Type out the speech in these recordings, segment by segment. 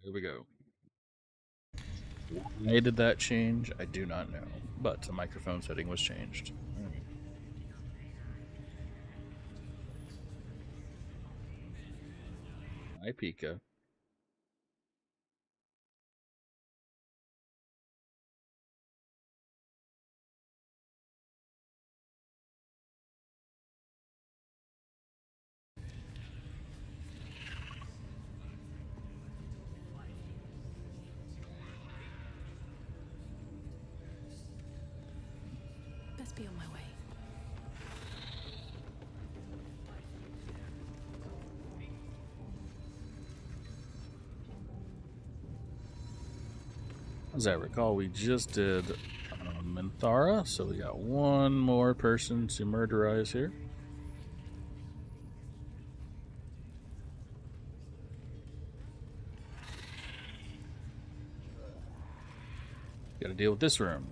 Here we go. Why did that change? I do not know, but the microphone setting was changed. All right. Hi, Pika. Best be on my way. As I recall, we just did Minthara, so we got one more person to murderize here. Gotta deal with this room.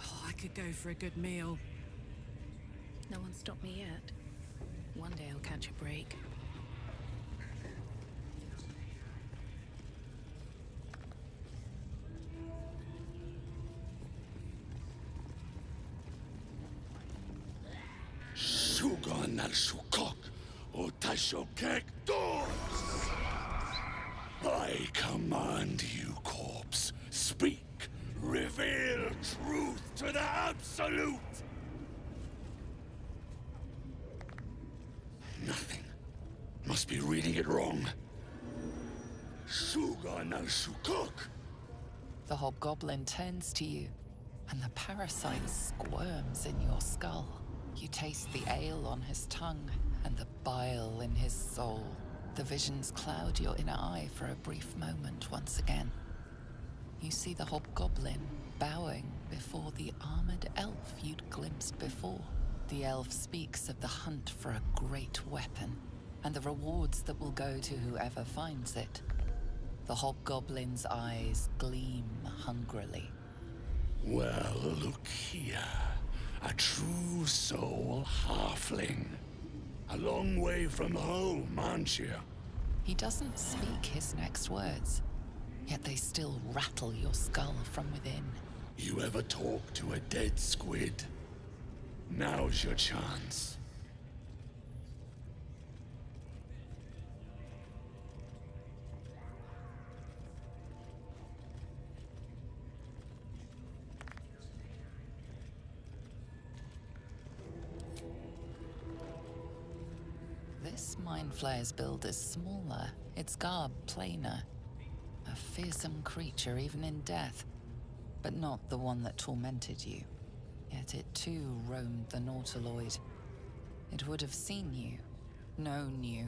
Oh, I could go for a good meal. No one stopped me yet. One day I'll catch a break. Shugon al Shukok, Otashokek doors. I command you, corpse. Speak. Reveal truth to the absolute. Nothing. Must be reading it wrong. Shugon al Shukok. The hobgoblin turns to you, and the parasite squirms in your skull. You taste the ale on his tongue and the bile in his soul. The visions cloud your inner eye for a brief moment once again. You see the hobgoblin bowing before the armored elf you'd glimpsed before. The elf speaks of the hunt for a great weapon, and the rewards that will go to whoever finds it. The hobgoblin's eyes gleam hungrily. Well, look here. A true soul halfling. A long way from home, aren't you? He doesn't speak his next words, yet they still rattle your skull from within. You ever talk to a dead squid? Now's your chance. This Mind Flayer's build is smaller, its garb plainer. A fearsome creature even in death, but not the one that tormented you. Yet it too roamed the Nautiloid. It would have seen you, known you.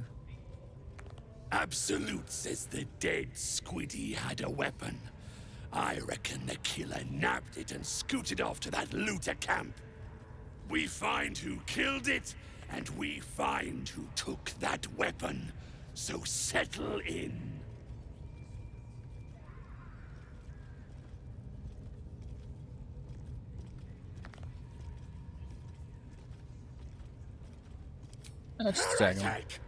Absolute says the dead squiddy had a weapon. I reckon the killer nabbed it and scooted off to that looter camp. We find who killed it, and we find who took that weapon. So settle in. That's second. Heretic!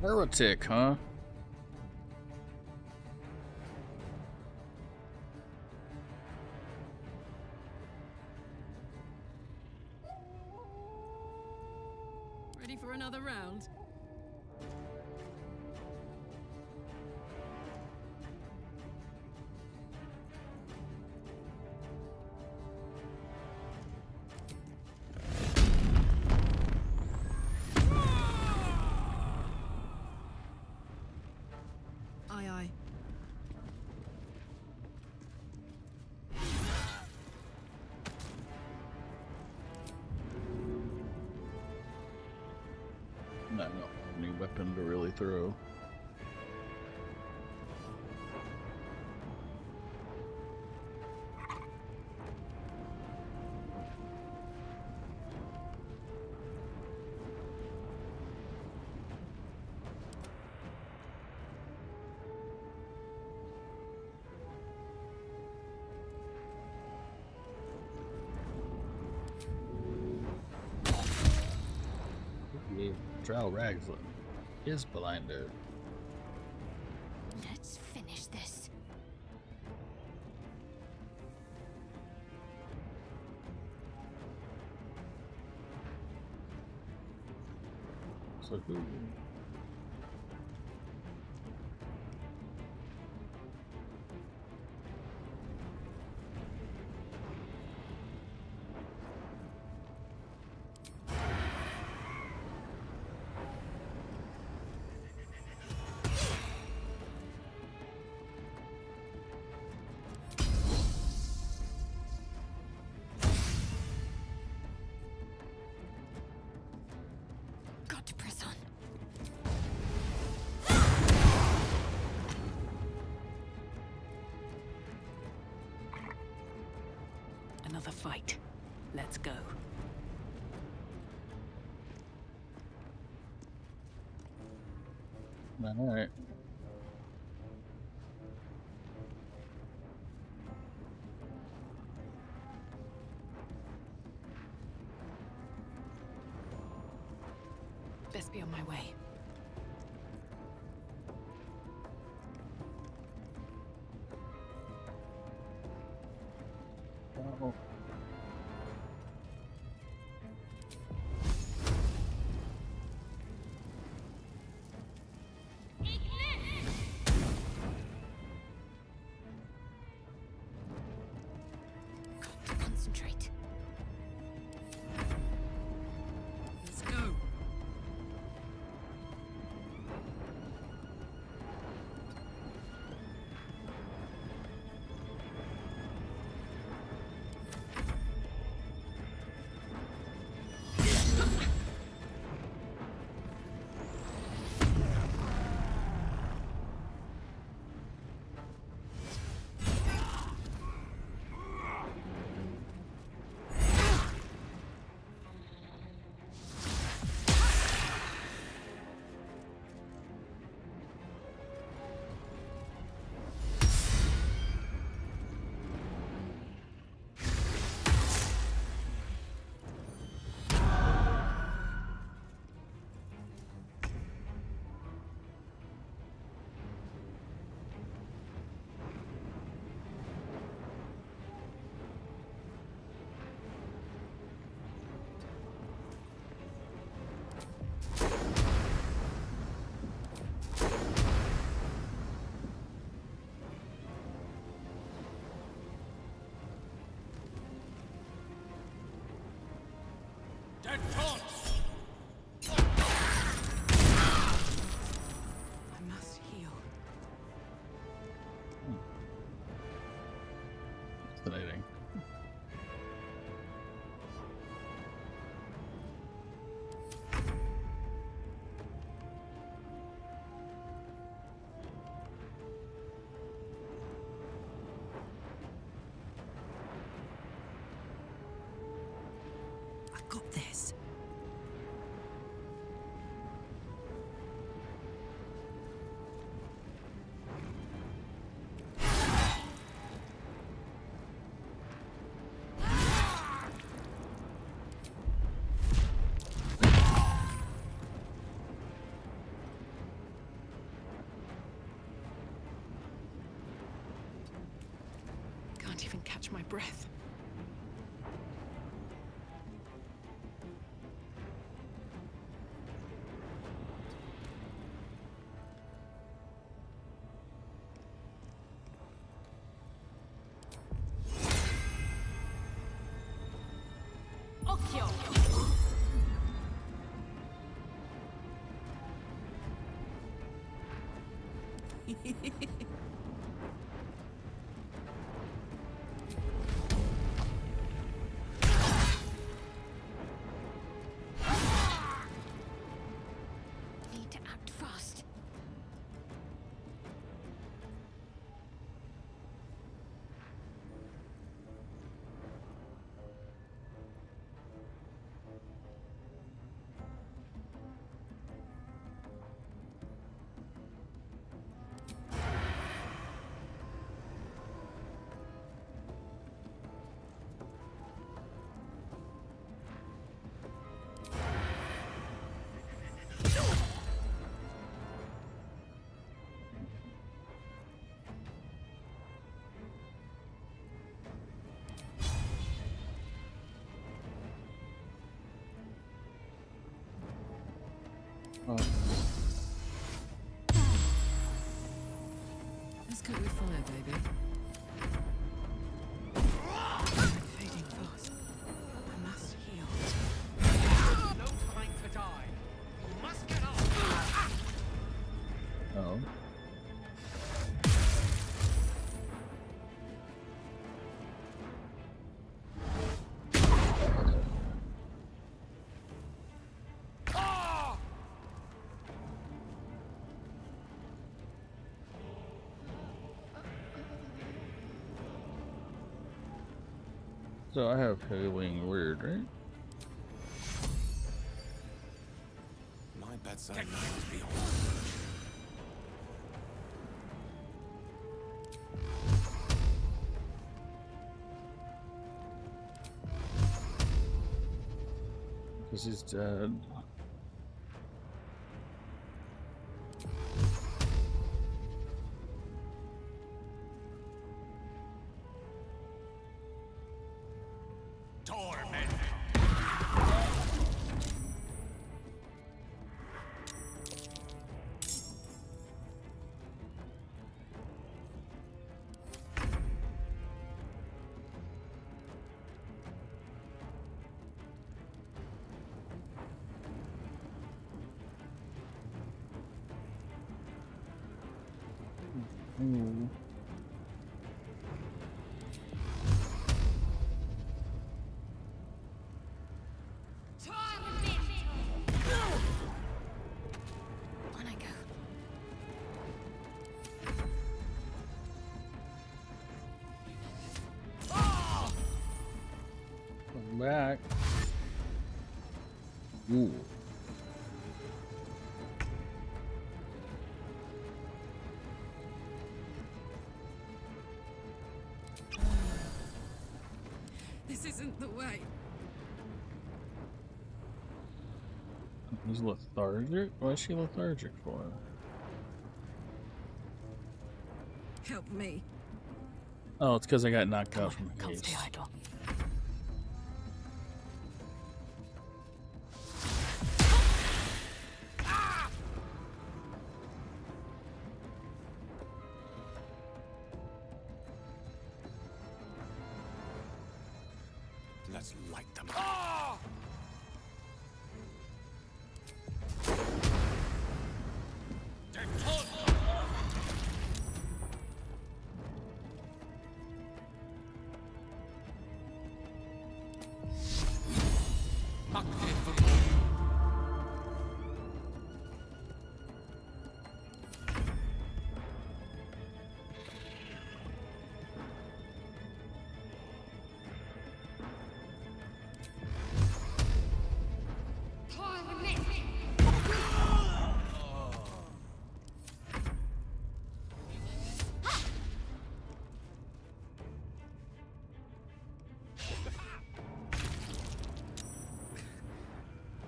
Heretic, huh? Ready for another round? weapon to really throw. Drow Raglan is blinded. Let's finish this. So who? Got to press on. Another fight. Let's go. All right. Best be on my way. Oh. Got to concentrate. Let's go. Dead thoughts! I must heal. Fascinating. I got this. Can't even catch my breath. Occhio! Need to Oh, Let's cook with fire, baby. Fading fast. I must heal. No time to die. You must get off. oh. So I have healing weird, right? My bedside manner is beyond. Because he's dead. Torment. Ooh. On I go. Come back. Ooh. This isn't the way. He's lethargic? Why is she lethargic for? Help me. Oh, it's because I got knocked Come out on, from can't haste. stay idle. Let's light them.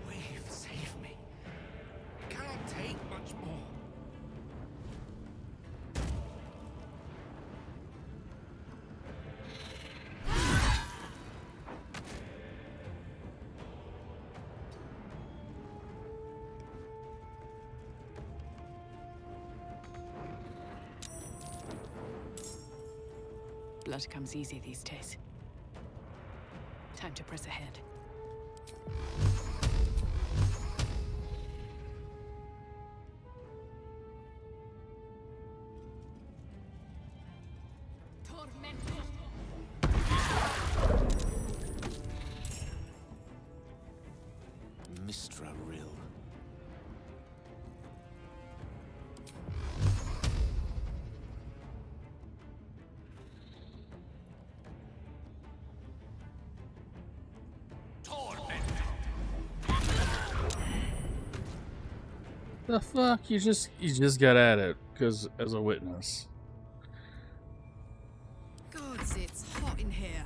Wave, save me. I cannot take much more. Blood comes easy these days. Time to press ahead. Mistra Rill. The fuck? You just got at it because as a witness. Gods, it's hot in here.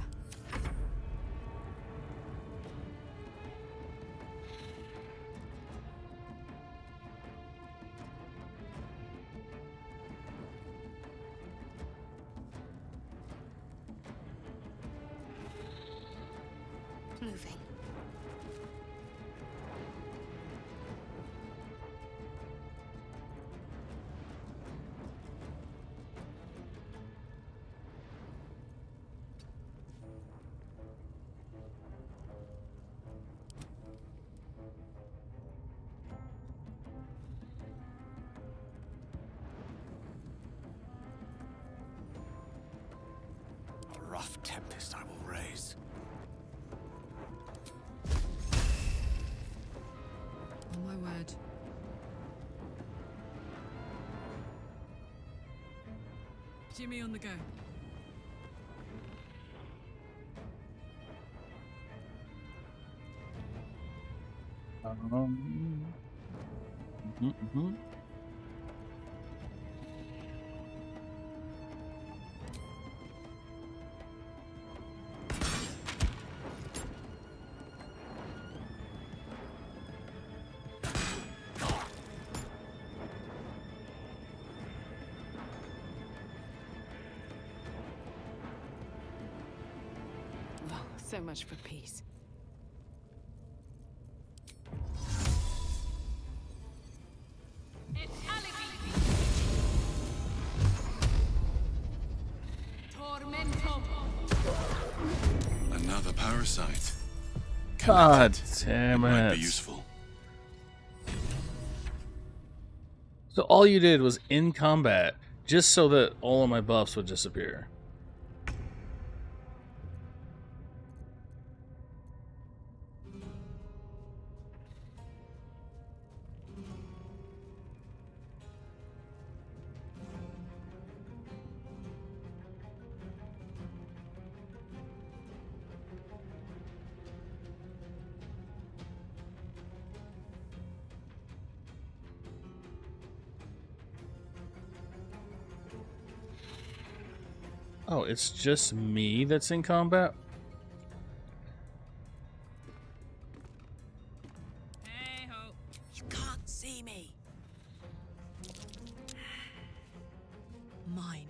Moving. rough tempest I will raise. On my word. Jimmy on the go. Mhm. Well, so much for peace. Another parasite. God damn Might be it. useful. So all you did was in combat, just so that all of my buffs would disappear. Oh, it's just me that's in combat? Hey ho. You can't see me. Mine.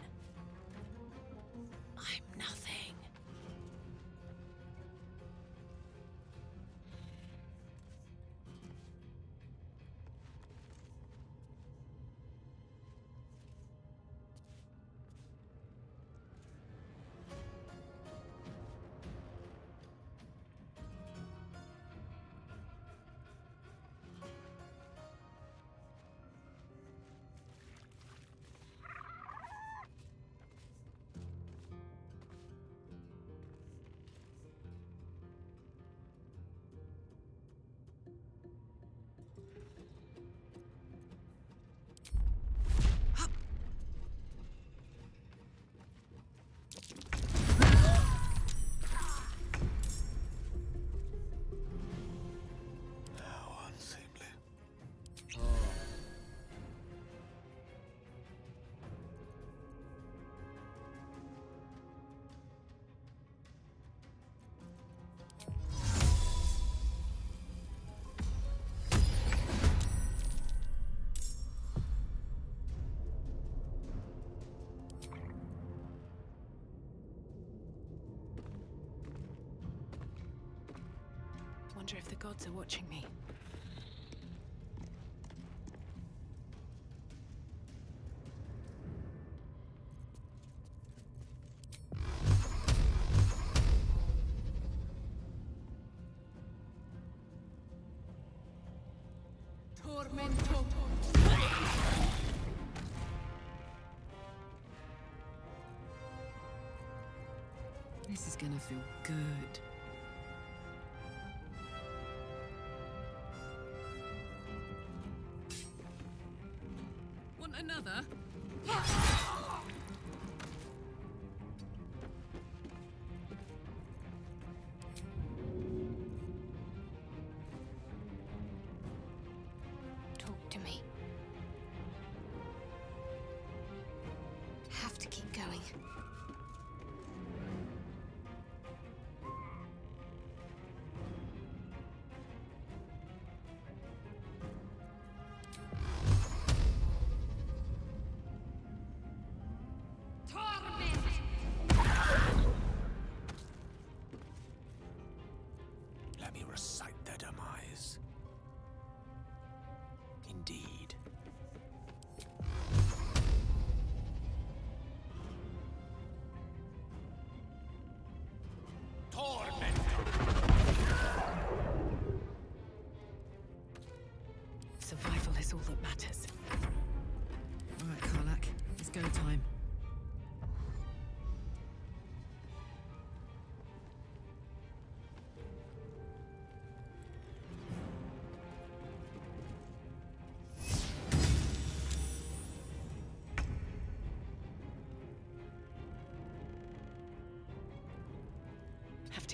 I'm nothing. How unseemly. Wonder if the gods are watching me. Tormento. This is gonna feel good. Want another? Talk to me. Have to keep going. Let me recite their demise. Indeed. Survival is all that matters. All right, Karlak. It's go time.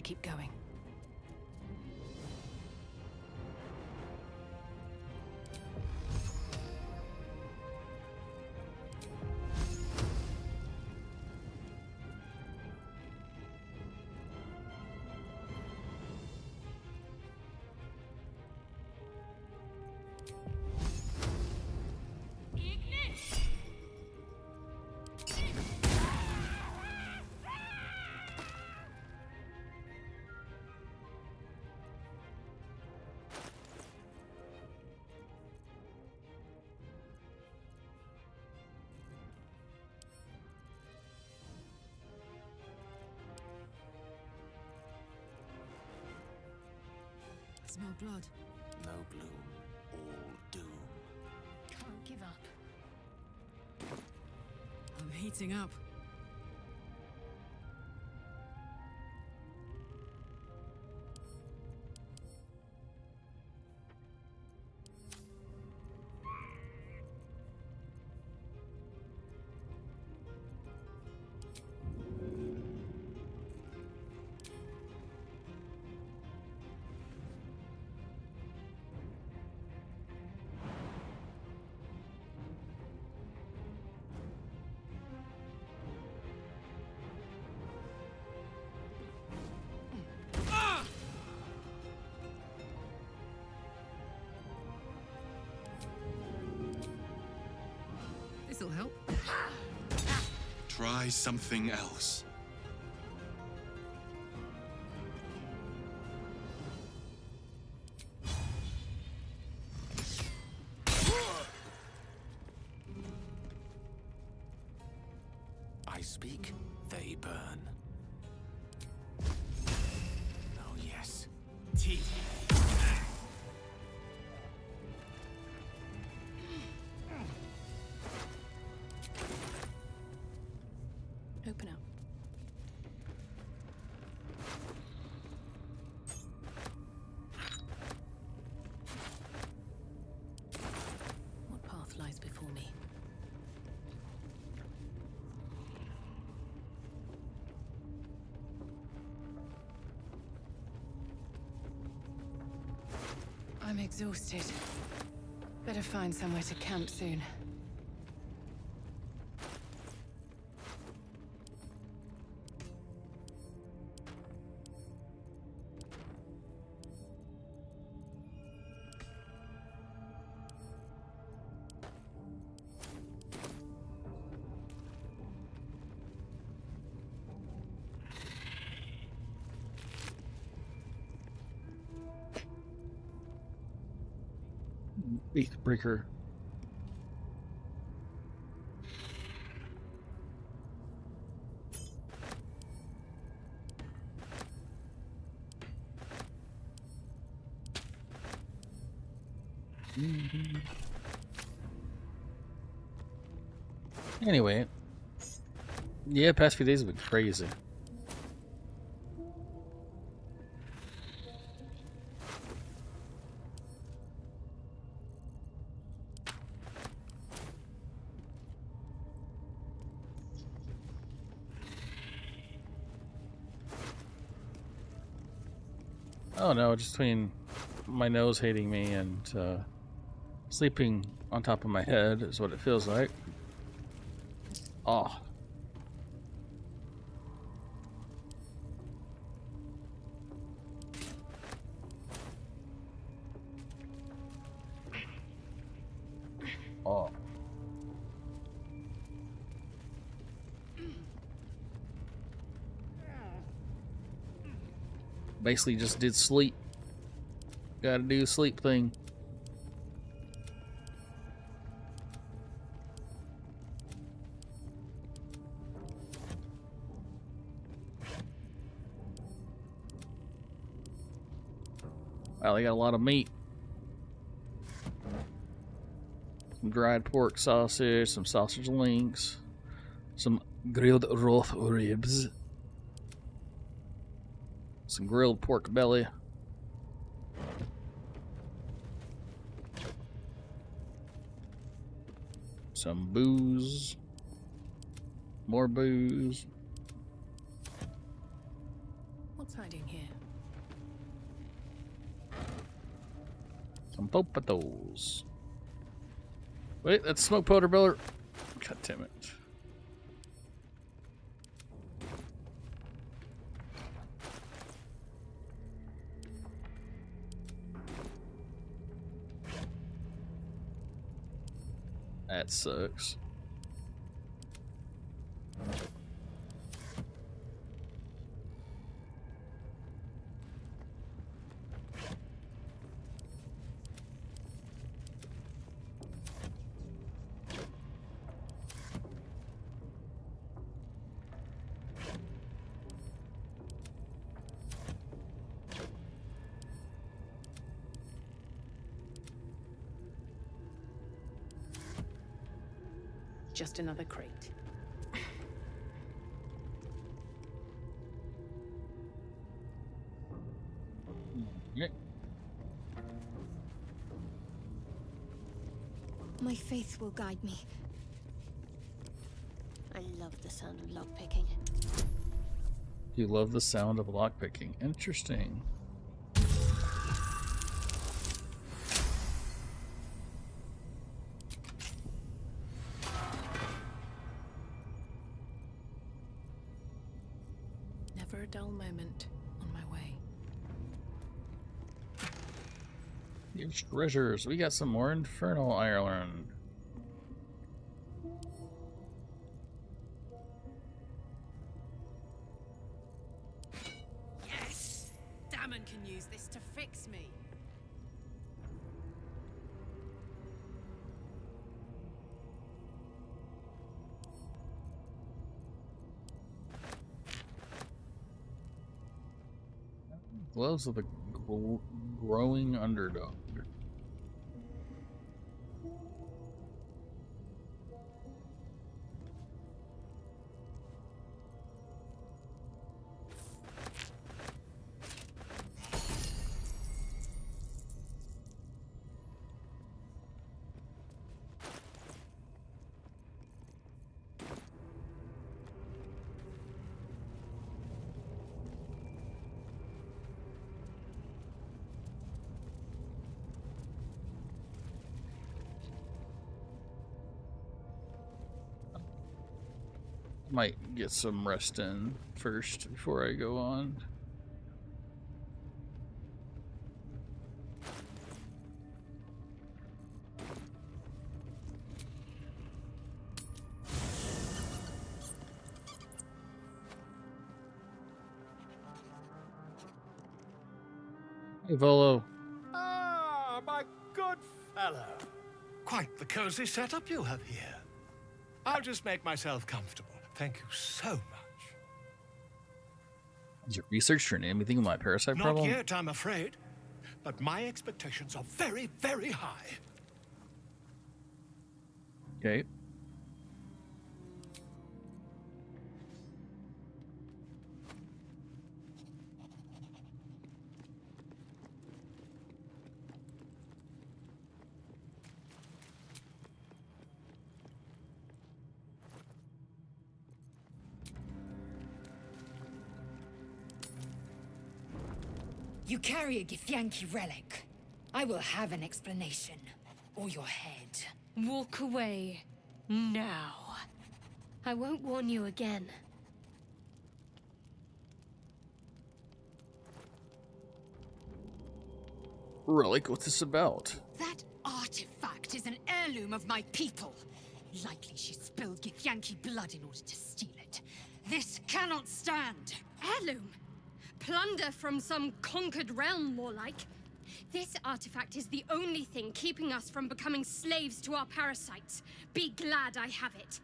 to keep going. Smell blood. No bloom, all doom. Can't give up. I'm heating up. This'll help. Try something else. I speak, they burn. Oh yes. Teeth. Open up. What path lies before me? I'm exhausted. Better find somewhere to camp soon. Breaker. Anyway, yeah, past few days have been crazy. Oh no, just between my nose hating me and sleeping on top of my head is what it feels like. Oh. Oh. Basically just did sleep. Gotta do a sleep thing. Wow, they got a lot of meat. Some dried pork sausage, some sausage links, some grilled roast ribs, some grilled pork belly, some booze, more booze. What's What's hiding here? Some potatoes. Wait, that's smoke powder, Baludr. God damn it. That sucks. Just another crate. Yeah. My faith will guide me. I love the sound of lockpicking. You love the sound of lockpicking. Interesting. Never a dull moment on my way. Here's treasures. We got some more Infernal Ireland. Yes! Damon can use this to fix me. Gloves of the growing underdog. Might get some rest in first before I go on. Hey, Volo. Ah, my good fellow. Quite the cozy setup you have here. I'll just make myself comfortable. Thank you so much. Has your research turned anything on my parasite problem? Not yet, I'm afraid. But my expectations are very, very high. Okay. You carry a Githyanki relic. I will have an explanation. Or your head. Walk away. Now. I won't warn you again. Relic, what's this about? That artifact is an heirloom of my people. Likely she spilled Githyanki blood in order to steal it. This cannot stand. Heirloom? Plunder from some conquered realm, more like. This artifact is the only thing keeping us from becoming slaves to our parasites. Be glad I have it.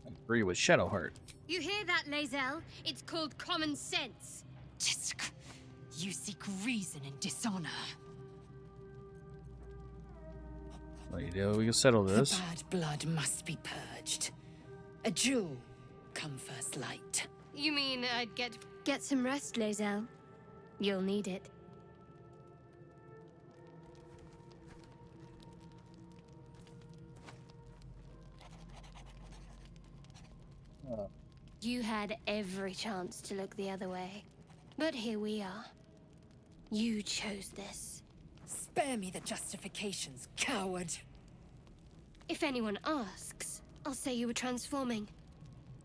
I agree with Shadowheart. You hear that, Lae'zel? It's called common sense. Tisk. You seek reason and dishonor. Well, you know, we can settle this. The bad blood must be purged. A jewel come first light. You mean I'd get some rest, Lae'zel? You'll need it. You had every chance to look the other way. But here we are. You chose this. Spare me the justifications, coward. If anyone asks, I'll say you were transforming.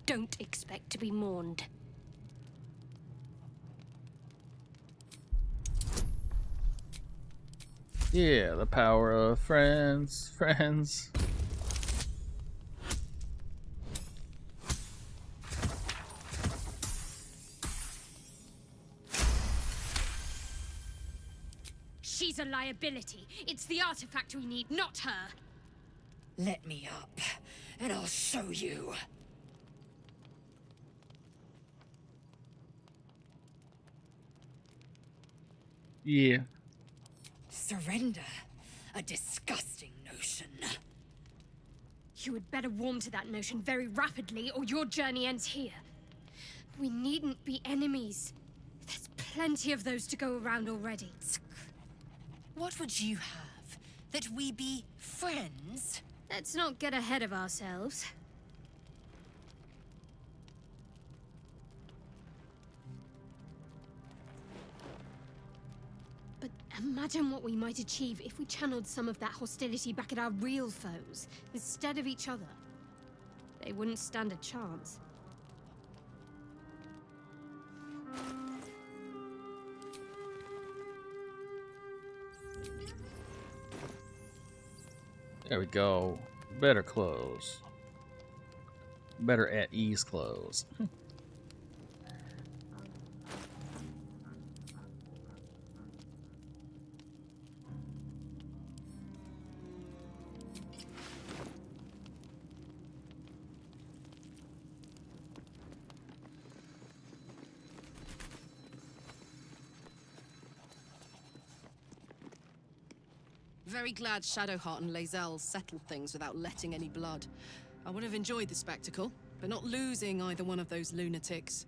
Don't expect to be mourned. Yeah, the power of friends. Friends. She's a liability. It's the artifact we need, not her. Let me up, and I'll show you. Yeah. Surrender? A disgusting notion. You had better warm to that notion very rapidly, or your journey ends here. We needn't be enemies. There's plenty of those to go around already. What would you have? That we be friends? Let's not get ahead of ourselves. But imagine what we might achieve if we channeled some of that hostility back at our real foes, instead of each other. They wouldn't stand a chance. There we go. Better clothes. Better at ease clothes. Very glad Shadowheart and Lae'zel settled things without letting any blood. I would have enjoyed the spectacle, but not losing either one of those lunatics.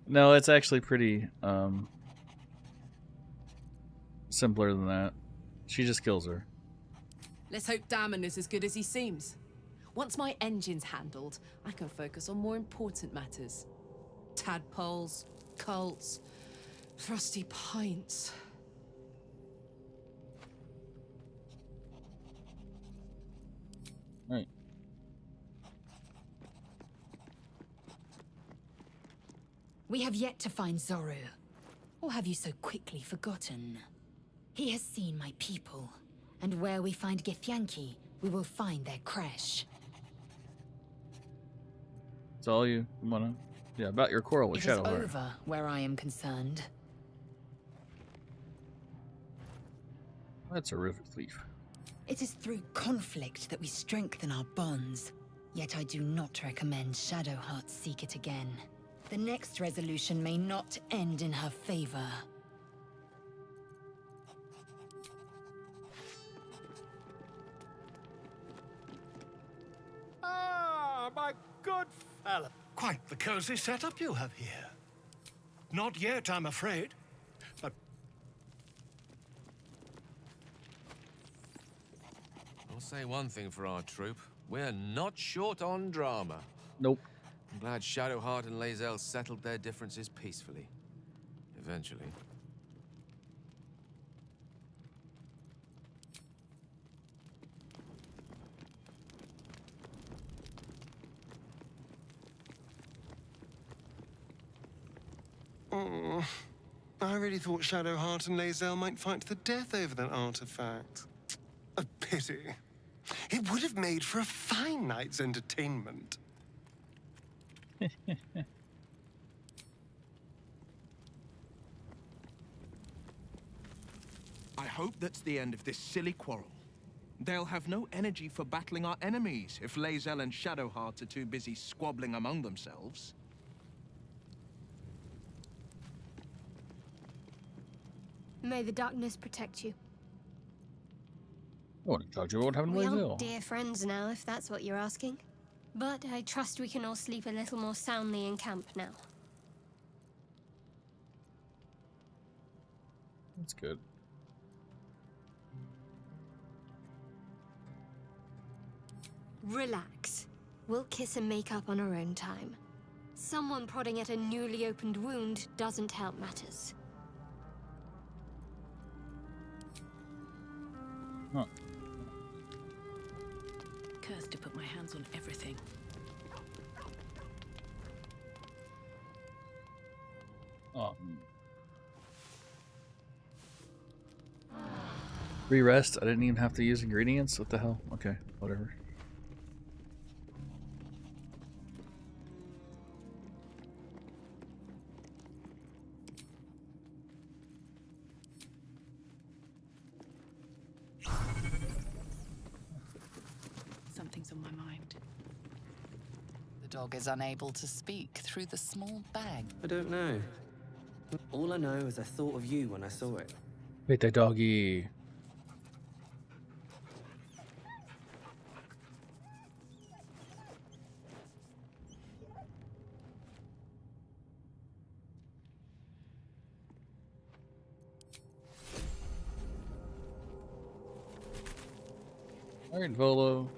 No, it's actually pretty simpler than that. She just kills her. Let's hope Damon is as good as he seems. Once my engine's handled, I can focus on more important matters. Tadpoles, cults, frosty pints. Right. We have yet to find Zorru. Or have you so quickly forgotten? He has seen my people, and where we find Githyanki, we will find their crash. It's all you wanna. Yeah, about your quarrel with It is Shadowheart. over where I am concerned. That's a horrific thief. It is through conflict that we strengthen our bonds. Yet I do not recommend Shadowheart seek it again. The next resolution may not end in her favor. Ah, my good fellow. Quite the cozy setup you have here. Not yet, I'm afraid. But I'll say one thing for our troop. We're not short on drama. Nope. I'm glad Shadowheart and Lae'zel settled their differences peacefully. Eventually. Oh, I really thought Shadowheart and Lae'zel might fight to the death over that artifact. A pity. It would have made for a fine night's entertainment. I hope that's the end of this silly quarrel. They'll have no energy for battling our enemies if Lae'zel and Shadowheart are too busy squabbling among themselves. May the darkness protect you. I want to judge you what happened to We Lae'zel. aren't dear friends now, if that's what you're asking. But I trust we can all sleep a little more soundly in camp now. That's good. Relax. We'll kiss and make up on our own time. Someone prodding at a newly opened wound doesn't help matters. Huh. Cursed to put my hands on everything. Oh. Re-rest? I didn't even have to use ingredients? What the hell? Okay, whatever. Something's on my mind. The dog is unable to speak through the small bag. I don't know. All I know is I thought of you when I saw it. Wait, that doggy. Alright, Volo.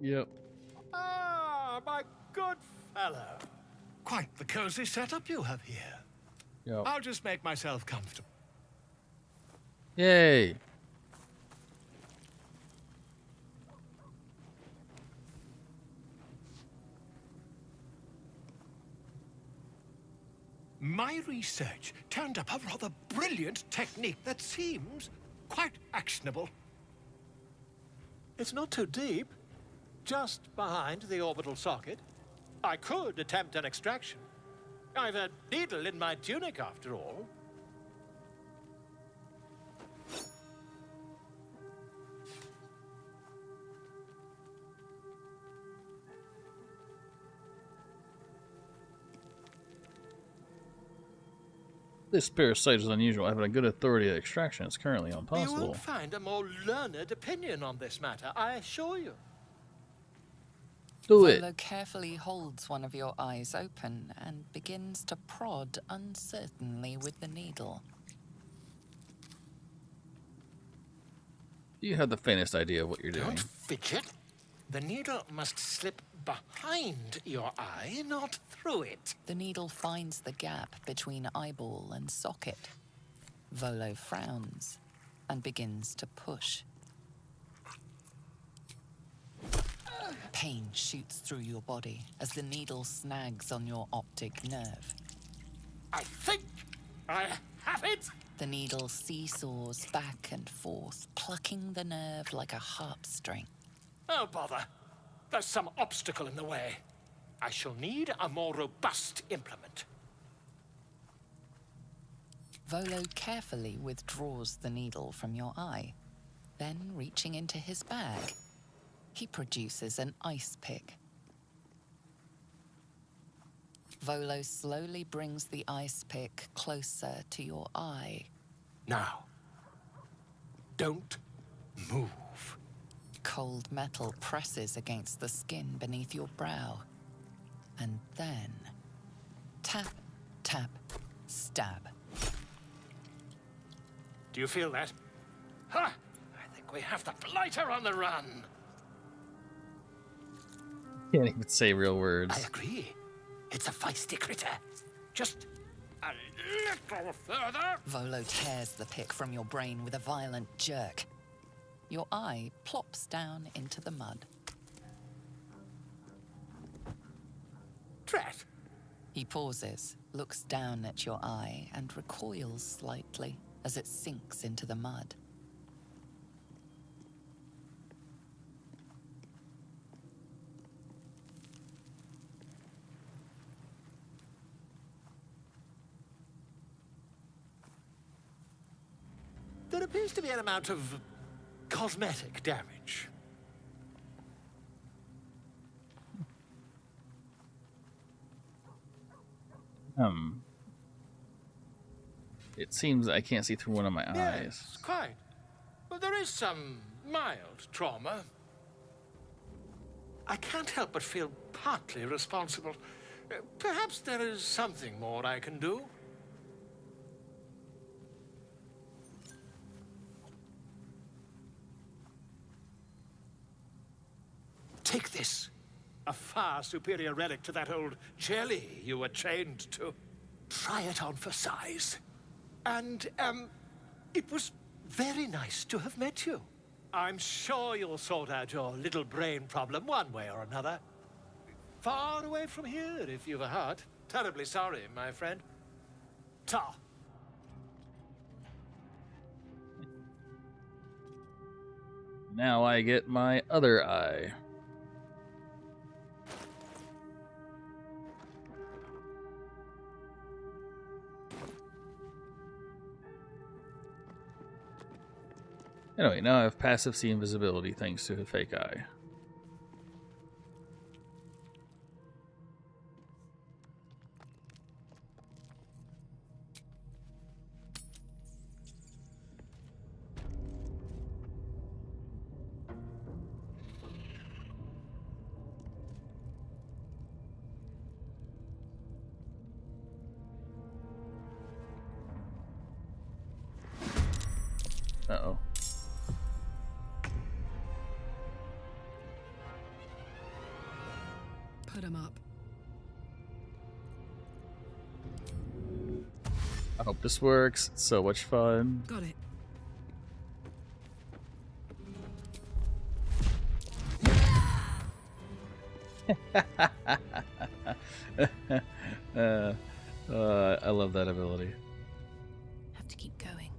Yep. Ah, my good fellow. Quite the cozy setup you have here. Yep. I'll just make myself comfortable. Yay! My research turned up a rather brilliant technique that seems quite actionable. It's not too deep, just behind the orbital socket. I could attempt an extraction. I've a needle in my tunic, after all. This parasite is unusual. Having a good authority at extraction is currently You impossible. won't find a more learned opinion on this matter, I assure you. Do it. Volo carefully holds one of your eyes open and begins to prod uncertainly with the needle. Do you have the faintest idea of what you're doing? Don't fidget. The needle must slip behind your eye, not through it. The needle finds the gap between eyeball and socket. Volo frowns and begins to push. Pain shoots through your body as the needle snags on your optic nerve. I think I have it. The needle seesaws back and forth, plucking the nerve like a harp string. Oh, bother. There's some obstacle in the way. I shall need a more robust implement. Volo carefully withdraws the needle from your eye. Then, reaching into his bag, he produces an ice pick. Volo slowly brings the ice pick closer to your eye. Now, don't move. Cold metal presses against the skin beneath your brow. And then, tap, tap, stab. Do you feel that? Ha! I think we have the blighter on the run. Can't even say real words. I agree. It's a feisty critter. Just a little further. Volo tears the pick from your brain with a violent jerk. Your eye plops down into the mud. Drat. He pauses, looks down at your eye, and recoils slightly as it sinks into the mud. There appears to be an amount of cosmetic damage. It seems I can't see through one of my eyes. Yes, quite. Well, there is some mild trauma. I can't help but feel partly responsible. Perhaps there is something more I can do. Take this. A far superior relic to that old jelly you were chained to. Try it on for size. And, it was very nice to have met you. I'm sure you'll sort out your little brain problem one way or another. Far away from here, if you've a heart. Terribly sorry, my friend. Ta. Now I get my other eye. Anyway, now I have passive see invisibility thanks to the fake eye. Uh-oh. Put him up. I hope this works. It's so much fun. Got it. I love that ability. Have to keep going.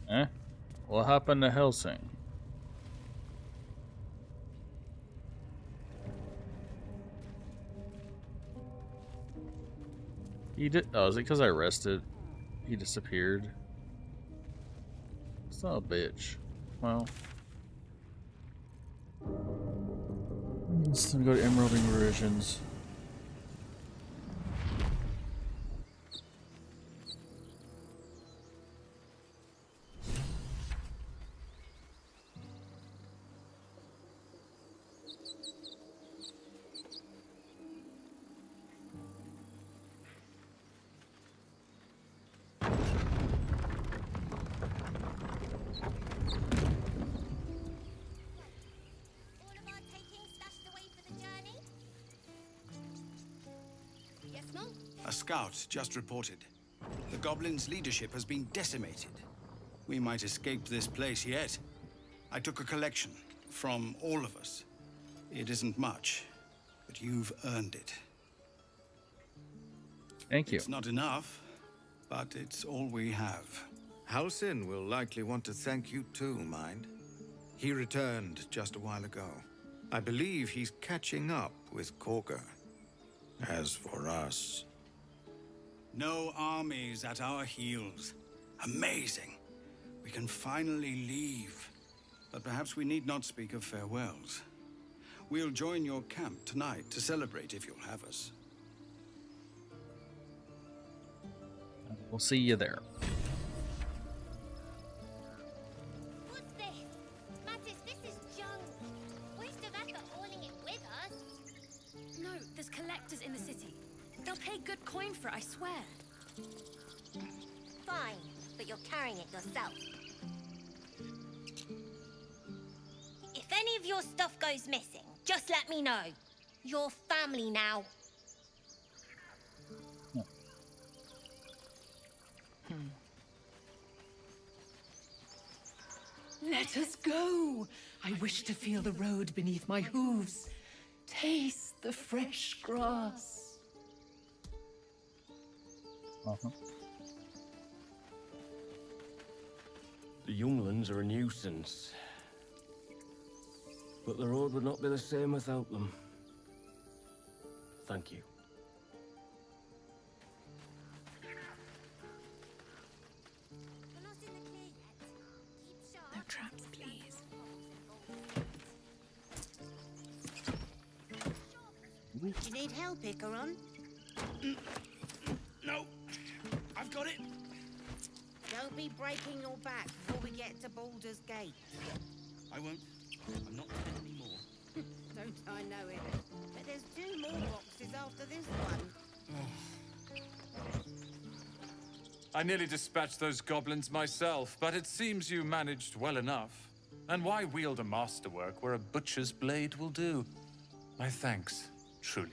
Eh? What happened to Helsing? He did. Oh, is it because I rested? He disappeared. Son of a bitch. Well, let's go to Emeralding Revisions. A scout just reported. The goblins' leadership has been decimated. We might escape this place yet. I took a collection from all of us. It isn't much, but you've earned it. Thank you. It's not enough, but it's all we have. Halsin will likely want to thank you too, mind. He returned just a while ago. I believe he's catching up with Korga. As for us... No armies at our heels. Amazing. We can finally leave. But perhaps we need not speak of farewells. We'll join your camp tonight to celebrate if you'll have us. We'll see you there. What's this? Mattis, this is junk. Waste of effort hauling it with us. No, there's collectors in the city. They'll pay good coin for it, I swear. Fine, but you're carrying it yourself. If any of your stuff goes missing, just let me know. You're family now. Let us go. I wish to feel the road beneath my hooves. Taste the fresh grass. The younglings are a nuisance. But the road would not be the same without them. Thank you. Do you need help, Icaron? No, I've got it. Don't be breaking your back before we get to Baldur's Gate. I won't. I'm not 10 anymore. Don't I know it? But there's 2 more boxes after this one. I nearly dispatched those goblins myself, but it seems you managed well enough. And why wield a masterwork where a butcher's blade will do? My thanks, truly.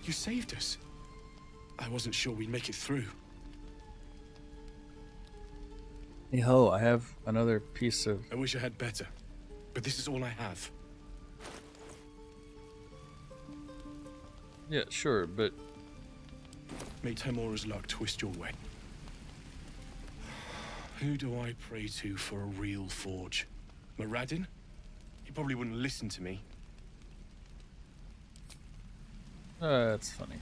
You saved us. I wasn't sure we'd make it through. Hey ho, I have another piece of... I wish I had better, but this is all I have. Yeah, sure, but... May Tamora's luck twist your way. Who do I pray to for a real forge? Moradin? He probably wouldn't listen to me. That's funny.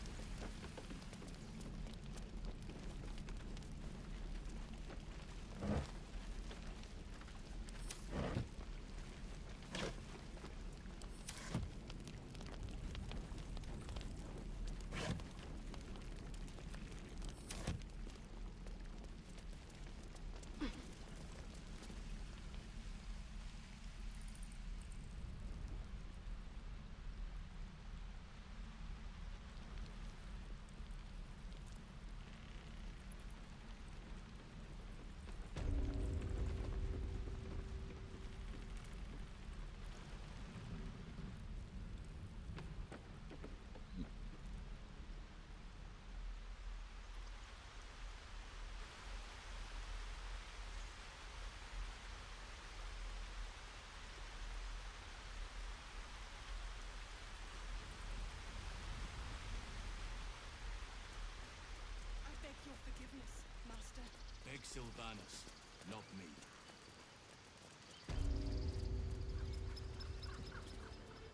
Beg Sylvanus, not me.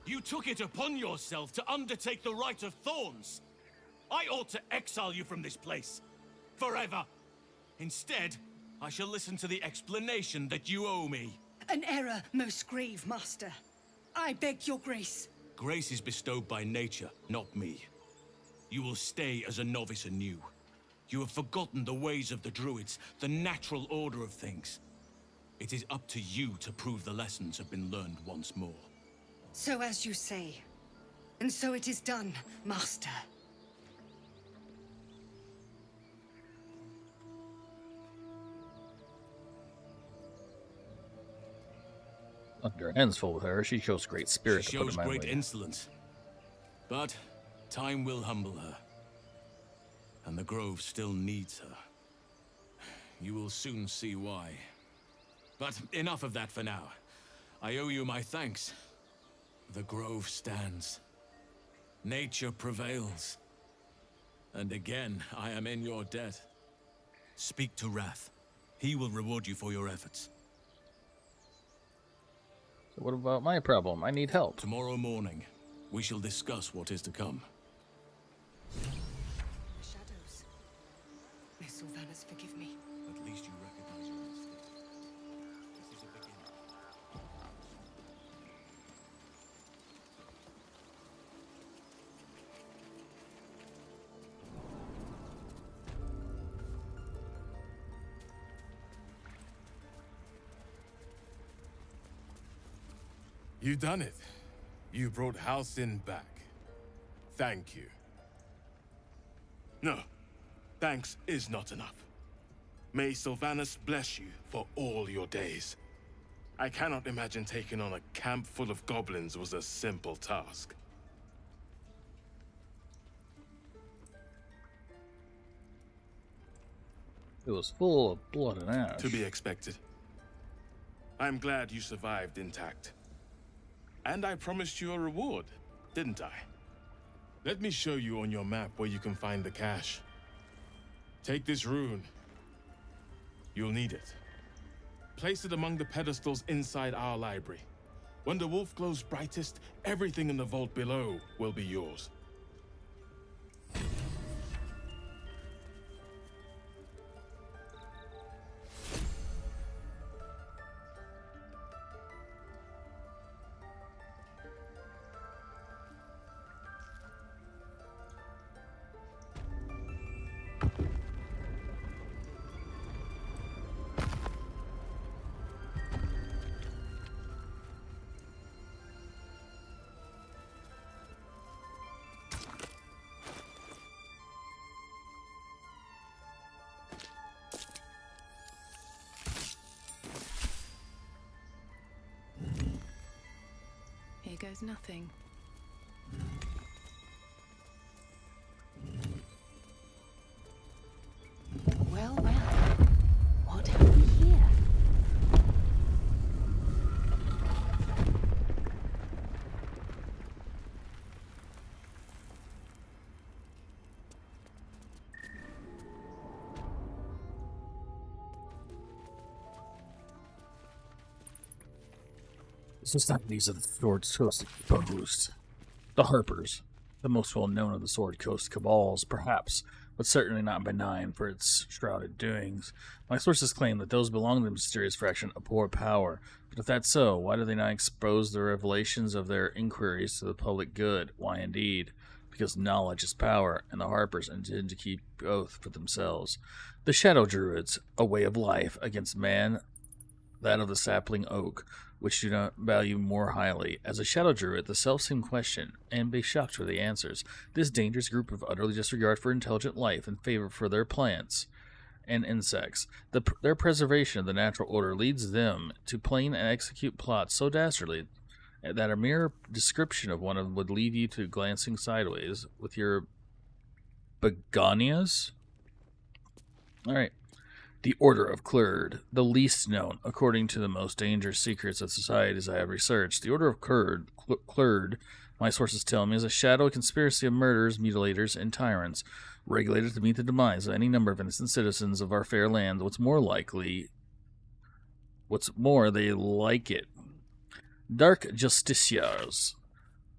You took it upon yourself to undertake the Rite of Thorns. I ought to exile you from this place. Forever. Instead, I shall listen to the explanation that you owe me. An error, most grave, master. I beg your grace. Grace is bestowed by nature, not me. You will stay as a novice anew. You have forgotten the ways of the Druids, the natural order of things. It is up to you to prove the lessons have been learned once more. So as you say. And so it is done, master. Not your hands full with her. She shows great spirit. She shows great insolence. But time will humble her. And the Grove still needs her. You will soon see why. But enough of that for now. I owe you my thanks. The Grove stands. Nature prevails. And again, I am in your debt. Speak to Wrath. He will reward you for your efforts. So what about my problem? I need help. Tomorrow morning, we shall discuss what is to come. Shadows. May Sylvanus forgive me. At least you recognize your mistake. This is a beginning. You done it. You brought Halcyon back. Thank you. No, thanks is not enough. May Sylvanus bless you for all your days. I cannot imagine taking on a camp full of goblins was a simple task. It was full of blood and ash. To be expected. I'm glad you survived intact. And I promised you a reward, didn't I? Let me show you on your map where you can find the cache. Take this rune. You'll need it. Place it among the pedestals inside our library. When the wolf glows brightest, everything in the vault below will be yours. Here goes nothing. Well, well. What have we here? These are the Sword Coast Boost. The Harpers, the most well-known of the Sword Coast cabals, perhaps, but certainly not benign for its shrouded doings. My sources claim that those belonging to the mysterious faction abhor power, but if that's so, why do they not expose the revelations of their inquiries to the public good? Why indeed? Because knowledge is power, and the Harpers intend to keep both for themselves. The Shadow Druids, a way of life against man, that of the sapling oak, which do not value more highly. As a Shadow Druid, the self-same question, and be shocked for the answers. This dangerous group of utterly disregard for intelligent life and favor for their plants and insects. Their preservation of the natural order leads them to plan and execute plots so dastardly that a mere description of one of them would leave you to glancing sideways with your begonias. Alright. The Order of Klurd, the least known, according to the most dangerous secrets of societies I have researched. The Order of Klurd, my sources tell me, is a shadowy conspiracy of murderers, mutilators, and tyrants, regulated to meet the demise of any number of innocent citizens of our fair land. What's more, they like it. Dark Justiciars.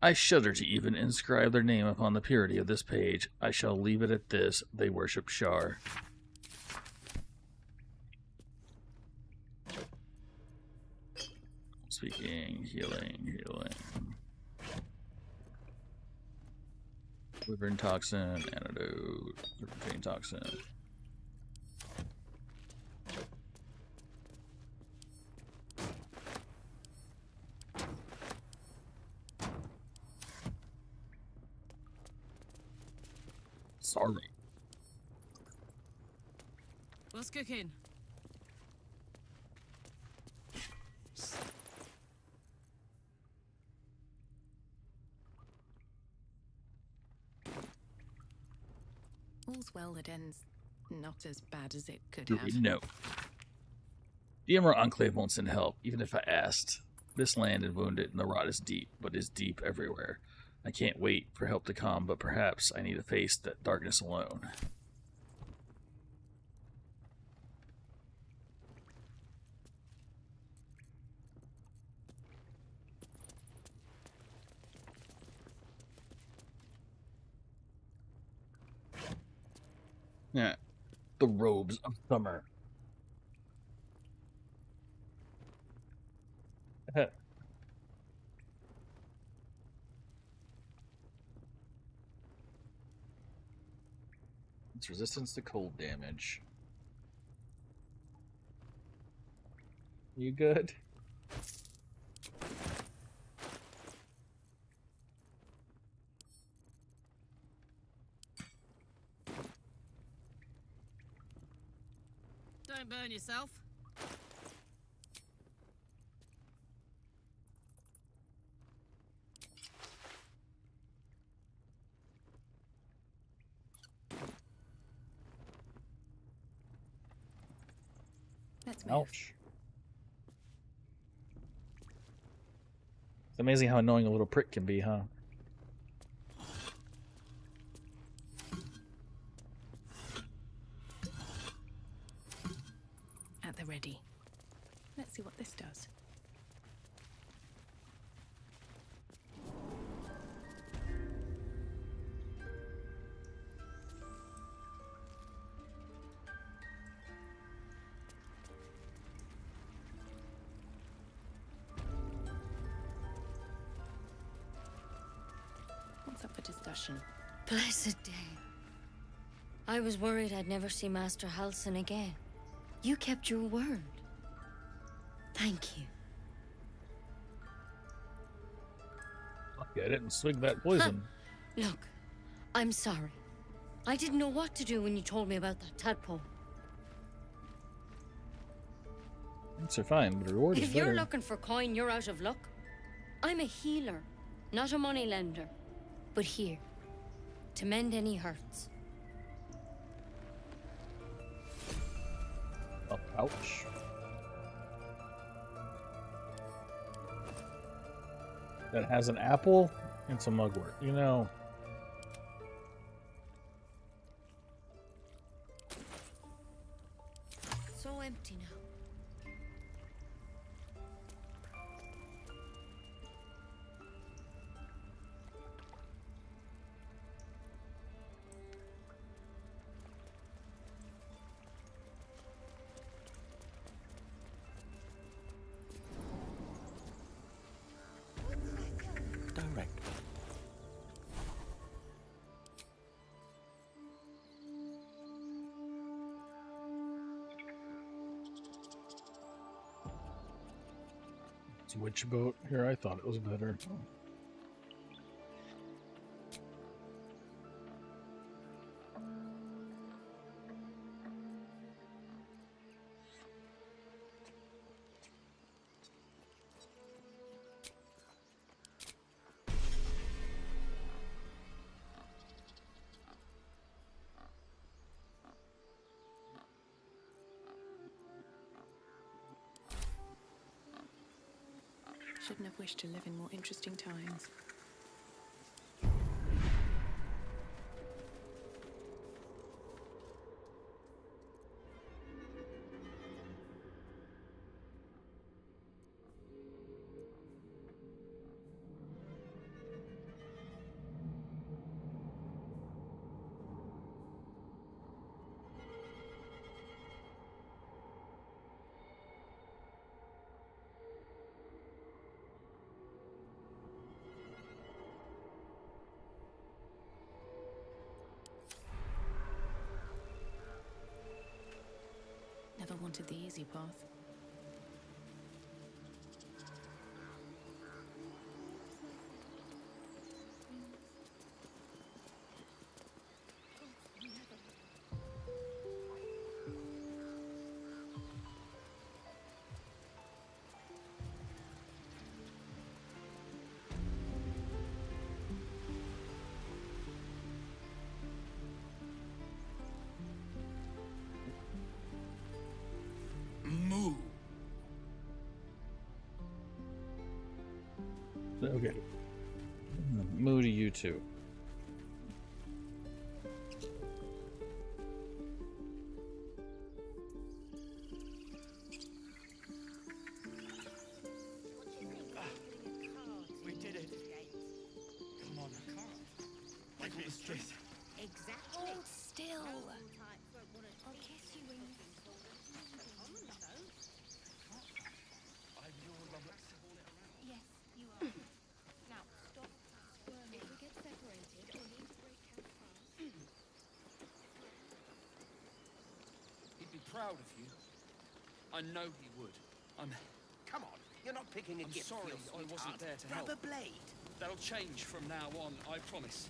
I shudder to even inscribe their name upon the purity of this page. I shall leave it at this. They worship Shar. Speaking, healing. Wyvern toxin, antidote, pain toxin. Sorry. What's cooking? All's well that ends not as bad as it could have. No. The Emerald Enclave won't send help, even if I asked. This land is wounded and the rot is deep, but is deep everywhere. I can't wait for help to come, but perhaps I need to face that darkness alone. Yeah, the robes of summer. It's resistance to cold damage. You good? Don't burn yourself. Let's move. Ouch. It's amazing how annoying a little prick can be, huh? At the ready. Let's see what this does. What's up for discussion? Blessed day. I was worried I'd never see Master Halsin again. You kept your word. Thank you. I didn't swig that poison. Look, I'm sorry. I didn't know what to do when you told me about that tadpole. Thanks are fine, but the reward is If better. you're looking for coin, you're out of luck. I'm a healer, not a moneylender. But here, to mend any hurts. A pouch. That has an apple and some mugwort. You know. So empty now. Direct. It's a witch boat. Here, I thought it was better. Shouldn't have wished to live in more interesting times. Never wanted the easy path. Moo. Okay. Moo to you too. We did it. Come on, a card. Like the street. Exactly. Hold still. I'll kiss you when you... Yes, you are. Now, stop squirming. If we get separated, we'll need to break camp fast. He'd be proud of you. I know he would. Come on, you're not picking a I'm gift. sorry, for I your wasn't sweetheart. there to Grab help. a blade. That'll change from now on, I promise.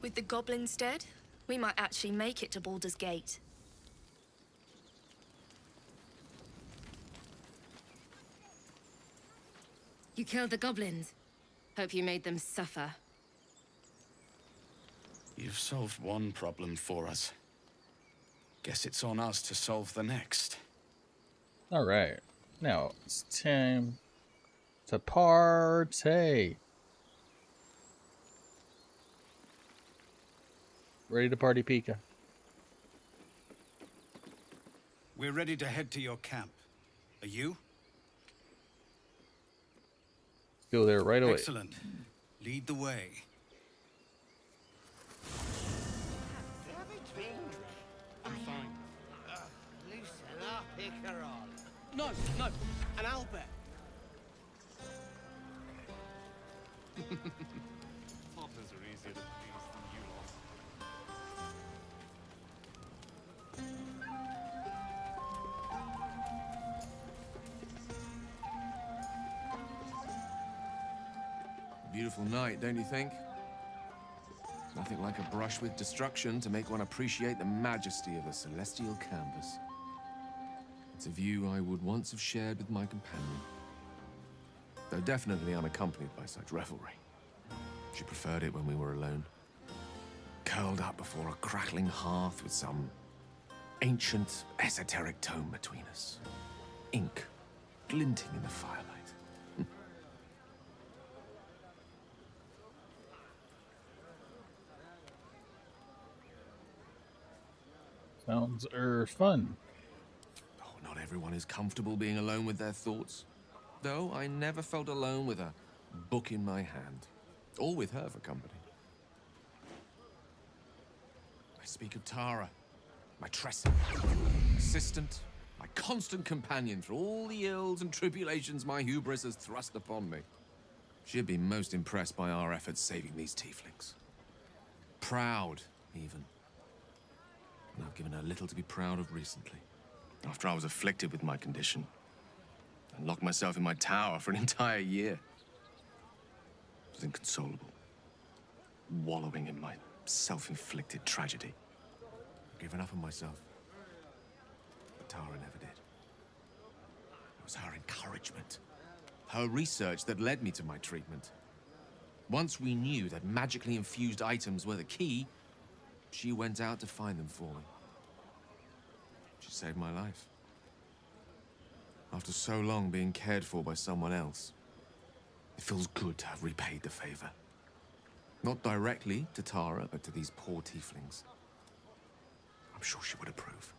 With the goblins dead, we might actually make it to Baldur's Gate. You killed the goblins. Hope you made them suffer. You've solved one problem for us. Guess it's on us to solve the next. All right, now it's time to party. Ready to party, Pika? We're ready to head to your camp. Are you? Go there right away. Excellent. Lead the way. I'm fine. Loosen up, Icaron. No, no, an Albert. Toddlers are easier to please than you lot. Beautiful night, don't you think? Nothing like a brush with destruction to make one appreciate the majesty of a celestial canvas. It's a view I would once have shared with my companion, though definitely unaccompanied by such revelry. She preferred it when we were alone, curled up before a crackling hearth with some ancient, esoteric tome between us, ink glinting in the firelight. Sounds fun. Oh, not everyone is comfortable being alone with their thoughts. Though I never felt alone with a book in my hand, or with her for company. I speak of Tara, my tressing assistant, my constant companion through all the ills and tribulations my hubris has thrust upon me. She'd be most impressed by our efforts saving these tieflings. Proud, even. And I've given her little to be proud of recently. After I was afflicted with my condition, and locked myself in my tower for an entire year. I was inconsolable, wallowing in my self-inflicted tragedy. I've given up on myself. But Tara never did. It was her encouragement, her research that led me to my treatment. Once we knew that magically infused items were the key, she went out to find them for me. She saved my life. After so long being cared for by someone else, it feels good to have repaid the favor. Not directly to Tara, but to these poor tieflings. I'm sure she would approve.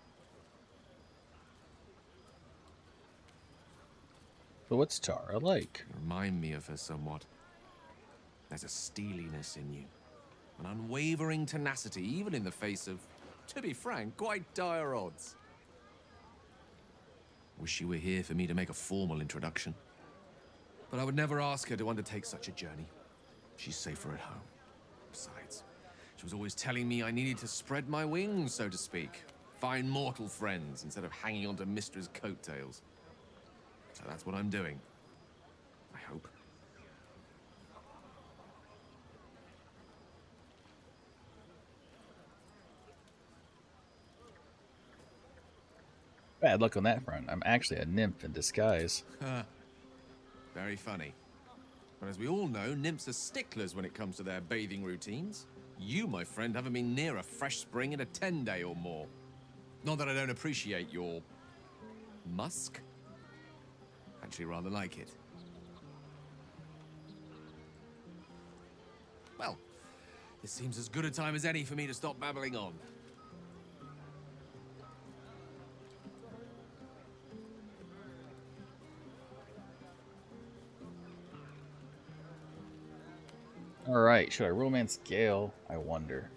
But what's Tara like? You remind me of her somewhat. There's a steeliness in you. An unwavering tenacity, even in the face of, to be frank, quite dire odds. Wish she were here for me to make a formal introduction. But I would never ask her to undertake such a journey. She's safer at home. Besides, she was always telling me I needed to spread my wings, so to speak. Find mortal friends instead of hanging onto Mistra's coattails. So that's what I'm doing. I hope. Bad luck on that front. I'm actually a nymph in disguise. Very funny. But as we all know, nymphs are sticklers when it comes to their bathing routines. You, my friend, haven't been near a fresh spring in a 10-day or more. Not that I don't appreciate your musk. Actually, rather like it. Well, this seems as good a time as any for me to stop babbling on. Alright, should I romance Gale? I wonder.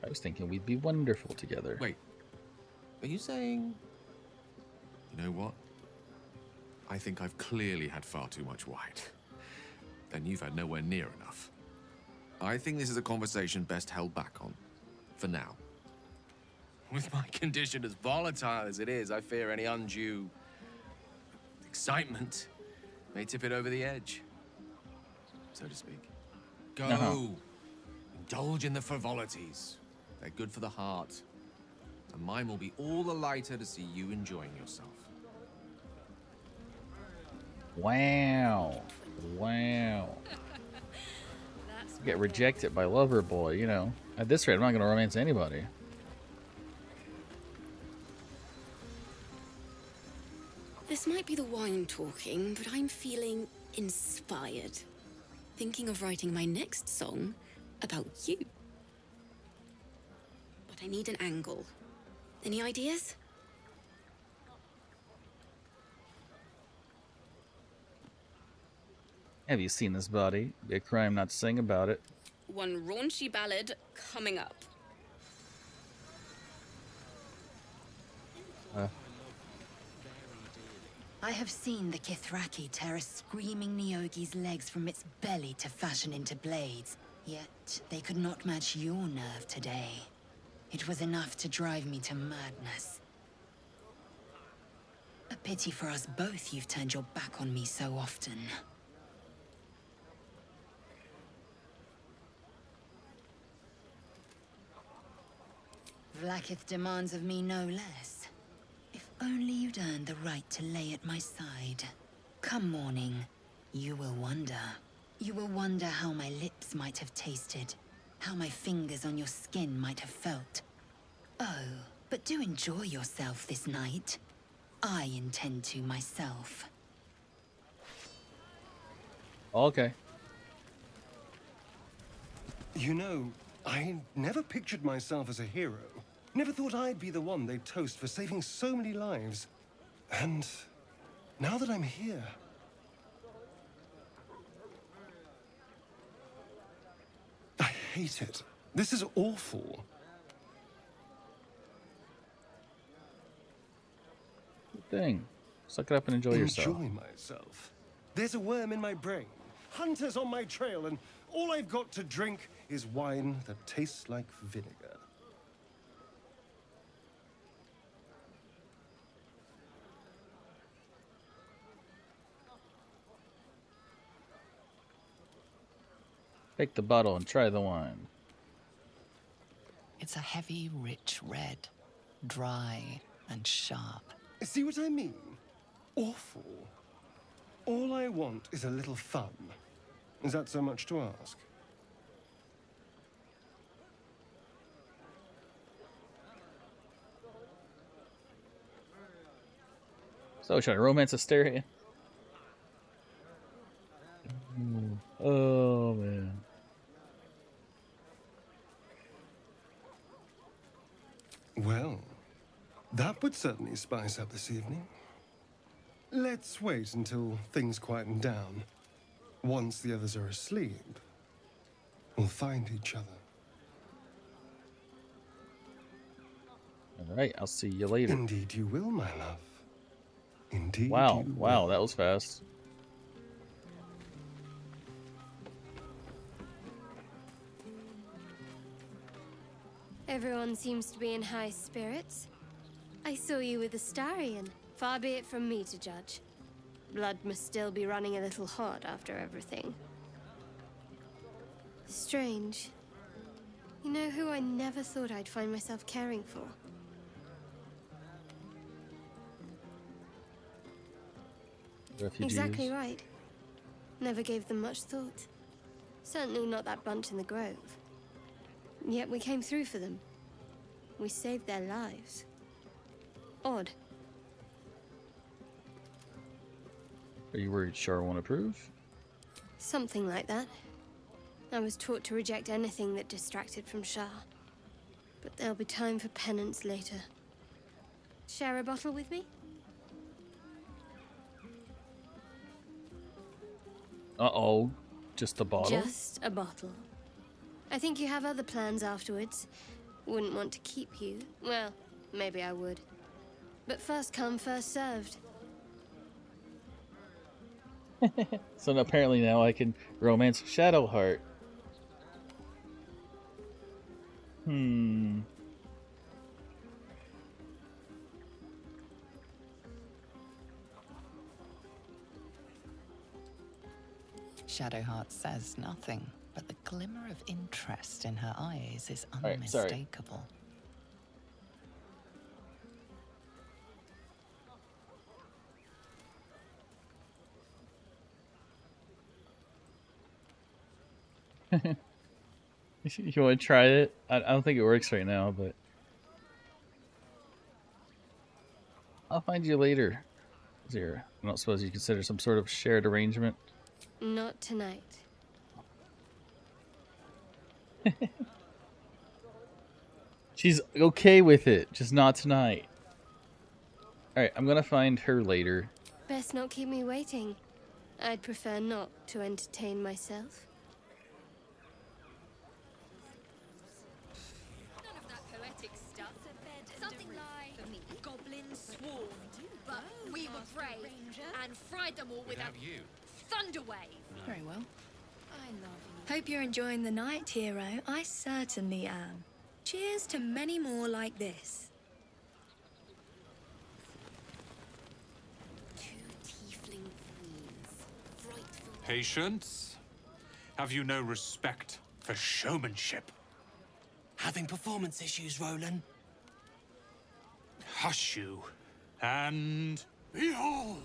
I was thinking we'd be wonderful together. Wait, are you saying... You know what? I think I've clearly had far too much wine. And you've had nowhere near enough. I think this is a conversation best held back on. For now. With my condition as volatile as it is, I fear any undue excitement may tip it over the edge, so to speak. Go. Indulge in the frivolities. They're good for the heart. And mine will be all the lighter to see you enjoying yourself. Wow. Wow. That's Get rejected by lover boy, you know. At this rate, I'm not gonna romance anybody. This might be the wine talking, but I'm feeling inspired. Thinking of writing my next song about you. But I need an angle. Any ideas? Have you seen this body? Be a crime not to sing about it. One raunchy ballad coming up. I have seen the Kithraki tear a screaming Neogi's legs from its belly to fashion into blades. Yet they could not match your nerve today. It was enough to drive me to madness. A pity for us both you've turned your back on me so often. Vlaakith demands of me no less. If only you'd earned the right to lay at my side. Come morning, you will wonder. You will wonder how my lips might have tasted, how my fingers on your skin might have felt. Oh, but do enjoy yourself this night. I intend to myself. Okay. You know, I never pictured myself as a hero. Never thought I'd be the one they'd toast for saving so many lives. And now that I'm here... I hate it. This is awful. Good thing. Suck it up and enjoy yourself. Enjoy myself. There's a worm in my brain. Hunters on my trail, and all I've got to drink is wine that tastes like vinegar. Take the bottle and try the wine. It's a heavy, rich red, dry and sharp. See what I mean? Awful. All I want is a little fun. Is that so much to ask? So, trying to romance hysteria? Oh, man. Well, that would certainly spice up this evening. Let's wait until things quieten down. Once the others are asleep, we'll find each other. All right, I'll see you later. Indeed you will, my love. Indeed Wow, you wow, will. that was fast. Everyone seems to be in high spirits. I saw you with Astarion. Far be it from me to judge. Blood must still be running a little hot after everything. Strange. You know who I never thought I'd find myself caring for? Refugees. Exactly right. Never gave them much thought. Certainly not that bunch in the grove. Yet we came through for them. We saved their lives. Odd. Are you worried Shar won't approve? Something like that. I was taught to reject anything that distracted from Shah. But there'll be time for penance later. Share a bottle with me? Uh-oh. Just a bottle? Just a bottle. I think you have other plans afterwards. Wouldn't want to keep you. Well, maybe I would. But first come, first served. So apparently now I can romance Shadowheart. Shadowheart says nothing, but the glimmer of interest in her eyes is Right, sorry. unmistakable. You want to try it? I don't think it works right now, but I'll find you later. Zira, I don't suppose you consider some sort of shared arrangement? Not tonight. She's okay with it, just not tonight. Alright, I'm gonna find her later. Best not keep me waiting. I'd prefer not to entertain myself. None of that poetic stuff. Something like goblins swarmed, but we were brave and fried them all with a thunder wave. Very well. I love Hope you're enjoying the night, hero. I certainly am. Cheers to many more like this. Patience? Have you no respect for showmanship? Having performance issues, Roland? Hush you, and behold!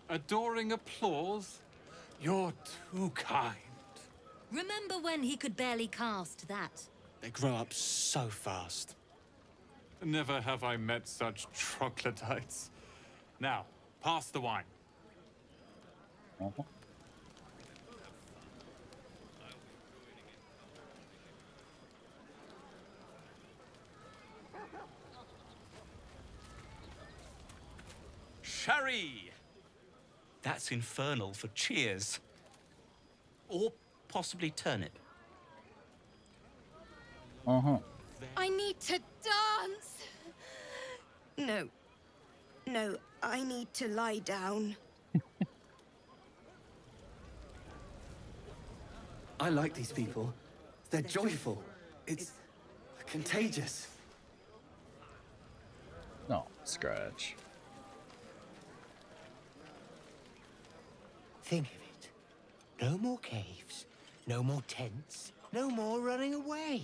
Adoring applause? You're too kind. Remember when he could barely cast that? They grow up so fast. Never have I met such troglodytes. Now, pass the wine. Sherry! That's infernal for cheers. Or possibly turnip. I need to dance! No. No, I need to lie down. I like these people. They're joyful. It's contagious. No, scratch. Think of it. No more caves, no more tents, no more running away.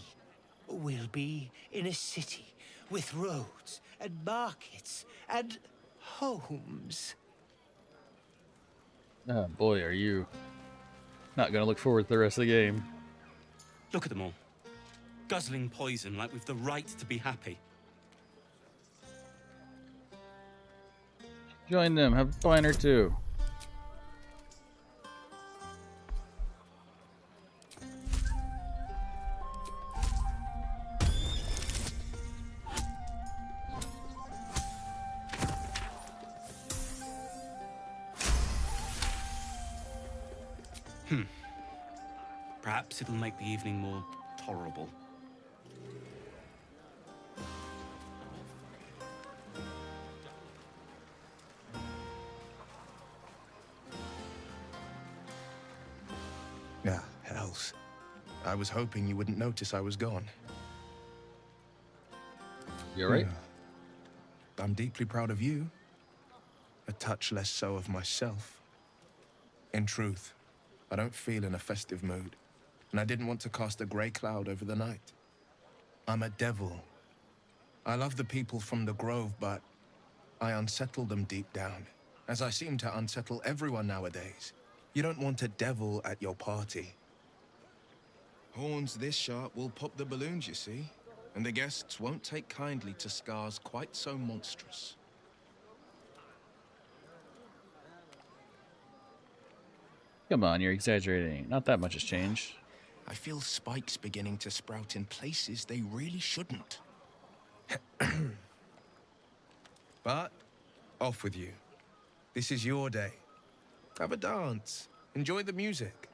We'll be in a city with roads and markets and homes. Oh boy, are you not gonna look forward to the rest of the game. Look at them all. Guzzling poison like we've the right to be happy. Join them, have a wine or two. Perhaps it'll make the evening more tolerable. Ah, hells. I was hoping you wouldn't notice I was gone. You alright? I'm deeply proud of you. A touch less so of myself. In truth, I don't feel in a festive mood, and I didn't want to cast a grey cloud over the night. I'm a devil. I love the people from the Grove, but I unsettle them deep down, as I seem to unsettle everyone nowadays. You don't want a devil at your party. Horns this sharp will pop the balloons, you see, and the guests won't take kindly to scars quite so monstrous. Come on, you're exaggerating. Not that much has changed. I feel spikes beginning to sprout in places they really shouldn't. But, off with you. This is your day. Have a dance. Enjoy the music.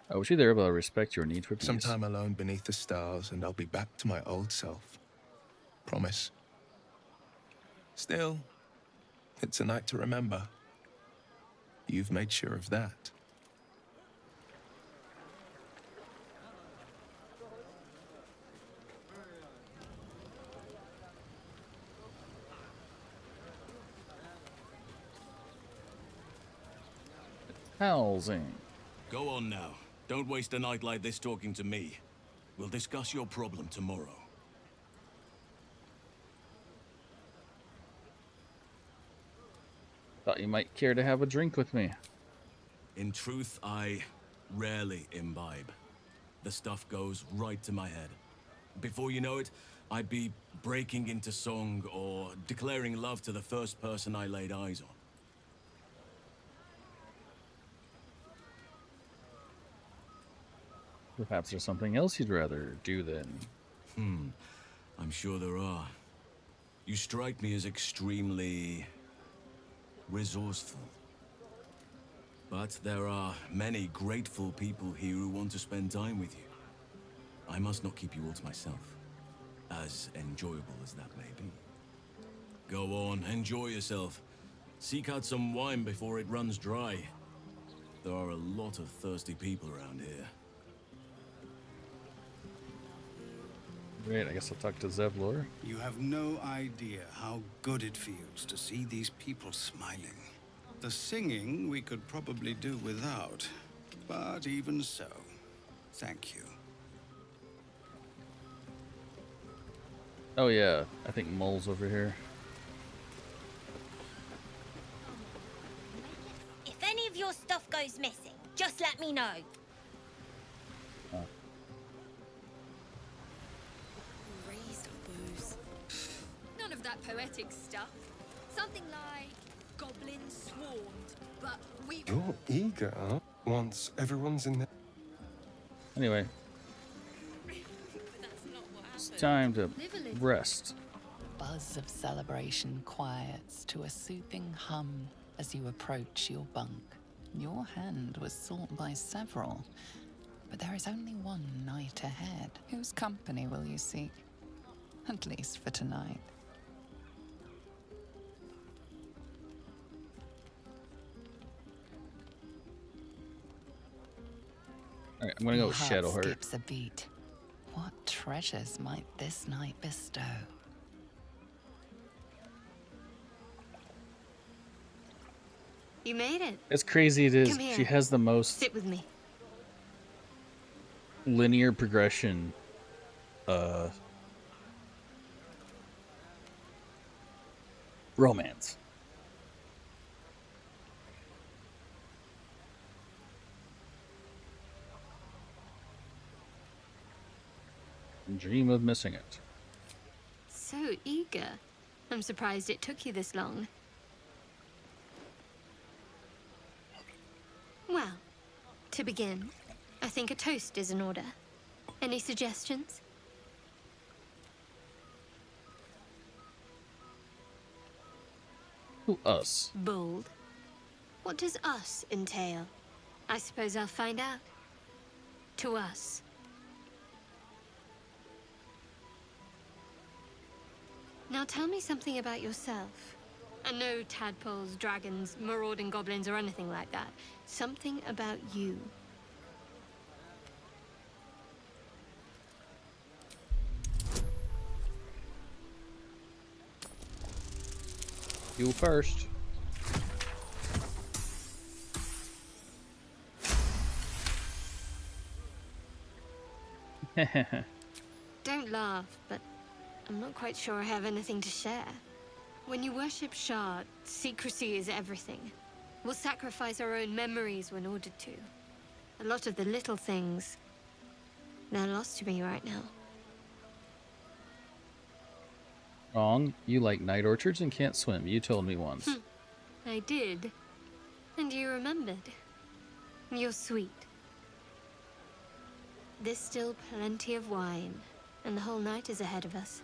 I wish you were able to respect your need for peace. Some time alone beneath the stars, and I'll be back to my old self. Promise. Still, it's a night to remember. You've made sure of that. Housing. Go on now. Don't waste a night like this talking to me. We'll discuss your problem tomorrow. Thought you might care to have a drink with me. In truth, I rarely imbibe. The stuff goes right to my head. Before you know it, I'd be breaking into song or declaring love to the first person I laid eyes on. Perhaps there's something else you'd rather do then. I'm sure there are. You strike me as extremely resourceful. But there are many grateful people here who want to spend time with you. I must not keep you all to myself, as enjoyable as that may be. Go on, enjoy yourself. Seek out some wine before it runs dry. There are a lot of thirsty people around here. Great, I guess I'll talk to Zevlor. You have no idea how good it feels to see these people smiling. The singing we could probably do without, but even so, thank you. Oh yeah, I think Mole's over here. If any of your stuff goes missing, just let me know. Raised our bows. None of that poetic stuff. Something like goblins swarmed, but we... You're eager, huh? Once everyone's in there. Anyway, it's time to rest. Buzz of celebration quiets to a soothing hum as you approach your bunk. Your hand was sought by several, but there is only one night ahead. Whose company will you seek? At least for tonight. Alright, I'm gonna go with Your heart Shadowheart. skips a beat. What treasures might this night bestow? You made it. As crazy it is, Come here. she has the most Sit with me. linear progression romance. Dream of missing it. So eager. I'm surprised it took you this long. Well, to begin, I think a toast is in order. Any suggestions? Who us? Bold. What does us entail? I suppose I'll find out. To us. Now tell me something about yourself. And no tadpoles, dragons, marauding goblins, or anything like that. Something about you. You first. Don't laugh, but I'm not quite sure I have anything to share. When you worship Shard, secrecy is everything. We'll sacrifice our own memories when ordered to. A lot of the little things, they're lost to me right now. Wrong. You like night orchards and can't swim. You told me once. I did. And you remembered. You're sweet. There's still plenty of wine, and the whole night is ahead of us.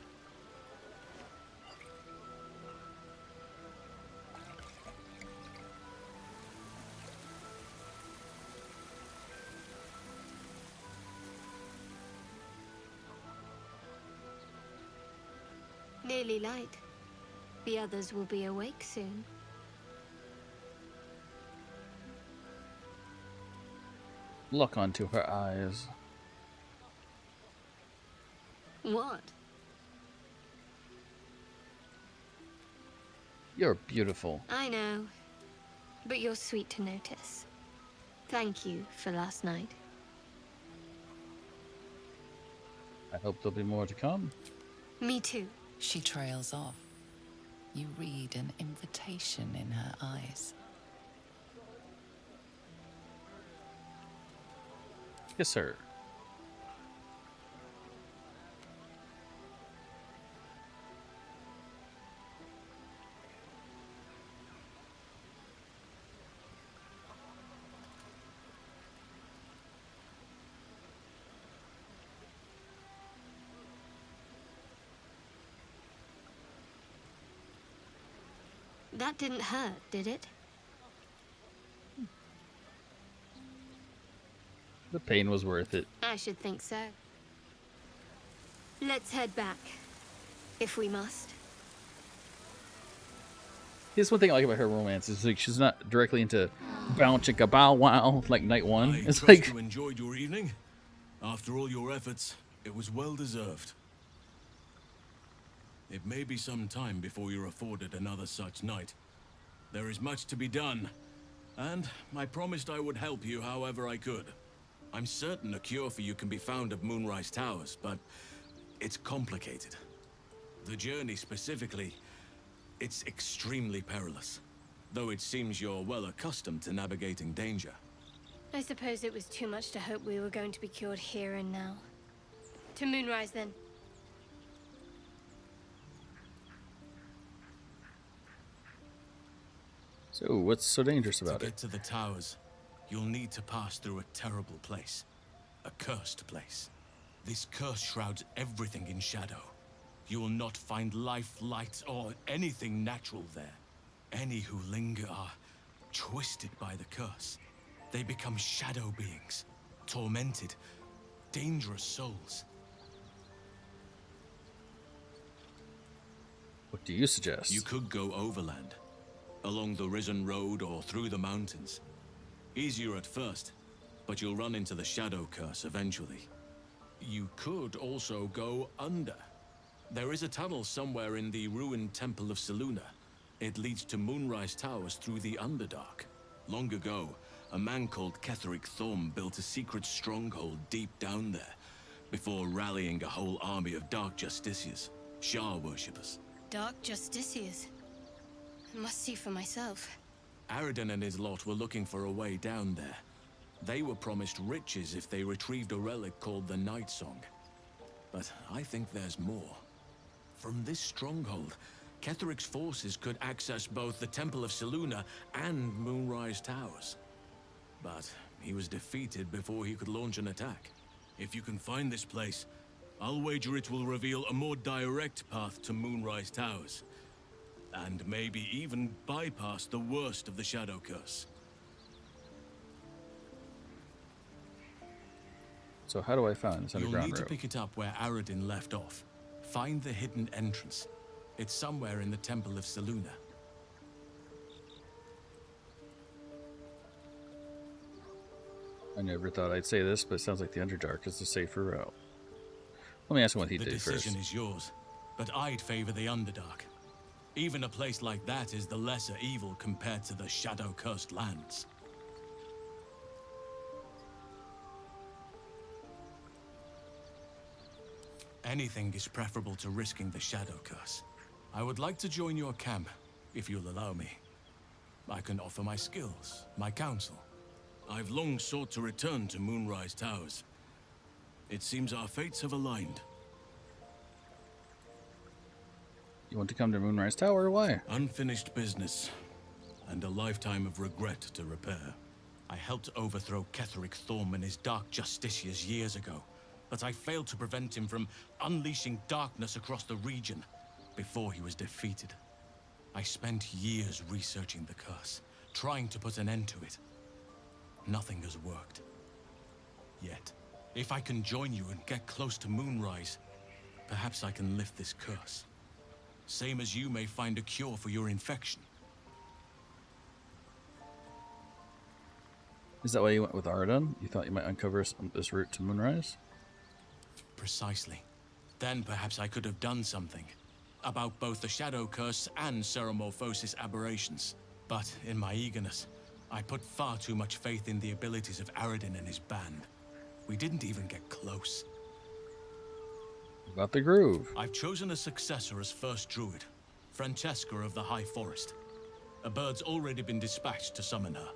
Nearly light. The others will be awake soon. Look onto her eyes. What? You're beautiful. I know, but you're sweet to notice. Thank you for last night. I hope there'll be more to come. Me too. She trails off. You read an invitation in her eyes. Yes, sir. That didn't hurt, did it? The pain was worth it. I should think so. Let's head back, if we must. Here's one thing I like about her romance is like she's not directly into bow chicka bow wow like night one. It's Trust like you enjoyed your evening. After all your efforts, it was well deserved. It may be some time before you're afforded another such night. There is much to be done, and I promised I would help you however I could. I'm certain a cure for you can be found at Moonrise Towers, but it's complicated. The journey specifically, it's extremely perilous, though it seems you're well accustomed to navigating danger. I suppose it was too much to hope we were going to be cured here and now. To Moonrise, then. So, what's so dangerous about To it? get to the towers, you'll need to pass through a terrible place. A cursed place. This curse shrouds everything in shadow. You will not find life, light, or anything natural there. Any who linger are twisted by the curse. They become shadow beings, tormented, dangerous souls. What do you suggest? You could go overland, along the Risen Road or through the mountains. Easier at first, but you'll run into the shadow curse eventually. You could also go under. There is a tunnel somewhere in the ruined Temple of Selûne. It leads to Moonrise Towers through the Underdark. Long ago, a man called Ketheric Thorm built a secret stronghold deep down there, before rallying a whole army of Dark Justiciars, Shah worshippers. Dark Justiciars. I must see for myself. Aradin and his lot were looking for a way down there. They were promised riches if they retrieved a relic called the Night Song. But I think there's more. From this stronghold, Ketheric's forces could access both the Temple of Selûne and Moonrise Towers. But he was defeated before he could launch an attack. If you can find this place, I'll wager it will reveal a more direct path to Moonrise Towers. And maybe even bypass the worst of the Shadow Curse. So how do I find this You'll underground need to road? pick it up where Aradin left off. Find the hidden entrance. It's somewhere in the Temple of Selûne. I never thought I'd say this, but it sounds like the Underdark is the safer route. Let me ask him what he The did decision first. is yours, but I'd favor the Underdark. Even a place like that is the lesser evil compared to the shadow-cursed lands. Anything is preferable to risking the Shadow Curse. I would like to join your camp, if you'll allow me. I can offer my skills, my counsel. I've long sought to return to Moonrise Towers. It seems our fates have aligned. You want to come to Moonrise Tower? Why? Unfinished business, and a lifetime of regret to repair. I helped overthrow Ketheric Thorm and his Dark Justiciars years ago, but I failed to prevent him from unleashing darkness across the region before he was defeated. I spent years researching the curse, trying to put an end to it. Nothing has worked. Yet, if I can join you and get close to Moonrise, perhaps I can lift this curse. Same as you may find a cure for your infection. Is that why you went with Aradin? You thought you might uncover this route to Moonrise? Precisely. Then perhaps I could have done something about both the Shadow Curse and Ceremorphosis aberrations. But in my eagerness, I put far too much faith in the abilities of Aradin and his band. We didn't even get close. About the grove. I've chosen a successor as first druid, Francesca of the High Forest. A bird's already been dispatched to summon her.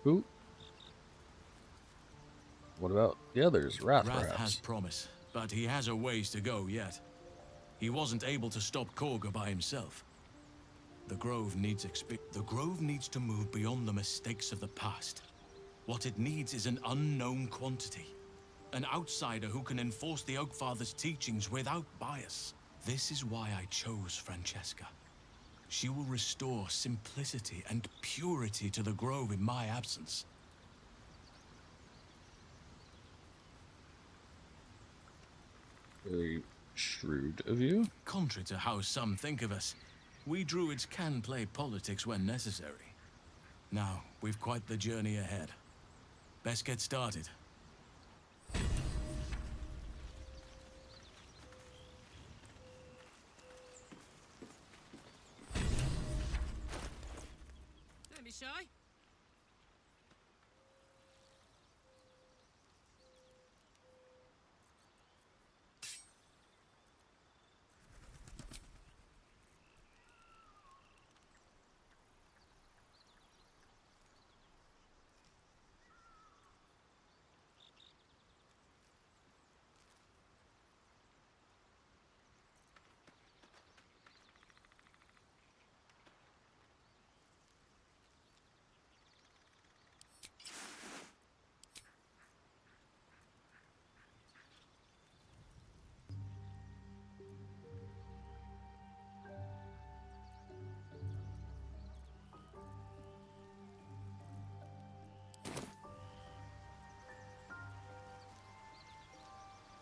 Who? What about the others? Wrath, Wrath perhaps? has promise, but he has a ways to go yet. He wasn't able to stop Korga by himself. The Grove needs to move beyond the mistakes of the past. What it needs is an unknown quantity. An outsider who can enforce the Oakfather's teachings without bias. This is why I chose Francesca. She will restore simplicity and purity to the Grove in my absence. Very shrewd of you. Contrary to how some think of us, we druids can play politics when necessary. Now, we've quite the journey ahead. Best get started. Don't be shy.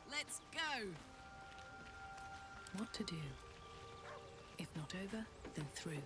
Let's go! What to do? If not over, then through.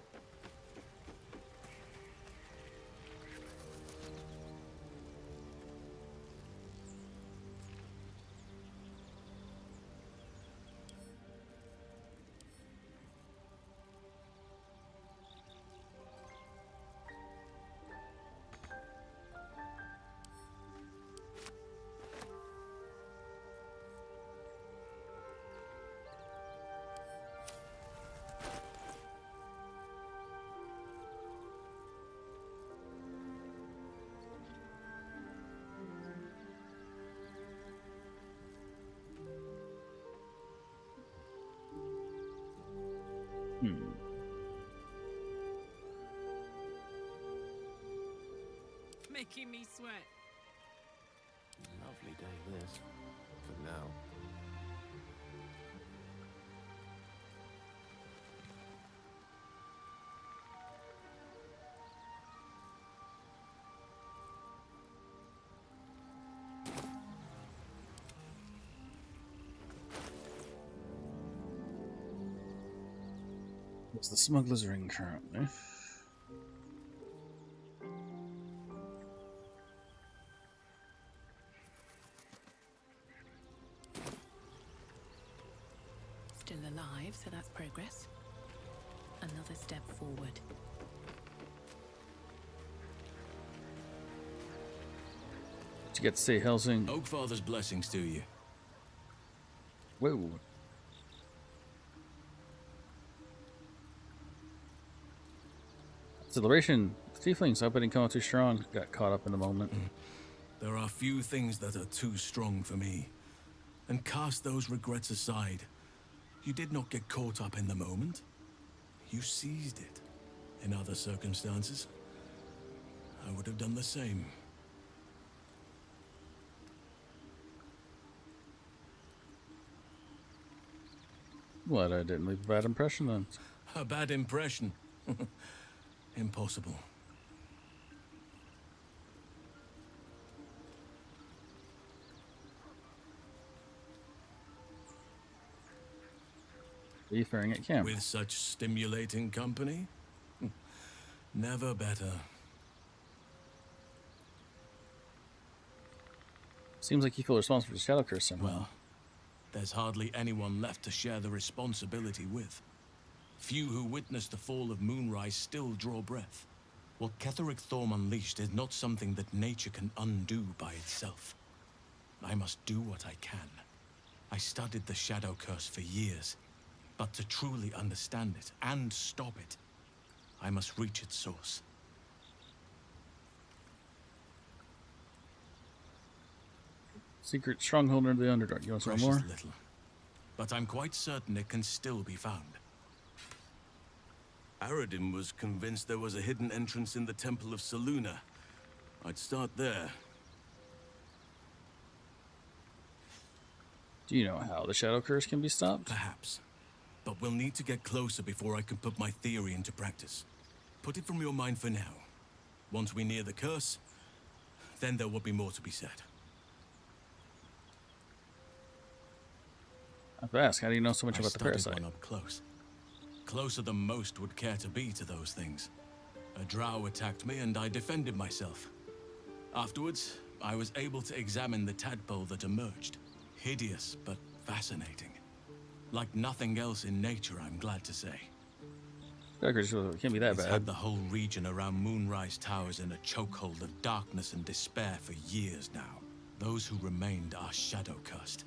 Making me sweat. Lovely day this, for now. What's the smuggler's ring currently? Still alive, so that's progress. Another step forward. Did you get to see Helsing? Oakfather's blessings to you. Whoa. Celebration. The tieflings, hope I didn't come out too strong. Got caught up in the moment. There are few things that are too strong for me. And cast those regrets aside. You did not get caught up in the moment. You seized it. In other circumstances, I would have done the same. Glad I didn't leave a bad impression then. A bad impression? Impossible. Seafaring at camp. With such stimulating company? Never better. Seems like you feel responsible for the Shadow Curse somehow. Well, there's hardly anyone left to share the responsibility with. Few who witnessed the fall of Moonrise still draw breath. What Ketheric Thorm unleashed is not something that nature can undo by itself. I must do what I can. I studied the Shadow Curse for years, but to truly understand it and stop it, I must reach its source. Secret stronghold under the Underdark. You want some Precious more? little, but I'm quite certain it can still be found. Aradin was convinced there was a hidden entrance in the Temple of Selûne. I'd start there. Do you know how the Shadow Curse can be stopped? Perhaps. But we'll need to get closer before I can put my theory into practice. Put it from your mind for now. Once we near the curse, then there will be more to be said. I have to ask, how do you know so much I about the studied parasite? one up close. Closer than most would care to be to those things. A drow attacked me and I defended myself. Afterwards, I was able to examine the tadpole that emerged. Hideous, but fascinating. Like nothing else in nature, I'm glad to say. It can't be that It's bad. had the whole region around Moonrise Towers in a chokehold of darkness and despair for years now. Those who remained are shadow cursed.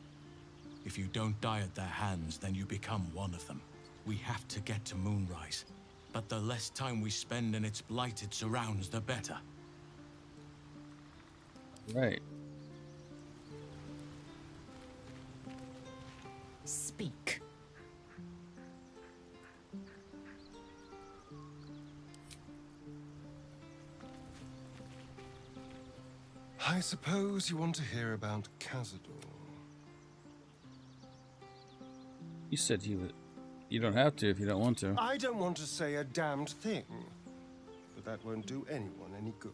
If you don't die at their hands, then you become one of them. We have to get to Moonrise, but the less time we spend in its blighted surrounds, the better. Right. Speak. I suppose you want to hear about Cazador. You said you would. You don't have to if you don't want to. I don't want to say a damned thing, but that won't do anyone any good.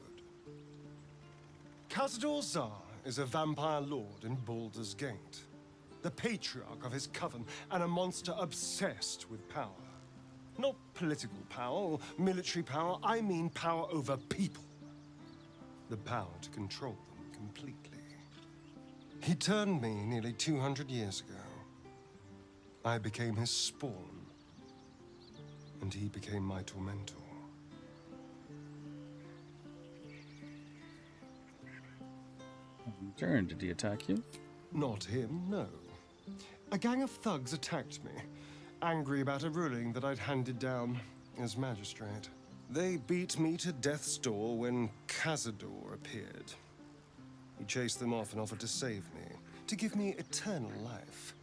Cazador Zar is a vampire lord in Baldur's Gate, the patriarch of his coven, and a monster obsessed with power. Not political power or military power, I mean power over people. The power to control them completely. He turned me nearly 200 years ago. I became his spawn, and he became my tormentor. In turn, did he attack you? Not him, no. A gang of thugs attacked me, angry about a ruling that I'd handed down as magistrate. They beat me to death's door when Cazador appeared. He chased them off and offered to save me, to give me eternal life.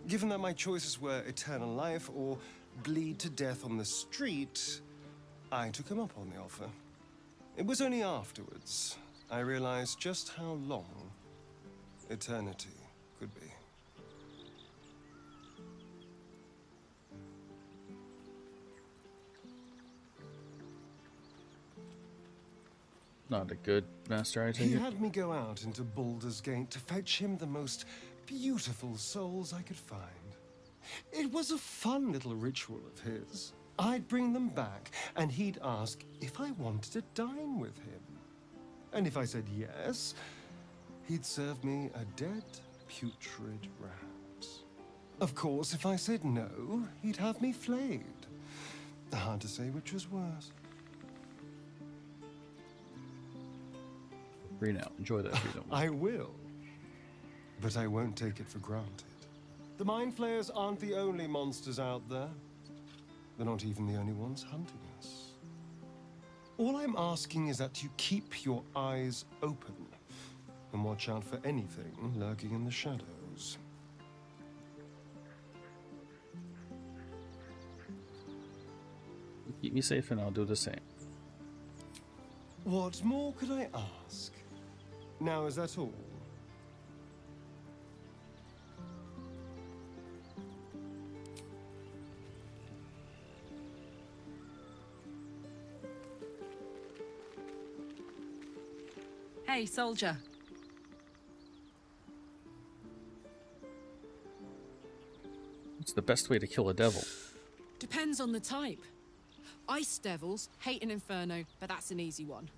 Given that my choices were eternal life or bleed to death on the street, I took him up on the offer. It was only afterwards I realized just how long eternity could be. Not a good master, I take He it. had me go out into Baldur's Gate to fetch him the most beautiful souls I could find. It was a fun little ritual of his. I'd bring them back, and he'd ask if I wanted to dine with him. And if I said yes, he'd serve me a dead, putrid rat. Of course, if I said no, he'd have me flayed. Hard to say which was worse. Free now. Enjoy that freedom. I will. But I won't take it for granted. The Mind Flayers aren't the only monsters out there. They're not even the only ones hunting us. All I'm asking is that you keep your eyes open and watch out for anything lurking in the shadows. Keep me safe and I'll do the same. What more could I ask? Now, is that all? Hey, soldier. What's the best way to kill a devil? Depends on the type. Ice devils hate an inferno, but that's an easy one.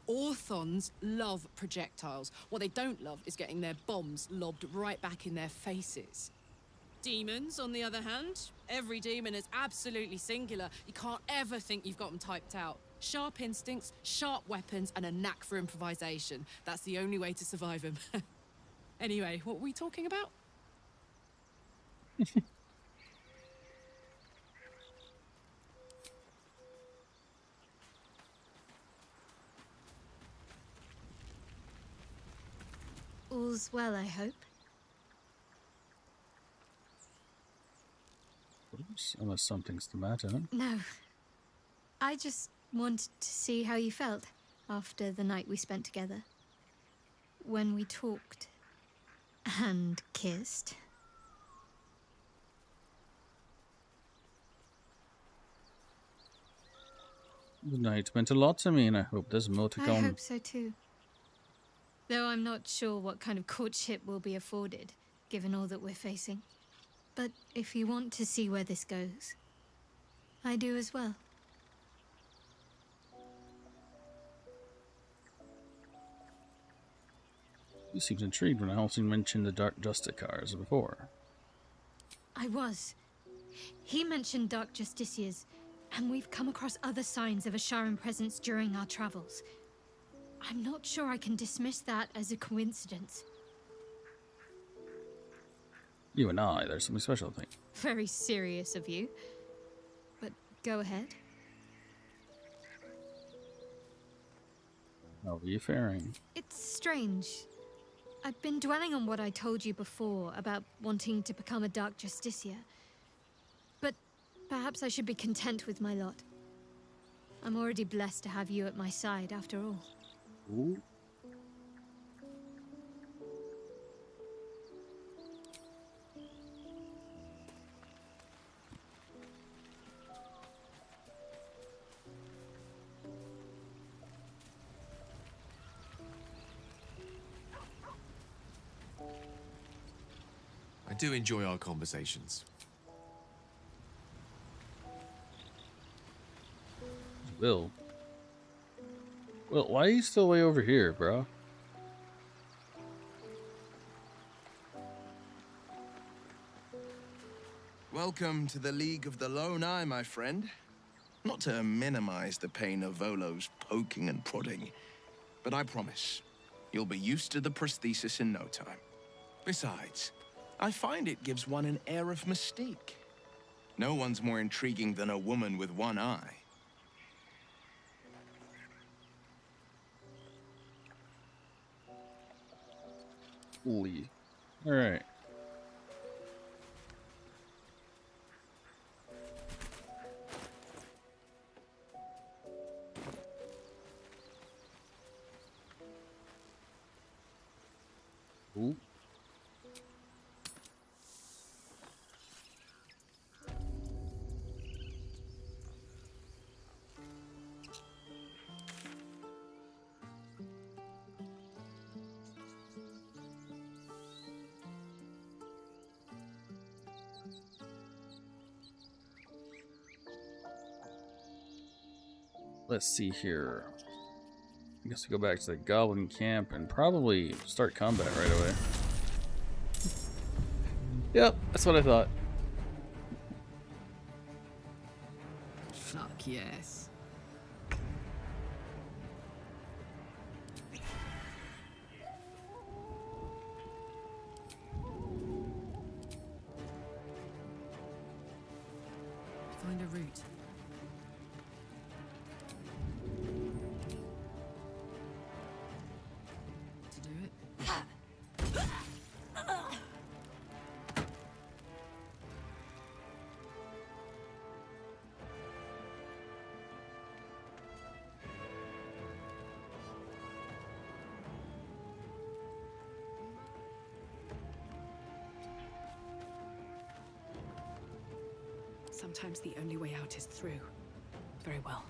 Orthons love projectiles. What they don't love is getting their bombs lobbed right back in their faces. Demons, on the other hand, every demon is absolutely singular. You can't ever think you've got them typed out. Sharp instincts, sharp weapons, and a knack for improvisation. That's the only way to survive them. Anyway, what were we talking about? All's well, I hope. Oops, unless something's the matter. No. I just wanted to see how you felt after the night we spent together. When we talked and kissed. The night meant a lot to me, and I hope there's more to I come. hope so too. Though I'm not sure what kind of courtship we'll be afforded, given all that we're facing. But if you want to see where this goes, I do as well. You seemed intrigued when Halcyon mentioned the Dark Justicars before. I was. He mentioned Dark Justiciars, and we've come across other signs of a Sharan presence during our travels. I'm not sure I can dismiss that as a coincidence. You and I, there's something special, I think. Very serious of you. But go ahead. How are you faring? It's strange. I've been dwelling on what I told you before about wanting to become a Dark Justiciar. But perhaps I should be content with my lot. I'm already blessed to have you at my side, after all. Ooh. I do enjoy our conversations. Will, why are you still way over here, bro? Welcome to the League of the Lone Eye, my friend. Not to minimize the pain of Volo's poking and prodding, but I promise, you'll be used to the prosthesis in no time. Besides, I find it gives one an air of mystique. No one's more intriguing than a woman with one eye. Holy. Alright. Ooh. Let's see here. I guess we go back to the Goblin camp and probably start combat right away. Yep, that's what I thought. Fuck yes. Find a route. To do it. Sometimes the only way out is through. Very well.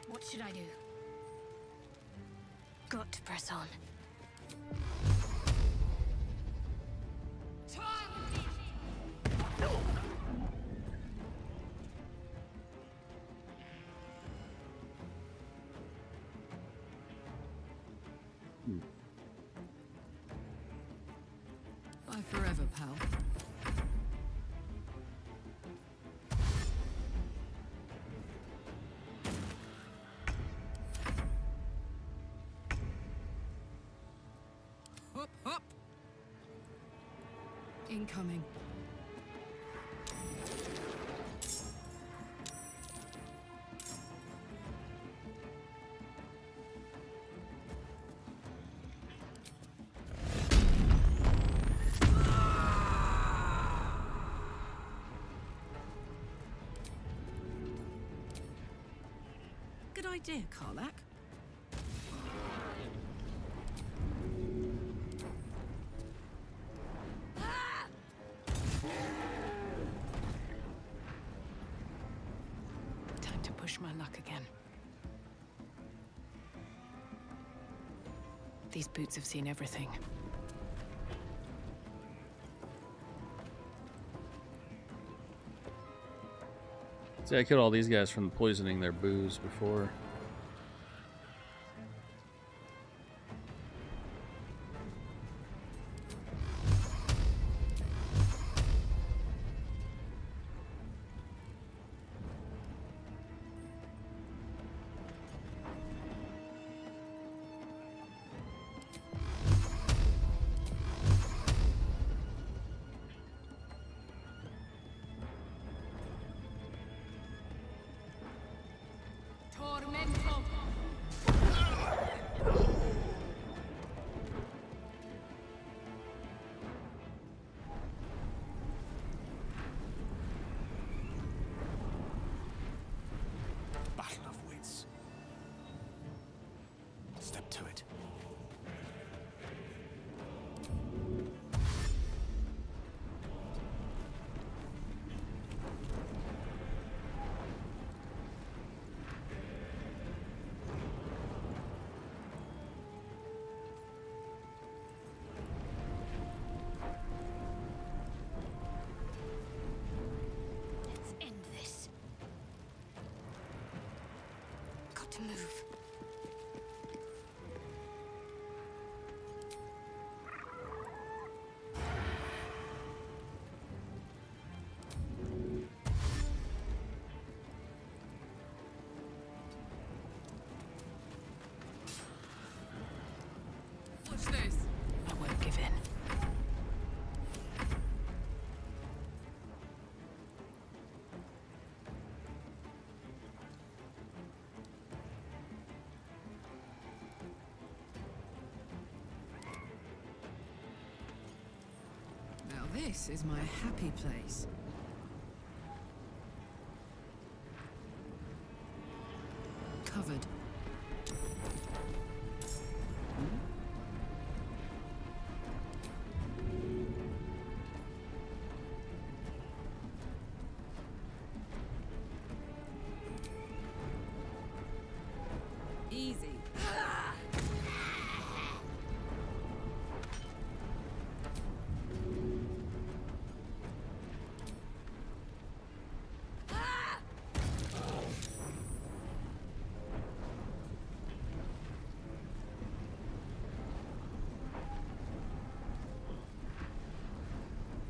What should I do? Got to press on. Bye forever, pal. Incoming. Good idea, Karlak. Time to push my luck again. These boots have seen everything. See, I killed all these guys from poisoning their booze before. Battle of wits. Step to it. Let's end this. Got to move. Watch this. I won't give in. Now this is my happy place. Covered. Easy.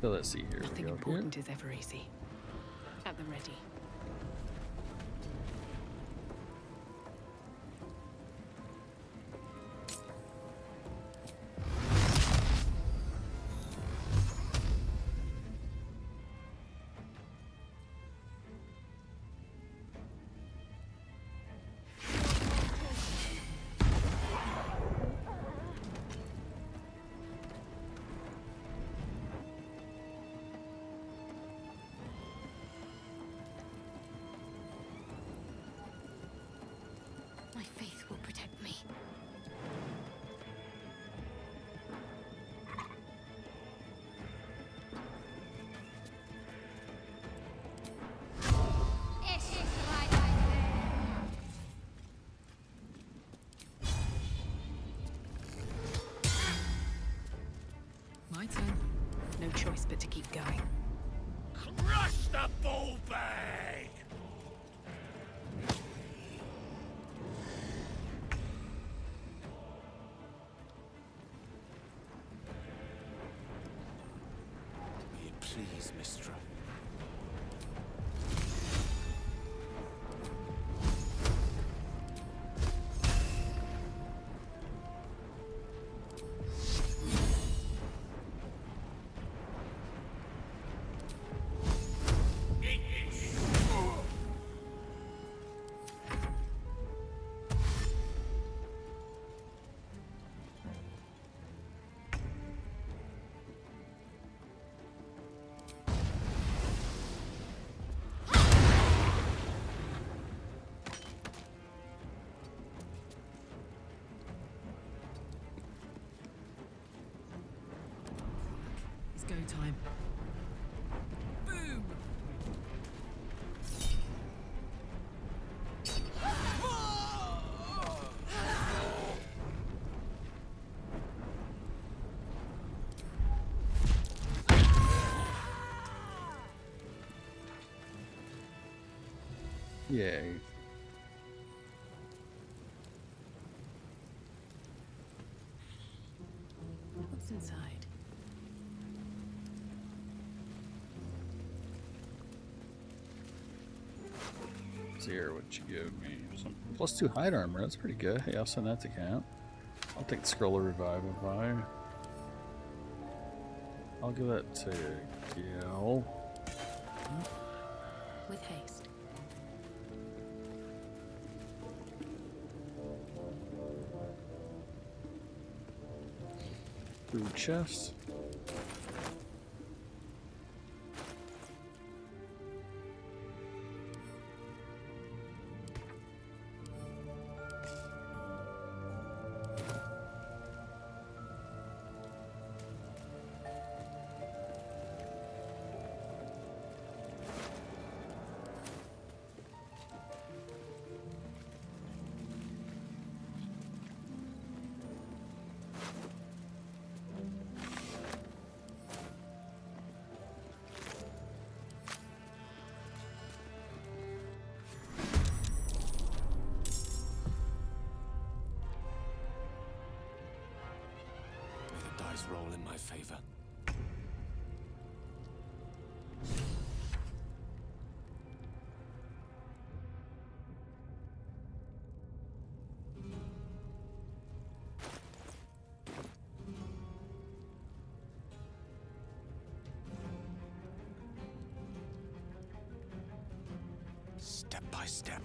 So let's see here. Nothing important is ever easy. At the ready. My faith will protect me. My turn. No choice but to keep going. Crush the bull bag! May it please, Mistra. time. Boom! Yay. What's inside? Here, what you give me? Some +2 hide armor. That's pretty good. Hey, I'll send that to camp. I'll take the scroll of revive if I'll give that to Gil. With haste. Food chest. Roll in my favor. Step by step.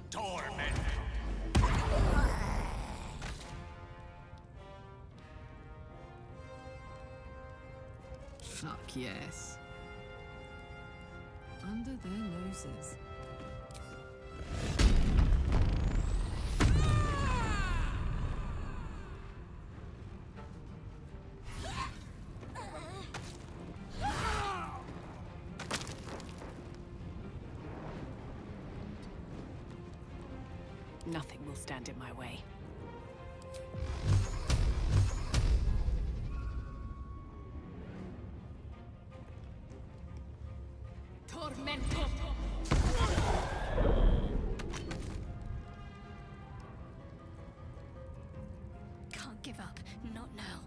Torment. Fuck yes. Under their noses. Nothing will stand in my way. Tormento. Can't give up. Not now.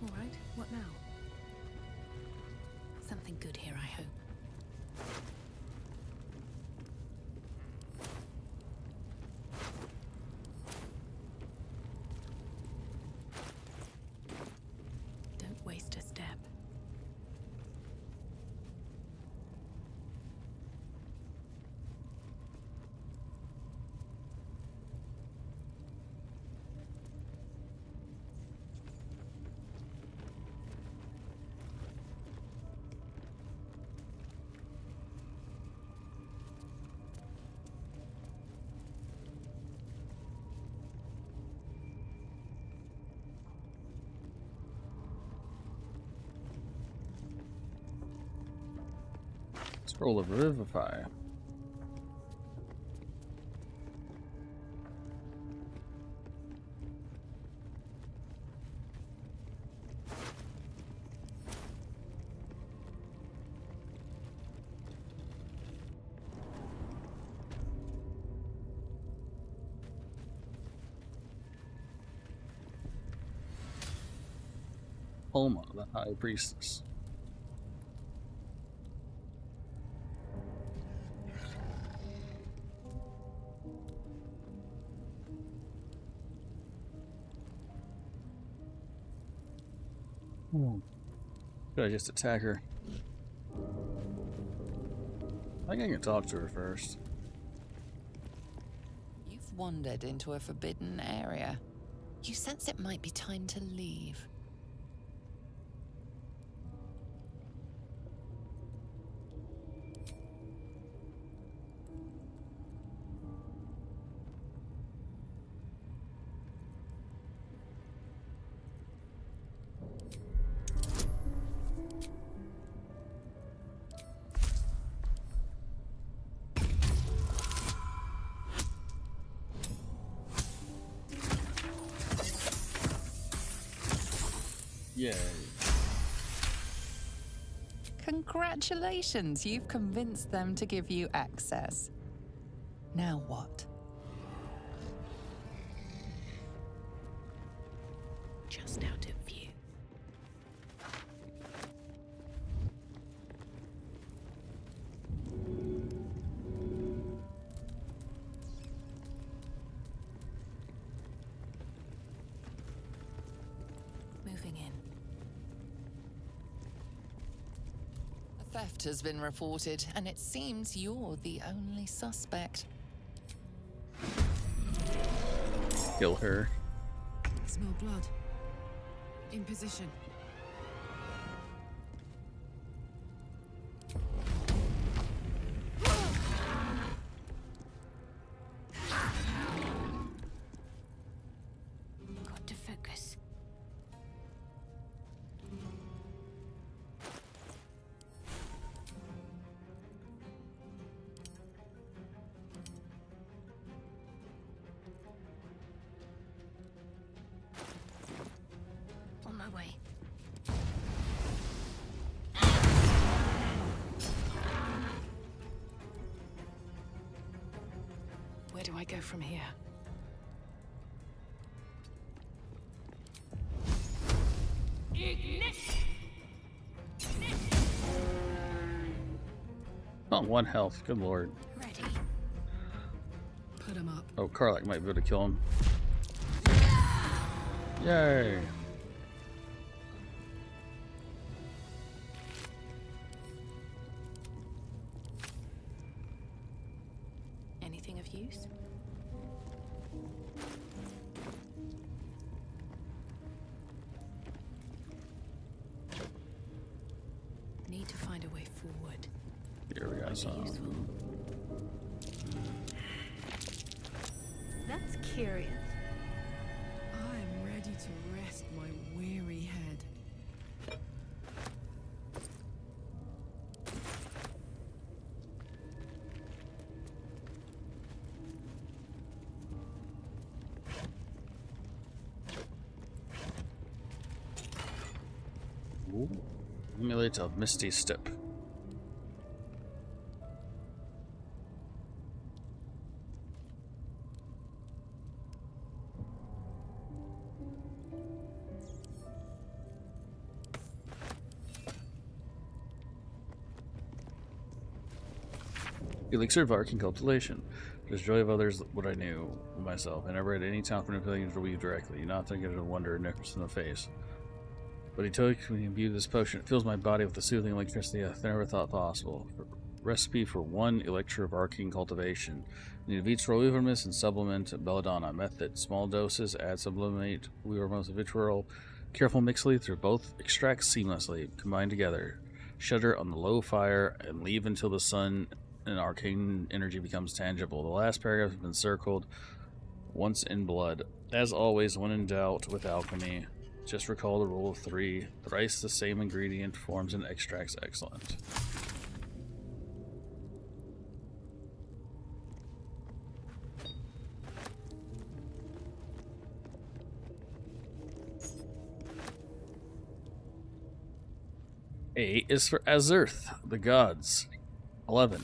All right, what now? Something good here, I hope. Don't waste a step. Scroll of Revivify. Homa, the High Priestess. Should I just attack her? think I can talk to her first. You've wandered into a forbidden area. You sense it might be time to leave. Yay. Congratulations, you've convinced them to give you access. Now what? Just out of view. Moving in. A theft has been reported, and it seems you're the only suspect. Kill her. Smell blood. In position. Got to focus. On my way. Where do I go from here? Oh, 1 health. Good lord. Ready. Put him up. Oh, Karlach might be able to kill him. Yay. Anything of use? Need to find a way forward. Here we got some. That's curious. I'm ready to rest my weary head. Ooh. Amulet of Misty Step. Elixir of Arcane Cultivation. There's joy of others what I knew of myself. I never had any talent for manipulating to weave directly. You not think it a wonder and necklace in the face. But he took me and viewed this potion. It fills my body with the soothing electricity I never thought possible. Recipe for 1 Elixir of Arcane Cultivation. Need of each vitriol and supplement belladonna. Method. Small doses, add sublimate weavermus vitriol. Careful mixly through both extracts seamlessly. Combine together. Shutter on the low fire and leave until the sun and arcane energy becomes tangible. The last paragraph has been circled once in blood. As always, when in doubt with alchemy, just recall the rule of 3. Thrice the same ingredient forms an extract's excellent. A is for Azurth, the gods. 11.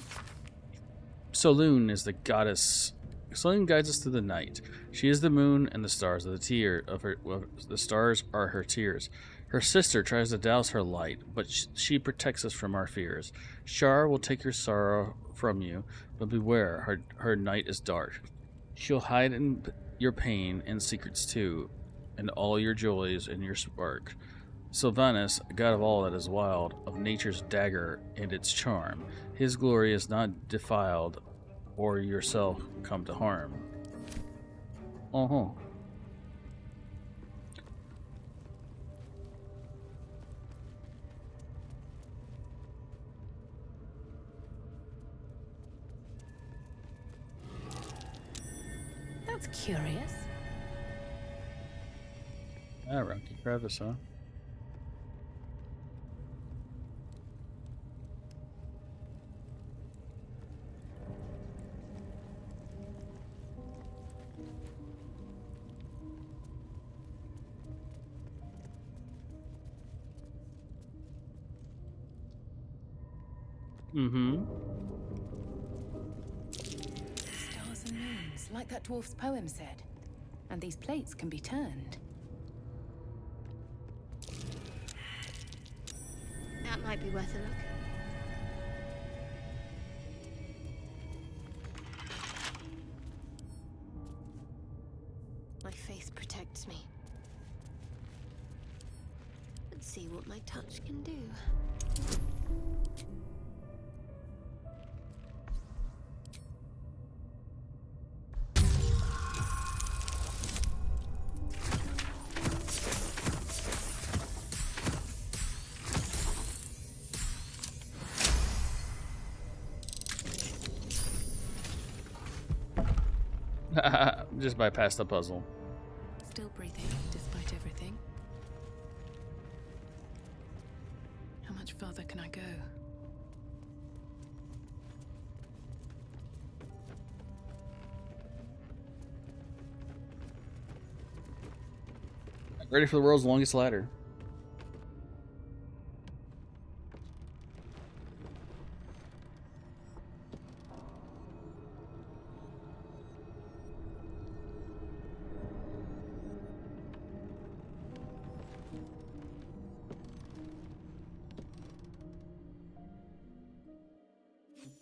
Solune is the goddess. Solune guides us through the night. She is the moon, and the stars are the stars are her tears. Her sister tries to douse her light, but she protects us from our fears. Shar will take your sorrow from you, but beware, her night is dark. She'll hide in your pain and secrets too, and all your joys in your spark. Sylvanus, god of all that is wild, of nature's dagger and its charm, his glory is not defiled, or yourself come to harm. Uh-huh. That's curious. Ah, Rocky Crevice, huh? Mm-hmm. Stars and moons, like that dwarf's poem said. And these plates can be turned. That might be worth a look. My faith protects me. Let's see what my touch can do. Just bypass the puzzle. Still breathing, despite everything. How much further can I go? Ready for the world's longest ladder.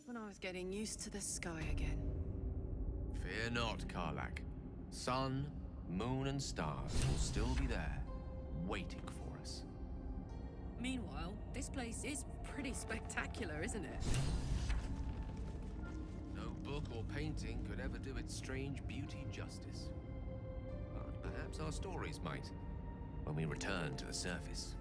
When I was getting used to the sky again. Fear not, Karlak. Sun, moon, and stars will still be there, waiting for us. Meanwhile, this place is pretty spectacular, isn't it? No book or painting could ever do its strange beauty justice. But perhaps our stories might, when we return to the surface.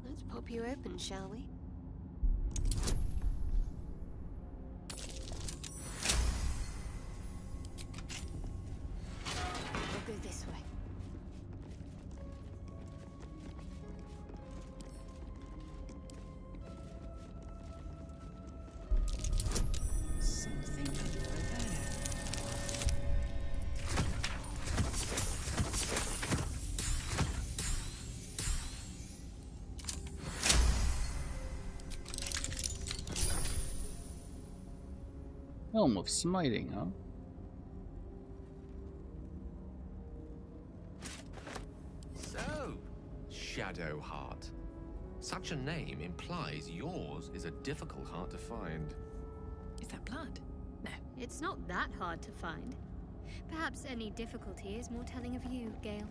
Let's pop you open, shall we? We'll go this way. Something over there. Helm of Smiting, huh? So, Shadowheart. Such a name implies yours is a difficult heart to find. Is that blood? No. It's not that hard to find. Perhaps any difficulty is more telling of you, Gale.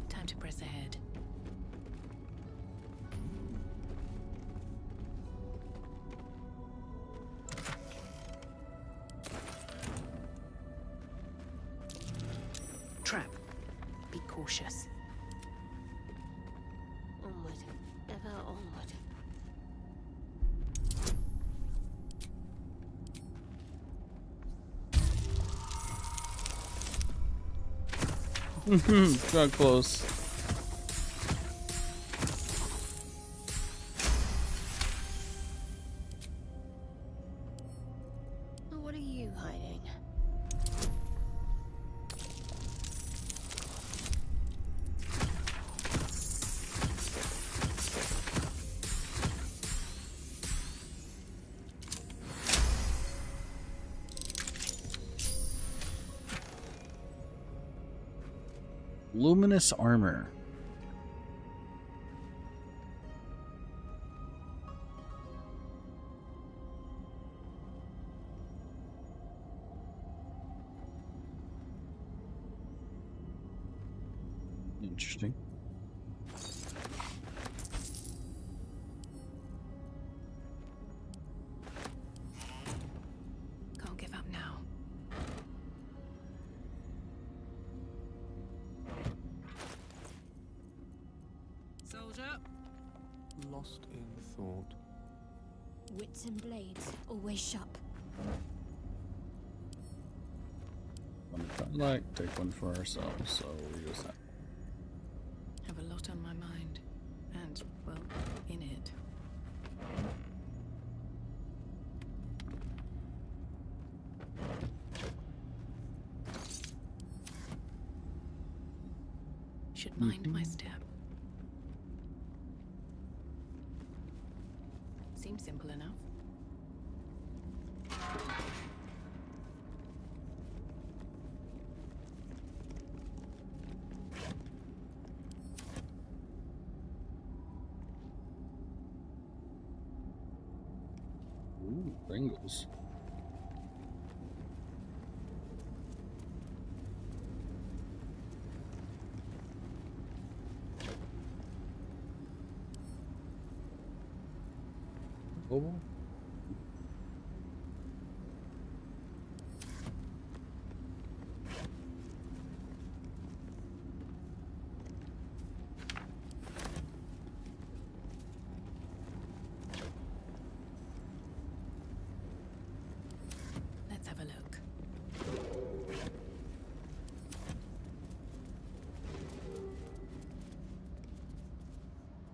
Time to press ahead. Trap. Be cautious. Onward. Ever onward. Got close. What are you hiding? Luminous armor. Interesting. Can't give up now. Soldier. Lost in thought. Wits and blades, always sharp. One to like, take one for ourselves, so we'll use that. Have a lot on my mind. And, well, in it. Should mind my step. Seems simple enough. Ooh, Pringles. Oh. Let's have a look.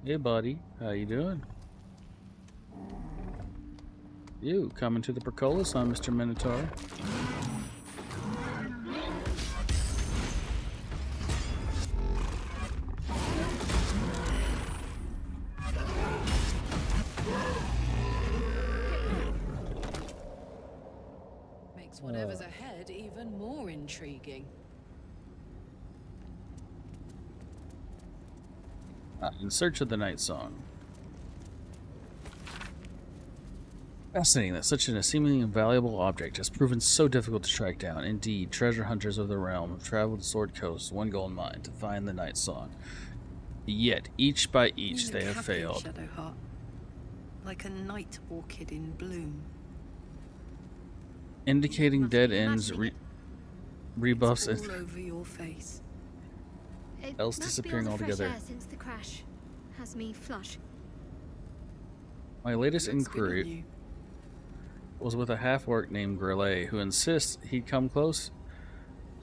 Hey buddy, how you doing? You coming to the Percolas, huh, Mr. Minotaur? Makes whatever's ahead even more intriguing. In search of the night song. Fascinating that such a seemingly invaluable object has proven so difficult to track down. Indeed, treasure hunters of the realm have traveled to Sword Coast, one goal in mind, to find the night song. Yet, each by each, they have failed. Shadowheart, like a night orchid in bloom. Indicating dead ends, rebuffs, All and over your face. else disappearing altogether. Since the crash has me flush. My latest inquiry was with a half-orc named Grelay, who insists he'd come close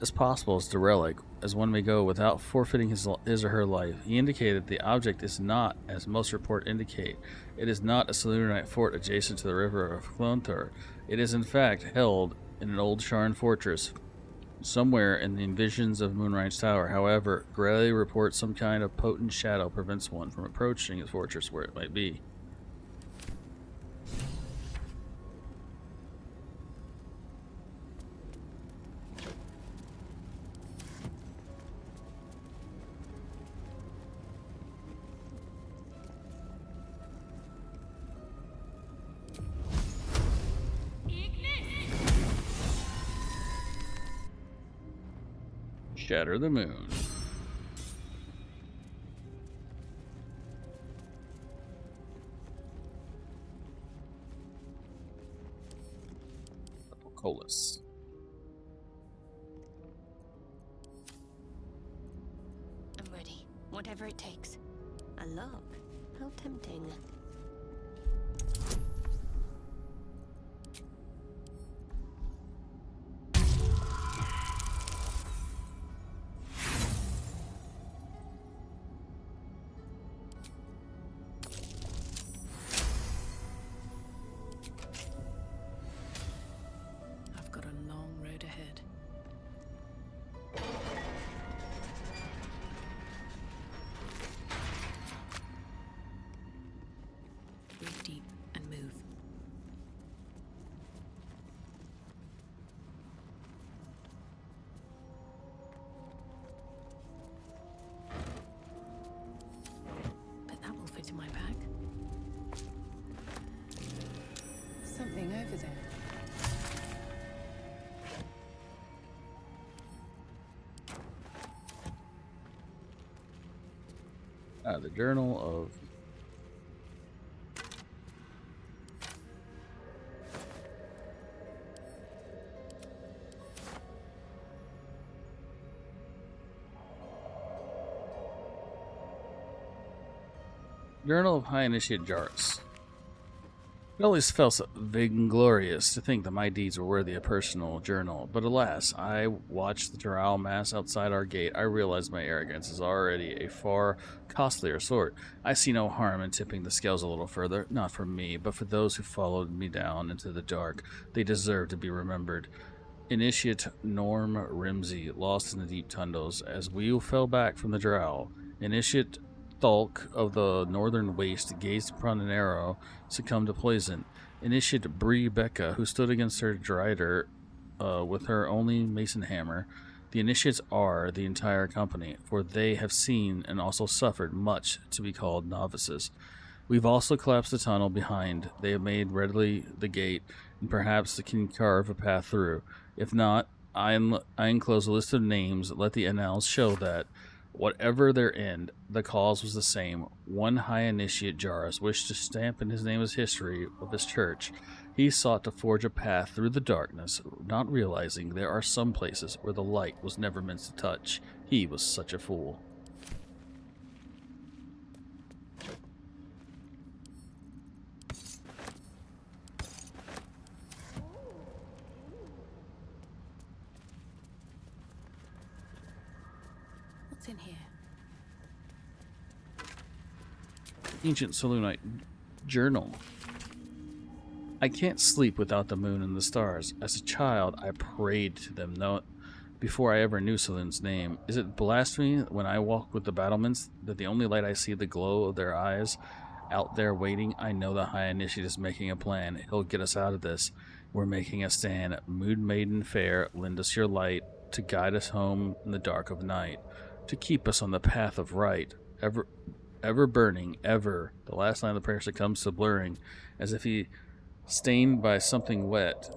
as possible to Relic, as one may go, without forfeiting his or her life. He indicated the object is not, as most reports indicate, it is not a Selûnite fort adjacent to the river of Clonthor. It is in fact held in an old Sharn fortress, somewhere in the visions of Moonrise Tower. However, Grelay reports some kind of potent shadow prevents one from approaching his fortress where it might be. Shatter the moon. Colas. I'm ready. Whatever it takes. A log. How tempting. I've got a long road ahead. Breathe deep and move. Bet that will fit in my pack. Something over there. The Journal of... Journal of High Initiate Jarus. It always felt vainglorious to think that my deeds were worthy of personal journal, but alas, I watched the Drow mass outside our gate. I realized my arrogance is already a far costlier sort. I see no harm in tipping the scales a little further, not for me, but for those who followed me down into the dark. They deserve to be remembered. Initiate Norm Rimsey, lost in the deep tunnels, as we fell back from the Drow. Initiate Thulk of the Northern Waste gazed upon an arrow, succumbed to poison. Initiate Bree Becca, who stood against her Drider with her only mason hammer. The initiates are the entire company, for they have seen and also suffered much to be called novices. We've also collapsed the tunnel behind. They have made readily the gate, and perhaps they can carve a path through. If not, I enclose a list of names that let the annals show that, whatever their end, the cause was the same. One High Initiate Jarus wished to stamp in his name as history of his church. He sought to forge a path through the darkness, not realizing there are some places where the light was never meant to touch. He was such a fool. What's in here? Ancient Solunite Journal. I can't sleep without the moon and the stars. As a child, I prayed to them before I ever knew Selûne's name. Is it blasphemy when I walk with the battlements that the only light I see the glow of their eyes out there waiting? I know the High Initiate is making a plan. He'll get us out of this. We're making a stand. Moon Maiden fair, lend us your light to guide us home in the dark of night, to keep us on the path of right, ever burning, ever. The last line of the prayer succumbs to blurring, as if he stained by something wet.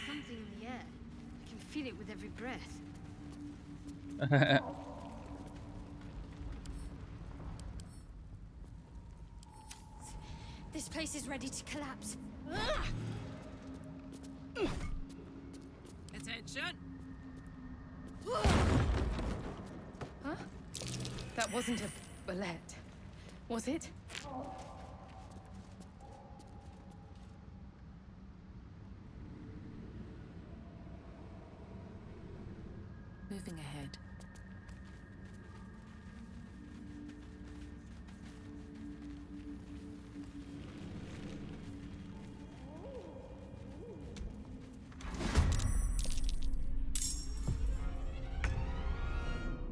Something in the air. I can feel it with every breath. This place is ready to collapse. Attention! Huh? That wasn't a ballet, was it? Moving ahead.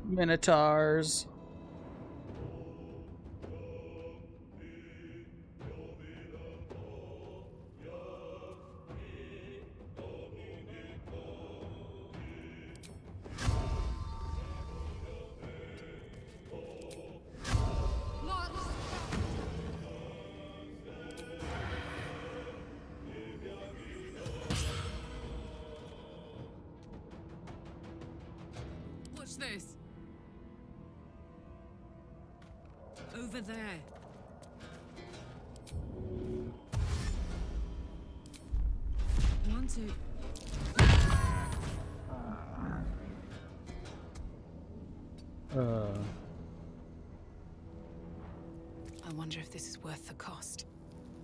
Minotaurs. Watch this. Over there. One, two. I wonder if this is worth the cost.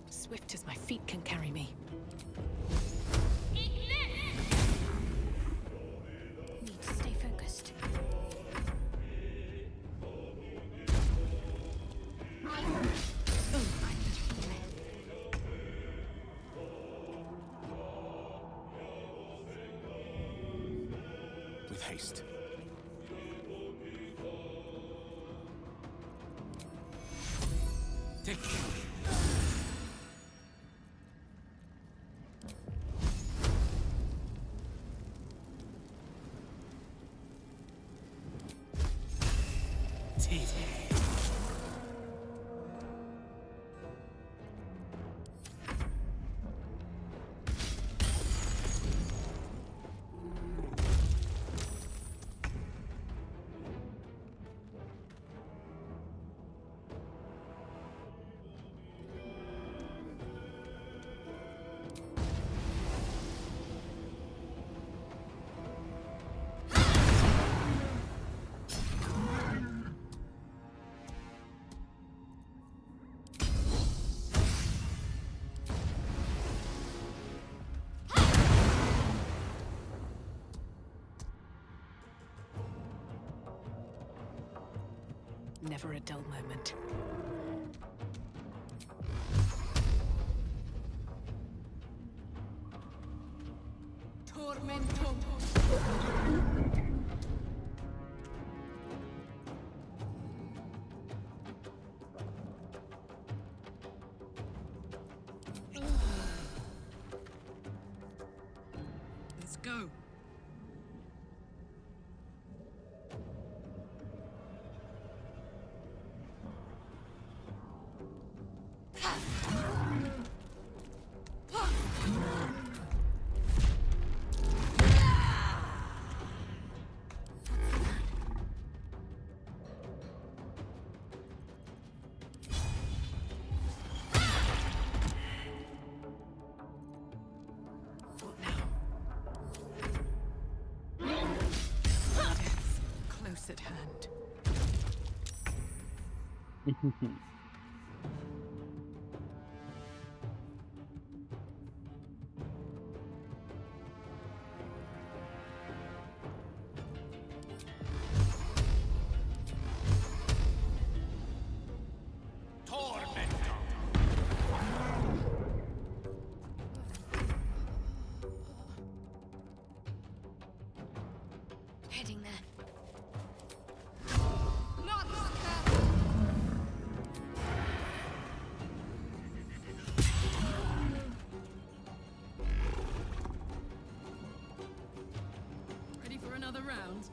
Swift as my feet can carry me. Need to stay focused. With haste. Take it. teeth. Never a dull moment. Tormentum. Let's go. Close at hand. Heading there. Ready for another round?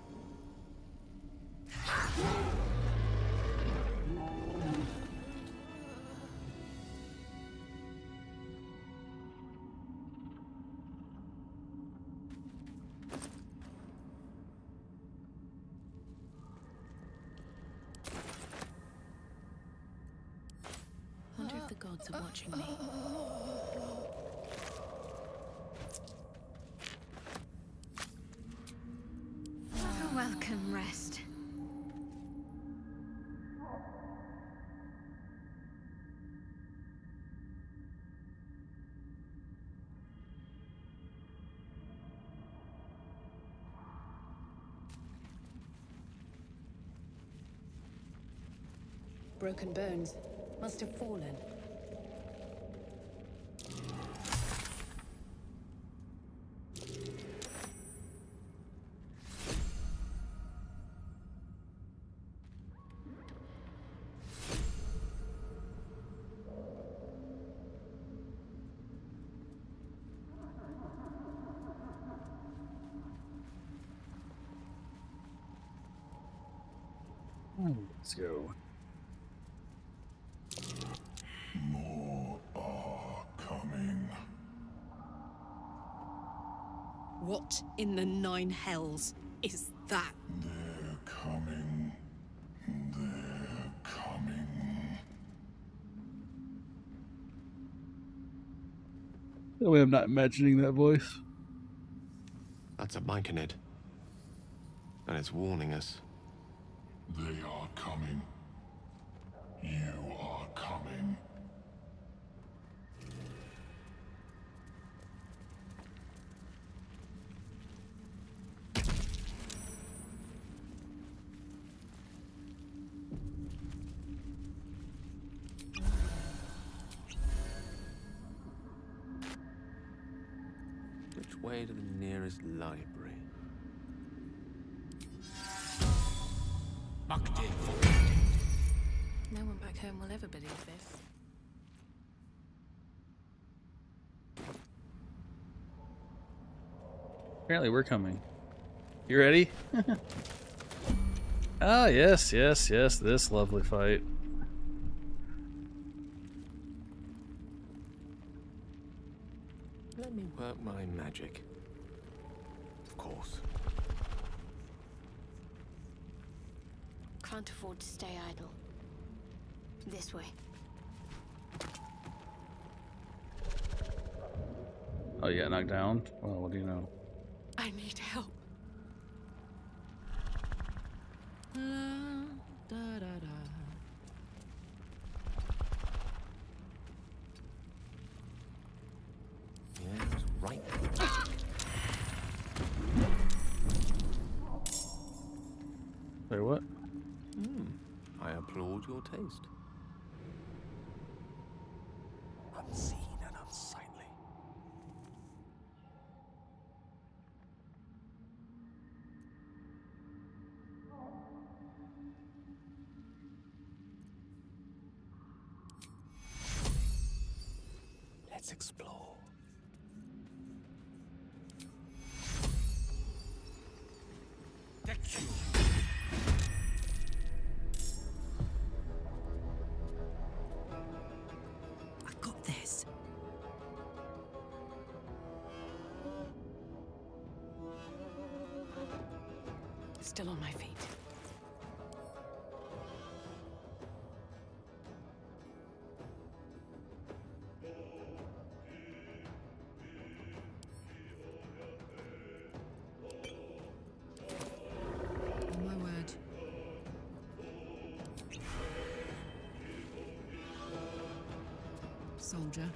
Wonder if the gods are watching me. A welcome rest. Broken bones. Must have fallen. Let's go. More are coming. What in the nine hells is that? They're coming. They're coming. That way I'm not imagining that voice. That's a Myconid. And it's warning us. They are coming. You are coming. Which way to the nearest library? No one back home will ever believe this. Apparently we're coming. You ready? Ah, yes, yes, yes, this lovely fight. Let me work my magic. Of course. Can't afford to stay idle. This way. Oh, you got knocked down? Well, what do you know? I need help. Yes, right. Wait, what? I applaud your taste. Unseen and unsightly. Let's explore. I've got this. Still on my feet. On my word. Soldier.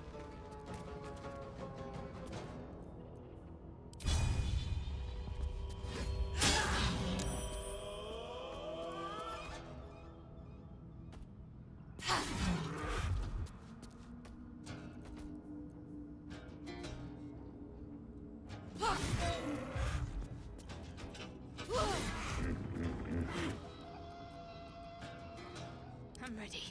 I'm ready.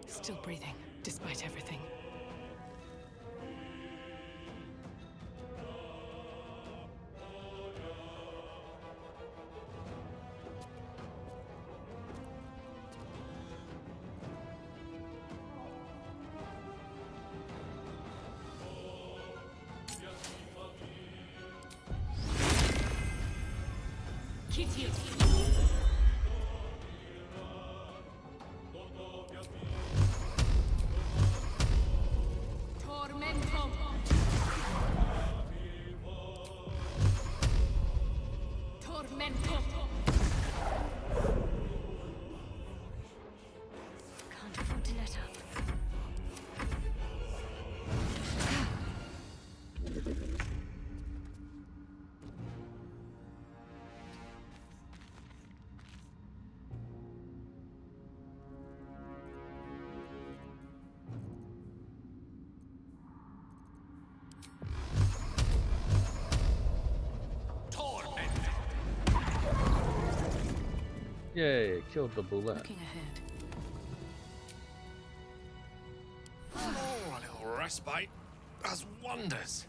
Still breathing, despite everything. Can't afford to let up. Yay, killed the bullet. Looking ahead. Oh, a little respite does wonders.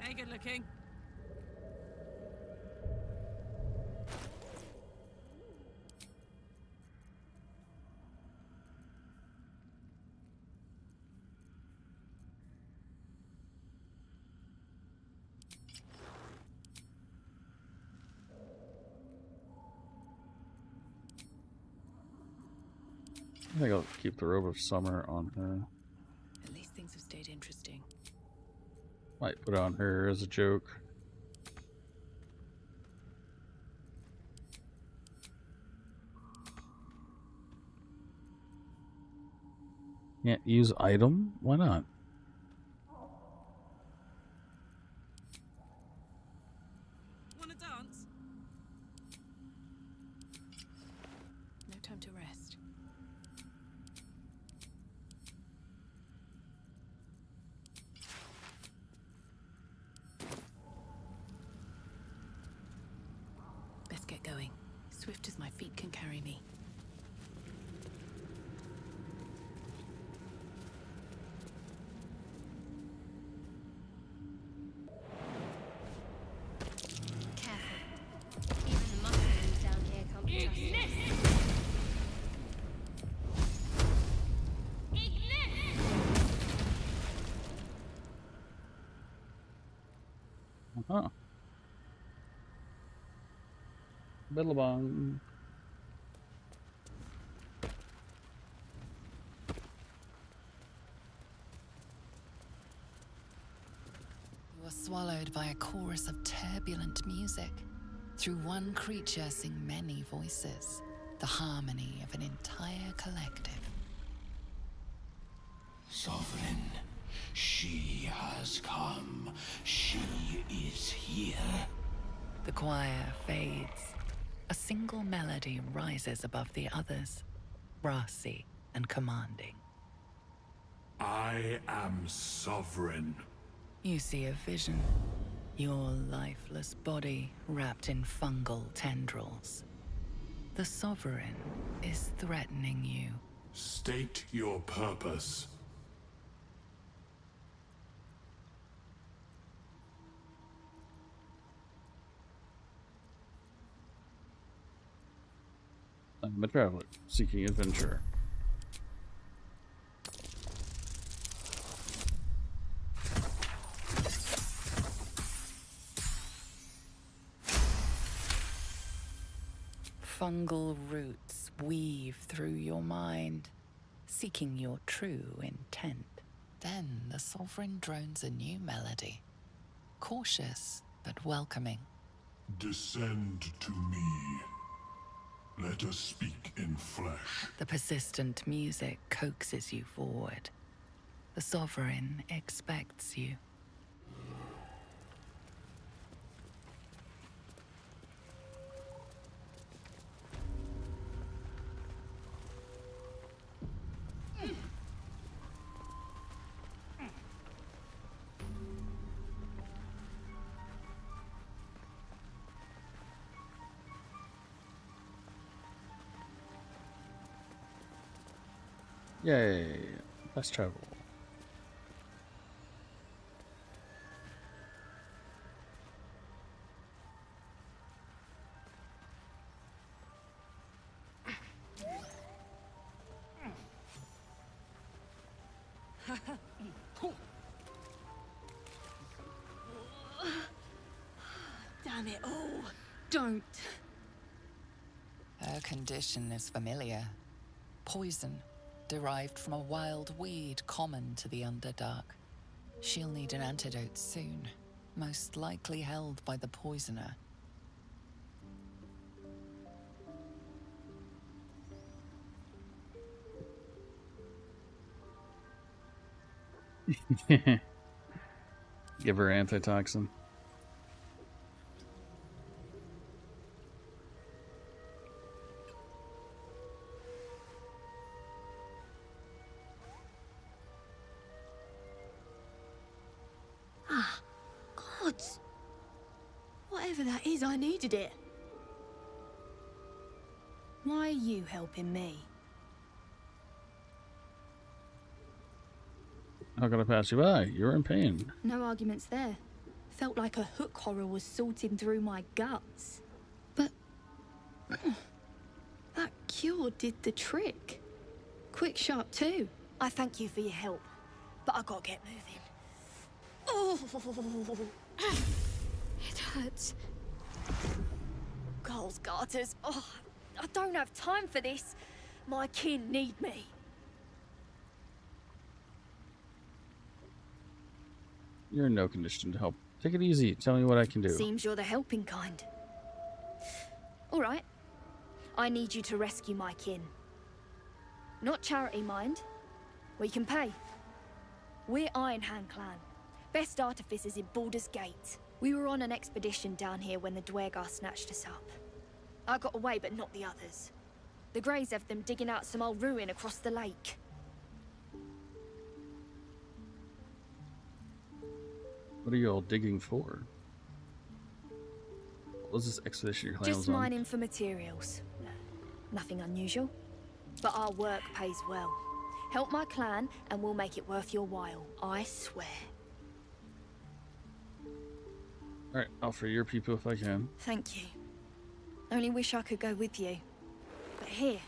Hey, good looking. I think I'll keep the robe of summer on her. At least things have stayed interesting. Might put it on her as a joke. Can't use item? Why not? Wanna dance? No time to rest. Best get going. Swift as my feet can carry me. Careful. Even the mushrooms down here can't be trusted. Uh-huh. Billabong. You are swallowed by a chorus of turbulent music. Through one creature sing many voices, the harmony of an entire collective. Sovereign, she has come. She is here. The choir fades. A single melody rises above the others, brassy and commanding. I am sovereign. You see a vision. Your lifeless body wrapped in fungal tendrils. The Sovereign is threatening you. State your purpose. I'm a traveler seeking adventure. Fungal roots weave through your mind, seeking your true intent. Then the Sovereign drones a new melody, cautious but welcoming. Descend to me. Let us speak in flesh. The persistent music coaxes you forward. The Sovereign expects you. Yay! Let's travel. Damn it all. Don't. Her condition is familiar. Poison, derived from a wild weed common to the Underdark. She'll need an antidote soon, most likely held by the poisoner. Give her antitoxin. Ah, gods. Whatever that is, I needed it. Why are you helping me? How can I pass you by? You're in pain. No arguments there. Felt like a hook horror was sorting through my guts. But that cure did the trick. Quick, sharp too. I thank you for your help, but I gotta get moving. Oh, it hurts. Girls, garters. Oh, I don't have time for this. My kin need me. You're in no condition to help. Take it easy. Tell me what I can do. Seems you're the helping kind. All right. I need you to rescue my kin. Not charity, mind. We can pay. We're Ironhand Clan. Best artificers in Baldur's Gate. We were on an expedition down here when the Dwergar snatched us up. I got away, but not the others. The Greys have them digging out some old ruin across the lake. What are you all digging for? What was this expedition your clan Just was on? mining for materials. Nothing unusual. But our work pays well. Help my clan and we'll make it worth your while, I swear. Alright, I'll free your people if I can. Thank you. Only wish I could go with you. But here.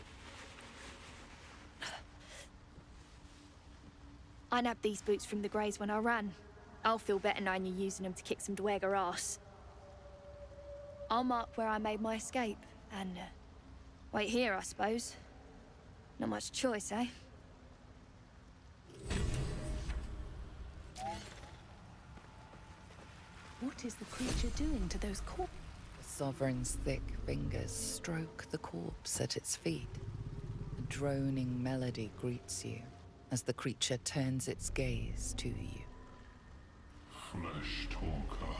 I nabbed these boots from the Greys when I ran. I'll feel better knowing you're using them to kick some Dwergar ass. I'll mark where I made my escape, and wait here, I suppose. Not much choice, eh? What is the creature doing to those corpses? The Sovereign's thick fingers stroke the corpse at its feet. A droning melody greets you as the creature turns its gaze to you. Flesh talker,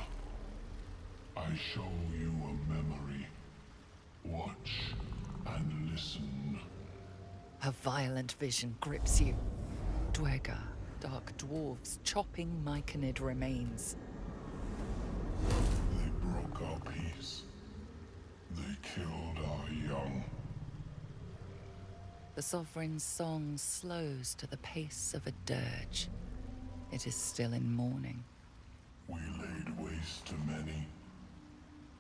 I show you a memory. Watch and listen. A violent vision grips you. Dwergar, dark dwarves chopping myconid remains. They broke our peace. They killed our young. The Sovereign's song slows to the pace of a dirge. It is still in mourning. We laid waste to many,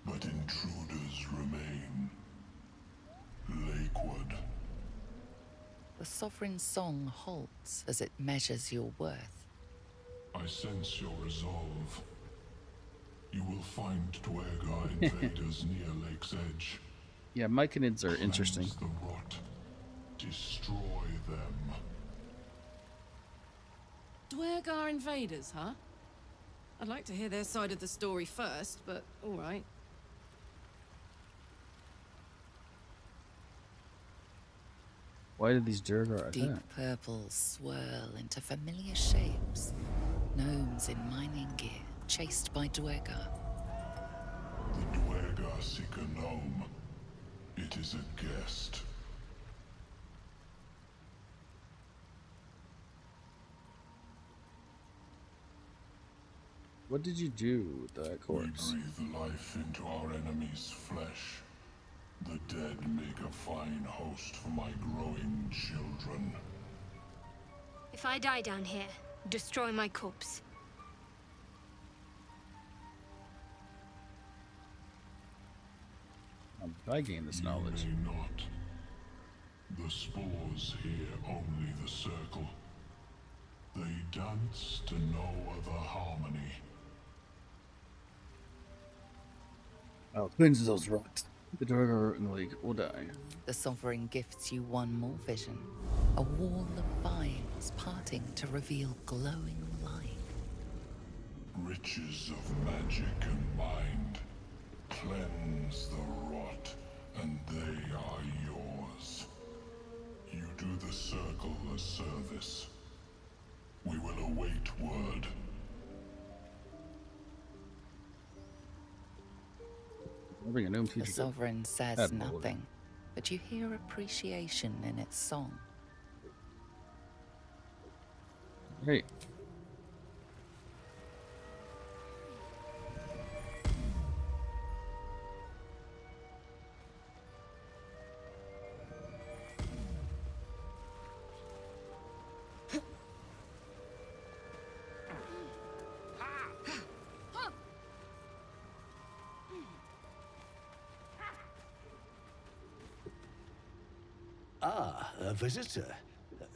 but intruders remain. Lakewood. The Sovereign's song halts as it measures your worth. I sense your resolve. You will find Dwergar invaders near Lake's Edge. Yeah, myconids are interesting. Cleanse the rot. Destroy them. Dwergar invaders, huh? I'd like to hear their side of the story first, but all right. Why did these Dwergar attack? Deep purples swirl into familiar shapes. Gnomes in mining gear, chased by Dwergar. The Dwergar seek a gnome. It is a guest. What did you do with that corpse? We breathe life into our enemy's flesh. The dead make a fine host for my growing children. If I die down here, destroy my corpse. How did I gain this knowledge? You may not. The spores hear only the circle. They dance to no other harmony. I'll cleanse those rocks. The Dwergar in the league will die. The Sovereign gifts you one more vision. A wall of vines parting to reveal glowing light. Riches of magic and mind. Cleanse the rot, and they are yours. You do the circle a service. We will await word. Bring a gnome The teacher. Sovereign says Add nothing, but you hear appreciation in its song. Hey. Ah, a visitor.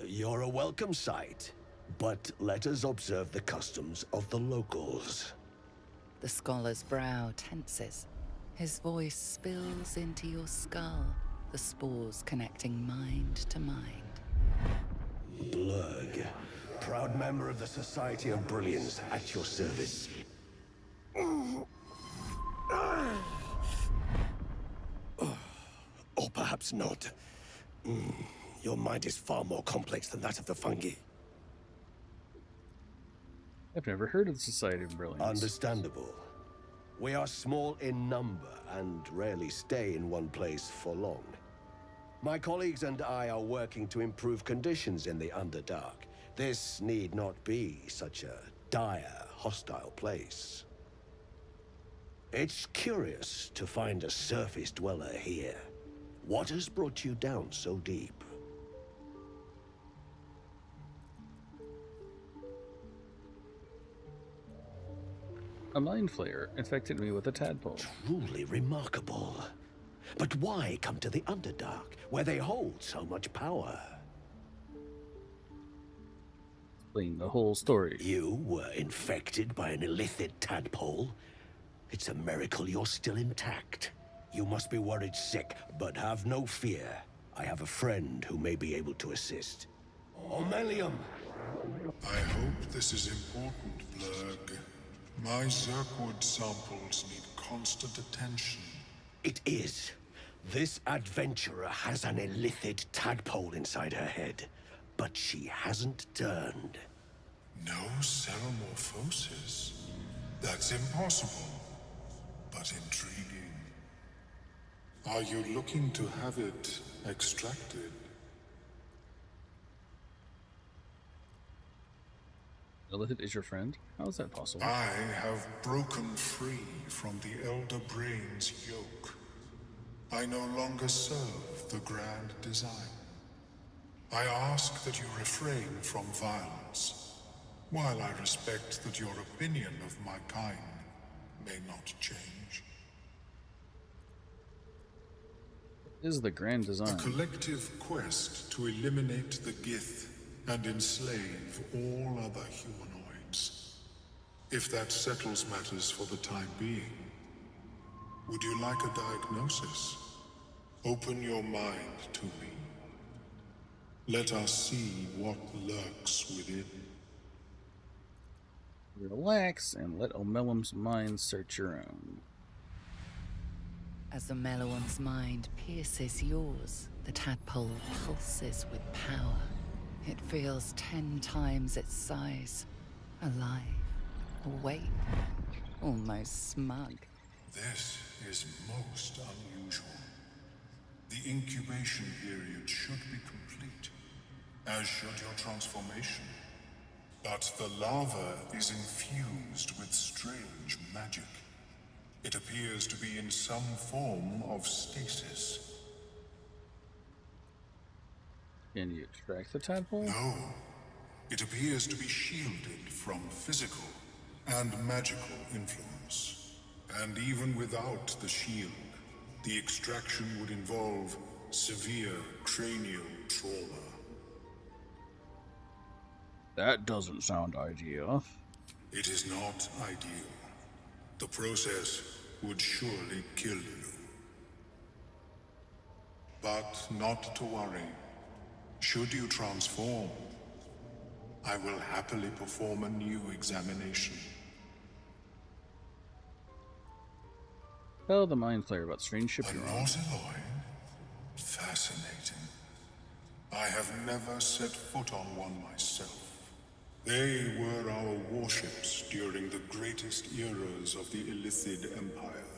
You're a welcome sight. But let us observe the customs of the locals. The scholar's brow tenses. His voice spills into your skull, the spores connecting mind to mind. Blurg, proud member of the Society of Brilliance, at your service. Or perhaps not. Your mind is far more complex than that of the fungi. I've never heard of the Society of Brilliance. Understandable. We are small in number and rarely stay in one place for long. My colleagues and I are working to improve conditions in the Underdark. This need not be such a dire, hostile place. It's curious to find a surface dweller here. What has brought you down so deep? A mind flayer infected me with a tadpole. Truly remarkable. But why come to the Underdark, where they hold so much power? Explain the whole story. You were infected by an illithid tadpole? It's a miracle you're still intact. You must be worried sick, but have no fear. I have a friend who may be able to assist. Omelium! I hope this is important, Blurg. My Zerkwood samples need constant attention. It is. This adventurer has an illithid tadpole inside her head, but she hasn't turned. No ceremorphosis? That's impossible, but intriguing. Are you looking to have it extracted? Illithid is your friend? How is that possible? I have broken free from the Elder Brain's yoke. I no longer serve the grand design. I ask that you refrain from violence, while I respect that your opinion of my kind may not change. Is the grand design? A collective quest to eliminate the Gith and enslave all other humanoids. If that settles matters for the time being, would you like a diagnosis? Open your mind to me. Let us see what lurks within. Relax and let Omelum's mind search your own. As Omelum's mind pierces yours, the tadpole pulses with power. It feels 10 times its size. Alive, awake, almost smug. This is most unusual. The incubation period should be complete, as should your transformation. But the larva is infused with strange magic. It appears to be in some form of stasis. Can you extract the tadpole? No. It appears to be shielded from physical and magical influence. And even without the shield, the extraction would involve severe cranial trauma. That doesn't sound ideal. It is not ideal. The process would surely kill you. But not to worry. Should you transform, I will happily perform a new examination. Tell the mind flayer about strange ship you're on. Nautiloid? Fascinating. I have never set foot on one myself. They were our warships during the greatest eras of the Illithid Empire.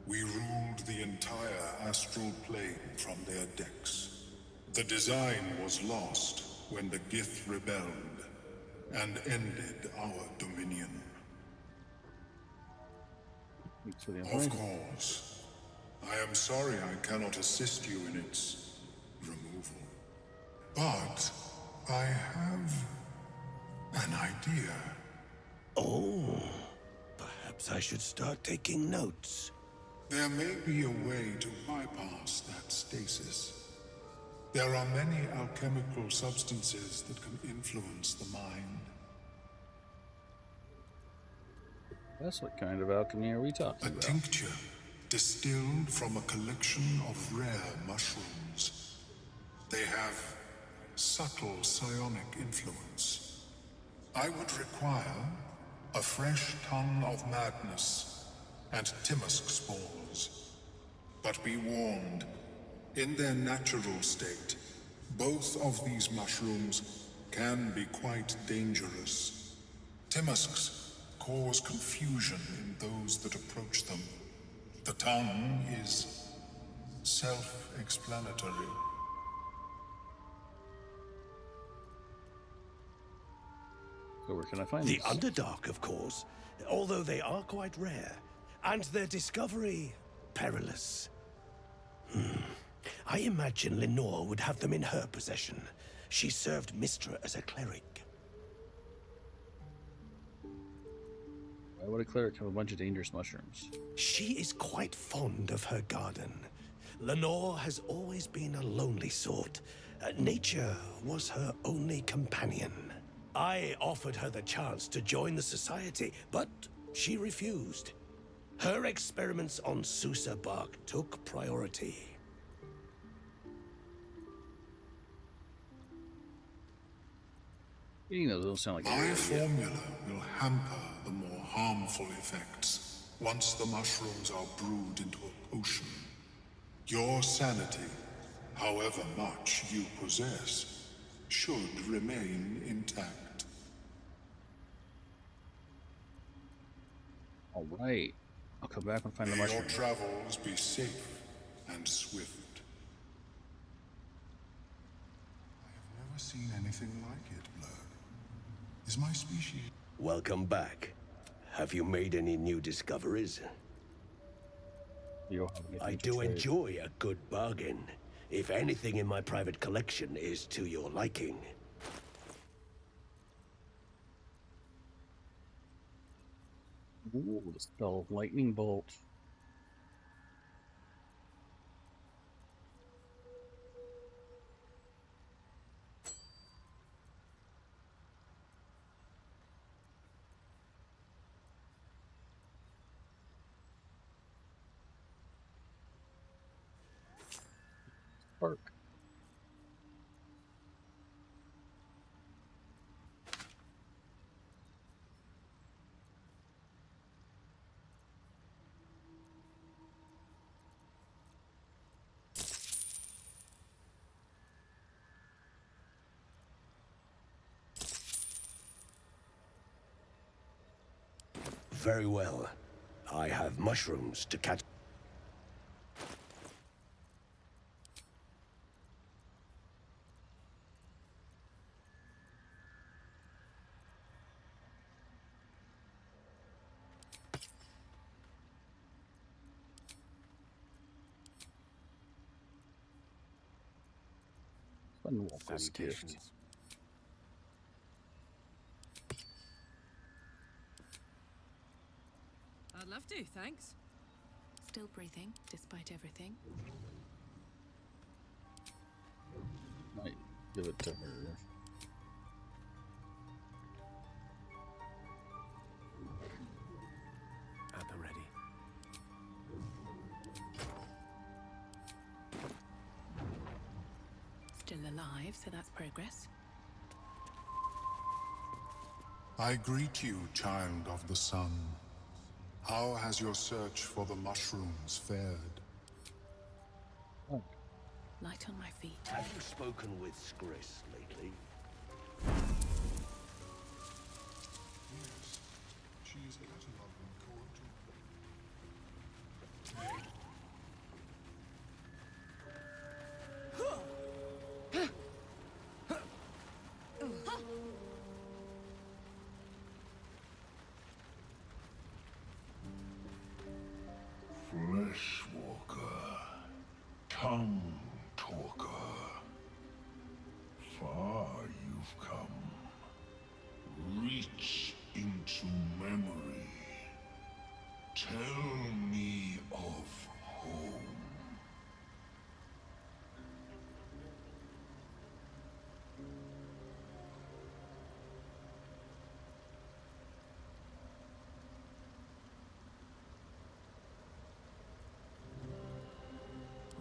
We ruled the entire astral plane from their decks. The design was lost when the Gith rebelled and ended our dominion. Of course. I am sorry I cannot assist you in its removal. But I have an idea. Oh, perhaps I should start taking notes. There may be a way to bypass that stasis. There are many alchemical substances that can influence the mind. That's what kind of alchemy are we talking about? A tincture distilled from a collection of rare mushrooms. They have subtle psionic influence. I would require a fresh ton of madness and Timisk spores. But be warned, in their natural state, both of these mushrooms can be quite dangerous. Timusks cause confusion in those that approach them. The tongue is self-explanatory. So where can I find The these? Underdark, of course, although they are quite rare, and their discovery perilous. I imagine Lenore would have them in her possession. She served Mistra as a cleric. Why would a cleric have a bunch of dangerous mushrooms? She is quite fond of her garden. Lenore has always been a lonely sort. Nature was her only companion. I offered her the chance to join the society, but she refused. Her experiments on Susa bark took priority. Eating those don't sound like My a good idea. formula will hamper the more harmful effects once the mushrooms are brewed into a potion. Your sanity, however much you possess, should remain intact. All right. I'll come back and find the May your mushroom. travels be safe and swift. I have never seen anything like it, Blurg. Is my species... Welcome back. Have you made any new discoveries? You don't have anything I to do trade. enjoy a good bargain. If anything in my private collection is to your liking. Ooh, the spell of lightning bolt. Spark. Very well. I have mushrooms to catch. Unwelcome gift. I'd love to, thanks. Still breathing, despite everything. Might give it to her. At the ready. Still alive, so that's progress. I greet you, child of the sun. How has your search for the mushrooms fared? Light on my feet. Have you spoken with Skris lately? Yes. She is cataloging Fleshwalker, tongue talker. Far you've come. Reach into memory. Tell me of home.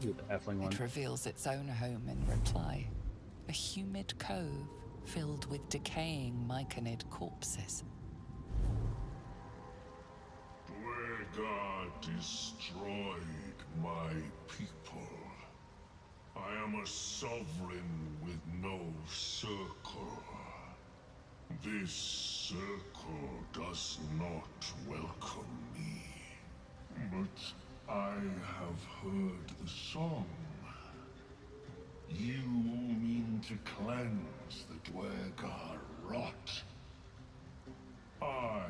Do the halfling one. It reveals its own home in reply. A humid cove filled with decaying myconid corpses. Dwegar destroyed my people. I am a sovereign with no circle. This circle does not welcome me, but I have heard the song. You mean to cleanse the Dwergar rot. I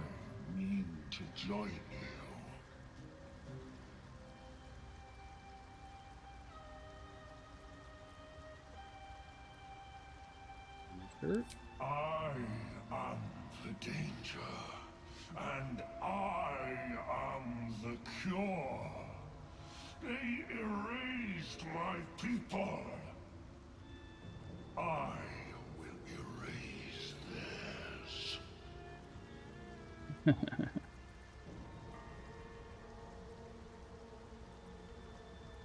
mean to join you. I am the danger, and I am the cure. They erased my people. I will erase theirs.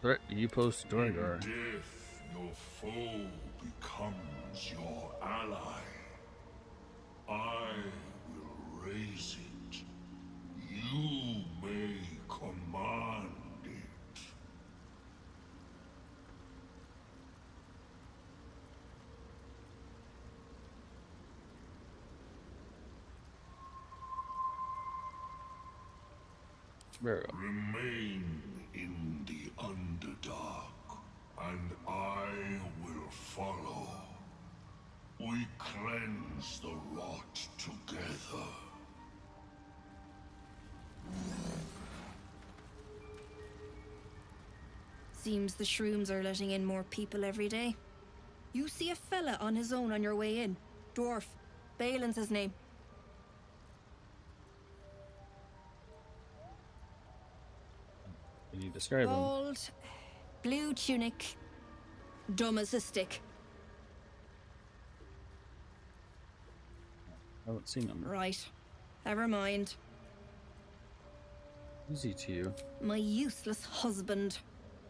Threat you pose to Dwergar. In death, your foe becomes your ally. I will raise it. You may command it. Remain in the Underdark, and I will follow. We cleanse the rot together. Seems the shrooms are letting in more people every day. You see a fella on his own on your way in. Dwarf. Balin's his name. Can you describe him? Bald, blue tunic, dumb as a stick. I haven't seen him. Right. Never mind. Who's he to you? My useless husband.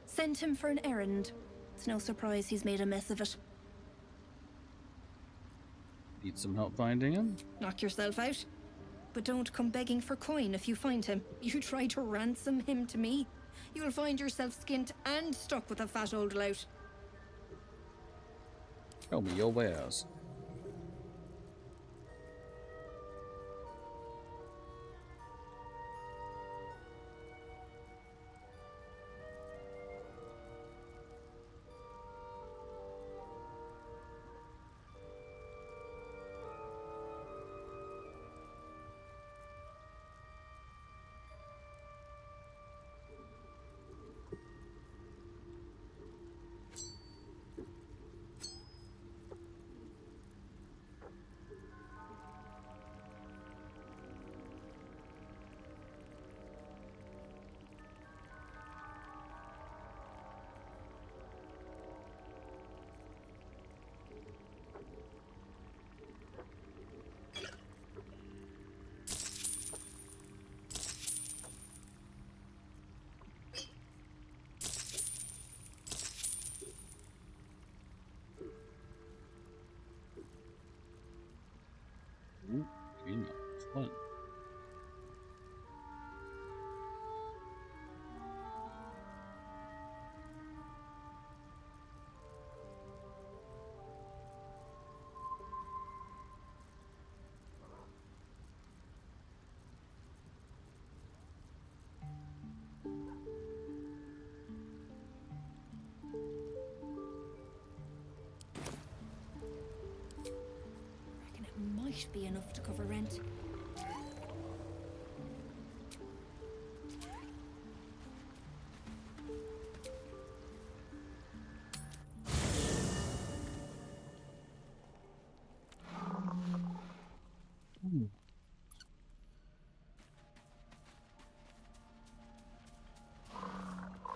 Sent him for an errand. It's no surprise he's made a mess of it. Need some help finding him? Knock yourself out. But don't come begging for coin if you find him. You try to ransom him to me, you'll find yourself skint and stuck with a fat old lout. Show me your wares. Ooh, green one. Fun. Reckon it might be enough to cover rent.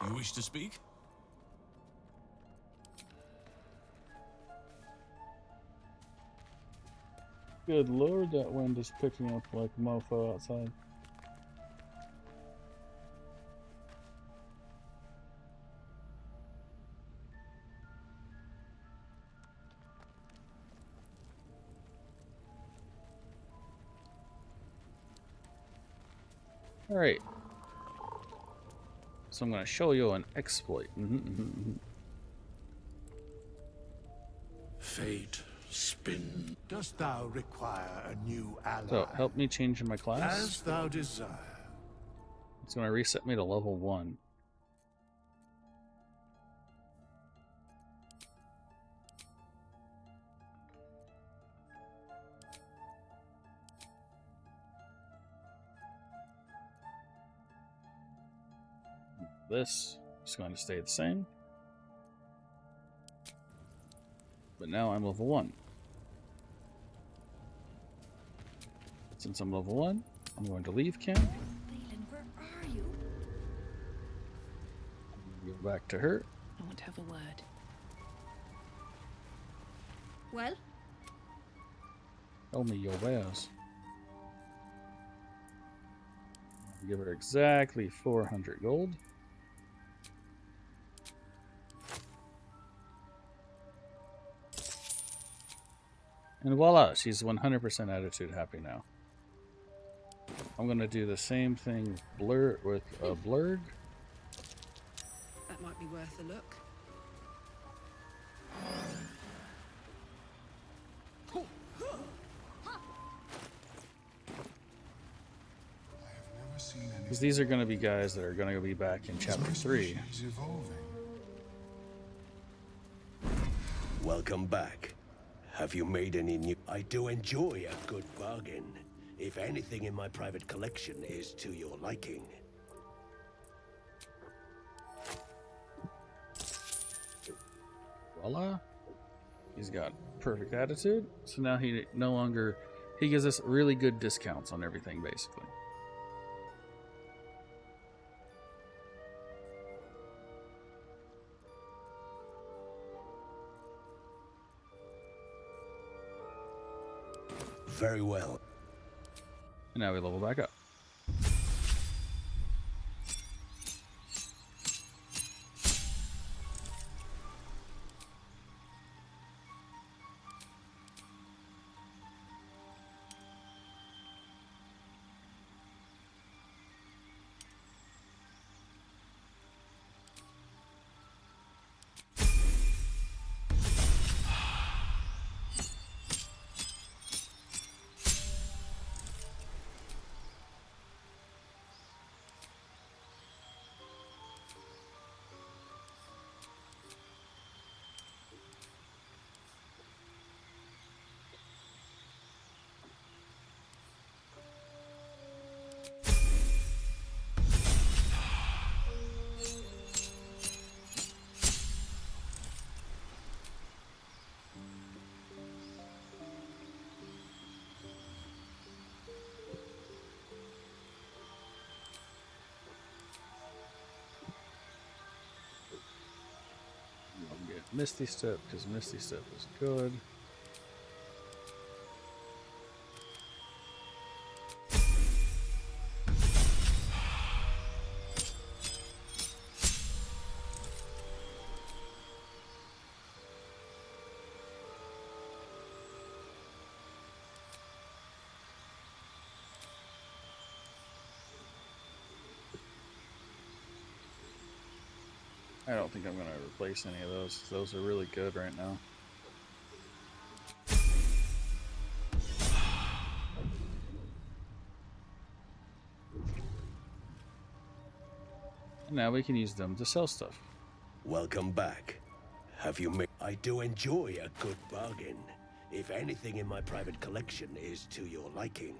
You wish to speak? Good lord, that wind is picking up like a mofo outside. Alright. So I'm going to show you an exploit. Fate spin. Dost thou require a new ally? So, help me change my class. As thou desire. It's going to reset me to level 1. This is going to stay the same. But now I'm level 1. Since I'm level 1, I'm going to leave camp. Balin, where are you? Go back to her. I want to have a word. Well? Tell me your wares. Give her exactly 400 gold. And voila, she's 100% attitude happy now. I'm gonna do the same thing with Blurg. That might be worth a look. Because these are gonna be guys that are gonna be back in chapter 3. Welcome back. Have you made any new... I do enjoy a good bargain. If anything in my private collection is to your liking. Voila. He's got perfect attitude. So now he no longer... He gives us really good discounts on everything, basically. Very well. And now we level back up. Misty Step, because Misty Step is good. I don't think I'm going to replace any of those. Those are really good right now. And now we can use them to sell stuff. Welcome back. Have you made... I do enjoy a good bargain. If anything in my private collection is to your liking.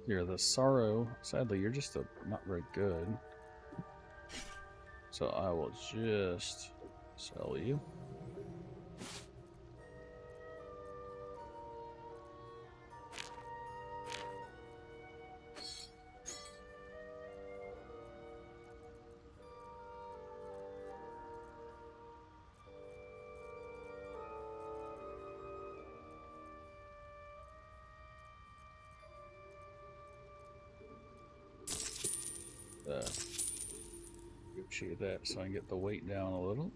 You're the Sorrow. Sadly, you're just not very good. So I will just sell you. Appreciate that, so I can get the weight down a little.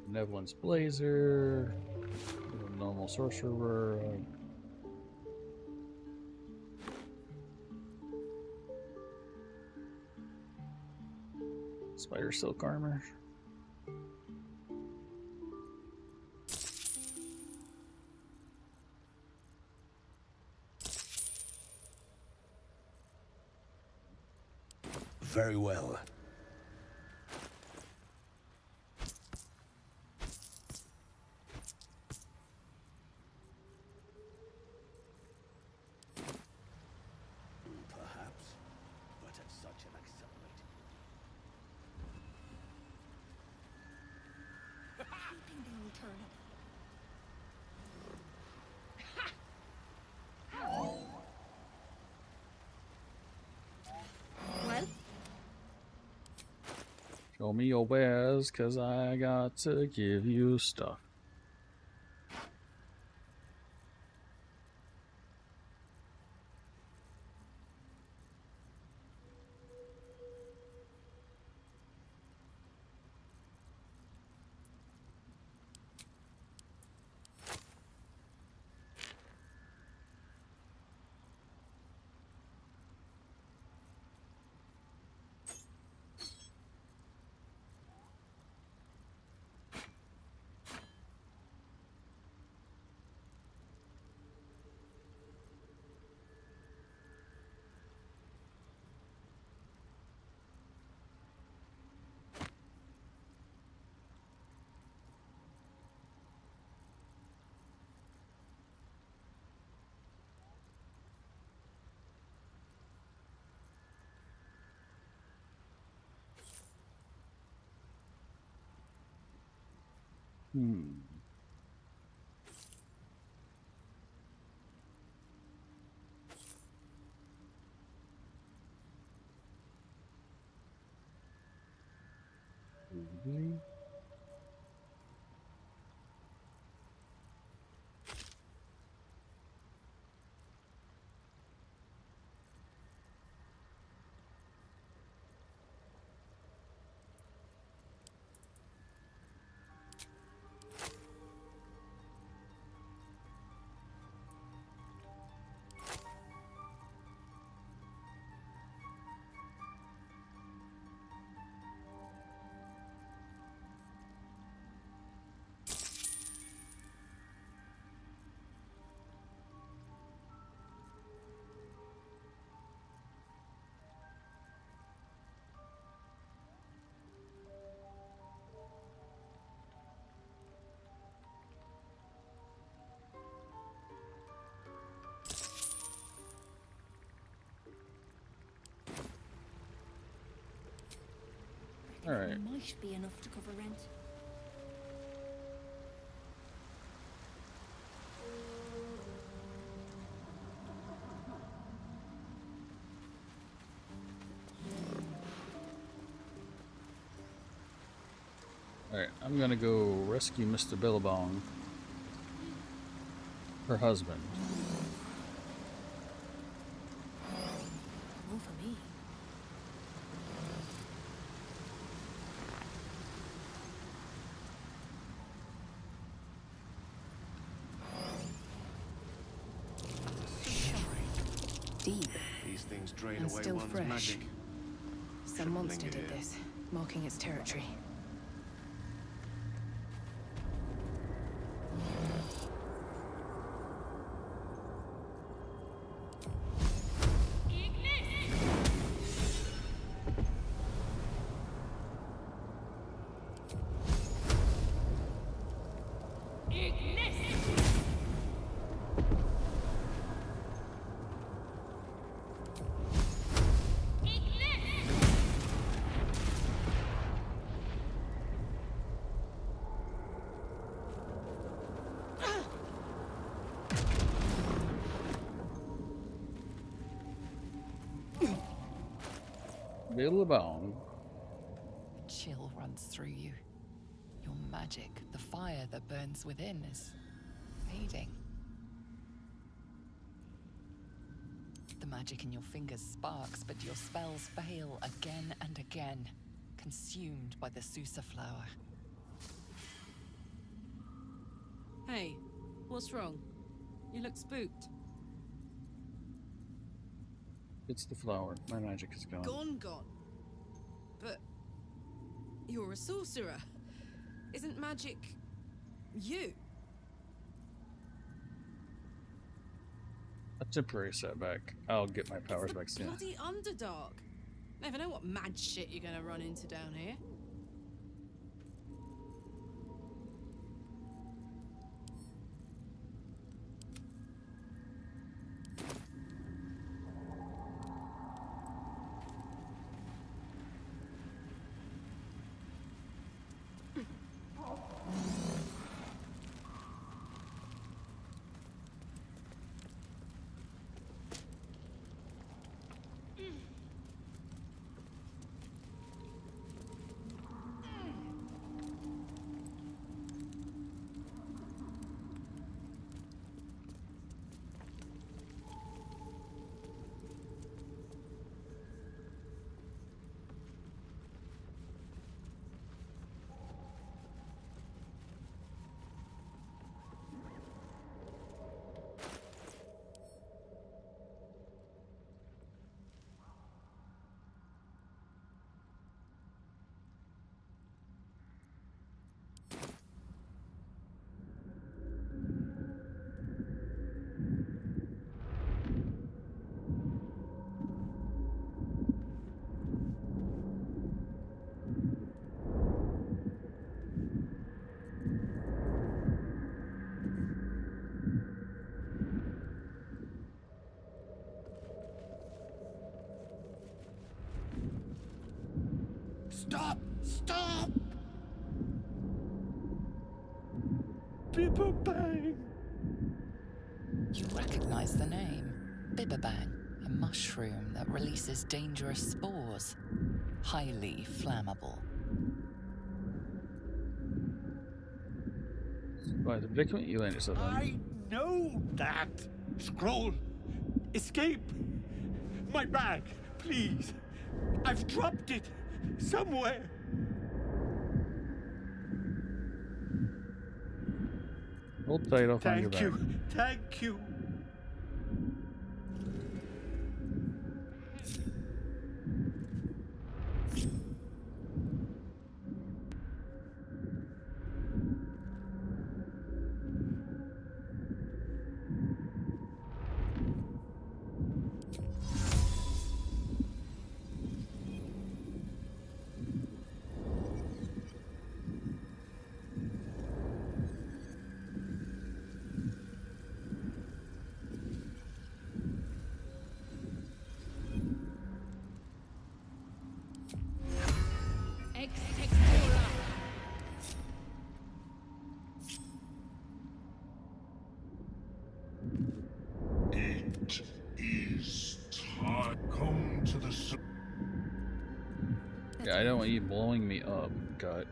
Benevolence Blazer, normal sorcerer, spider silk armor. Very well. Perhaps, but at such an accelerated Hoping they will turn up. Well, Show me your wares, cause I got to give you stuff. All right. Might be enough to cover rent. Alright, I'm gonna go rescue Mr. Billabong. Her husband. More for me. Deep. These things drain And away still one's fresh. magic. Some monster did this, marking its territory. Billabong. A chill runs through you. Your magic, the fire that burns within, is fading. The magic in your fingers sparks, but your spells fail again and again, consumed by the Susa flower. Hey, what's wrong? You look spooked. It's the flower. My magic is gone. Gone. But you're a sorcerer. Isn't magic you? A temporary setback. I'll get my powers back soon. Bloody Underdark. Never know what mad shit you're gonna run into down here. Stop! Stop! Bibberbang! You recognize the name. Bibberbang, a mushroom that releases dangerous spores. Highly flammable. By the predicament you land yourself in. I know that! Scroll! Escape! My bag, please! I've dropped it! Somewhere! Hold tight, I'll find your bag. Thank you! It is time. Come to the. Yeah, I don't want you blowing me up, gut.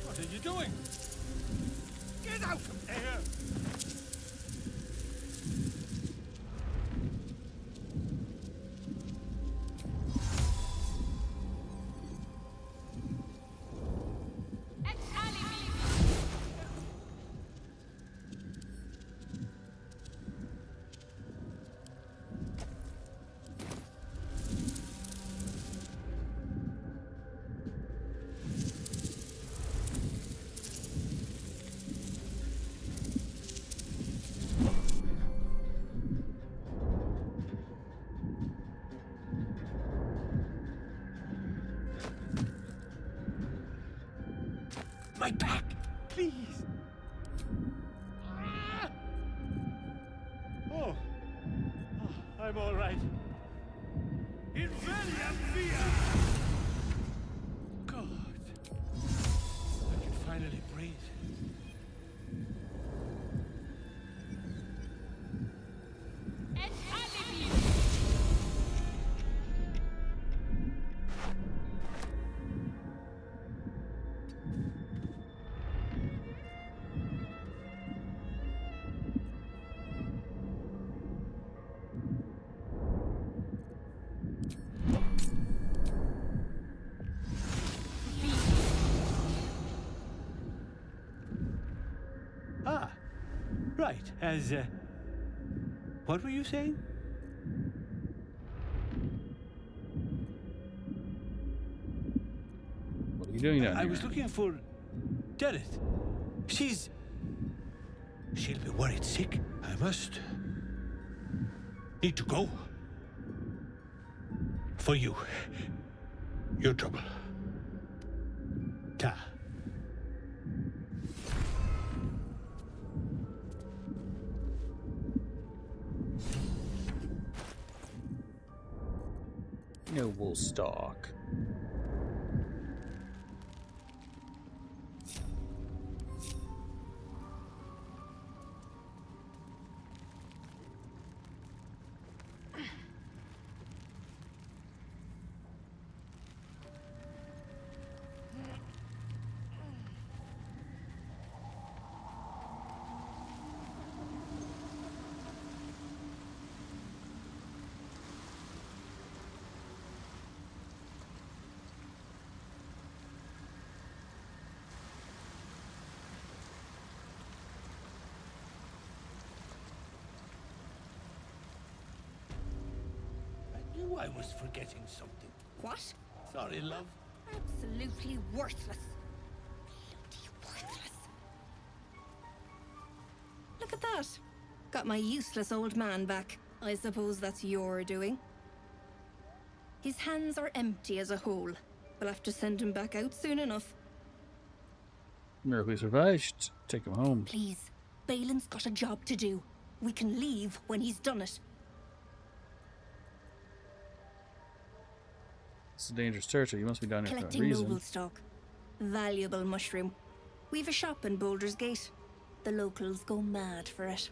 What are you doing? Get out of there! My back, please. Oh, I'm all right. In Valium Via! God, I can finally breathe. Ah, right, what were you saying? What are you doing down I here? was looking for Dereth. She'll be worried sick. I must need to go. For you. Your trouble. Ta. Noble stock. I knew I was forgetting something. What? Sorry, love. Absolutely worthless. Bloody worthless. Look at that. Got my useless old man back. I suppose that's your doing. His hands are empty as a whole. We'll have to send him back out soon enough. Miracle he survived. Take him home. Please, Balin's got a job to do. We can leave when he's done it. It's a dangerous territory. You must be down here for a Collecting reason. noble stock. Valuable mushroom. We've a shop in Baldur's Gate. The locals go mad for it.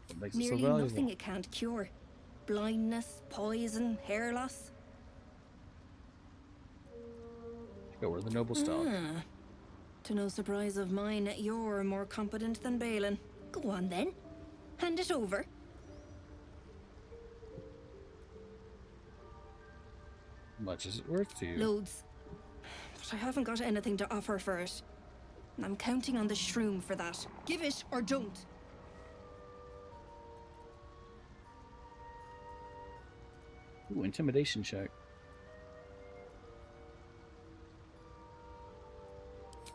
What makes it so Nearly valuable? nothing it can't cure. Blindness, poison, hair loss. Go where the noble stock. Ah. To no surprise of mine, you're more competent than Balin. Go on then. Hand it over. How much is it worth to you? Loads. But I haven't got anything to offer for it. And I'm counting on the shroom for that. Give it or don't. Ooh, intimidation check.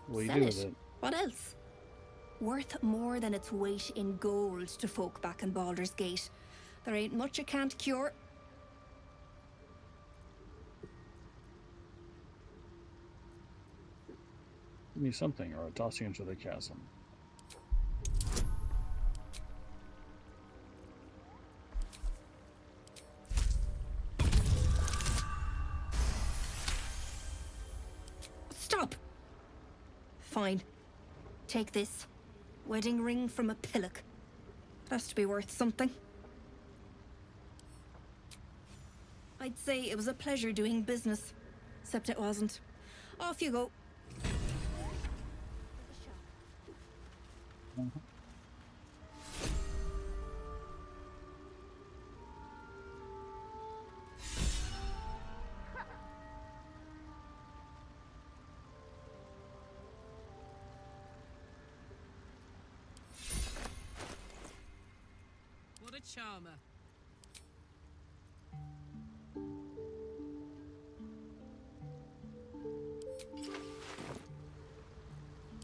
What do you Sell do it. with it? What else? Worth more than its weight in gold to folk back in Baldur's Gate. There ain't much it can't cure. Give me something, or I'll toss you into the chasm. Stop! Fine. Take this. Wedding ring from a pillock. It has to be worth something. I'd say it was a pleasure doing business. Except it wasn't. Off you go. What a charmer.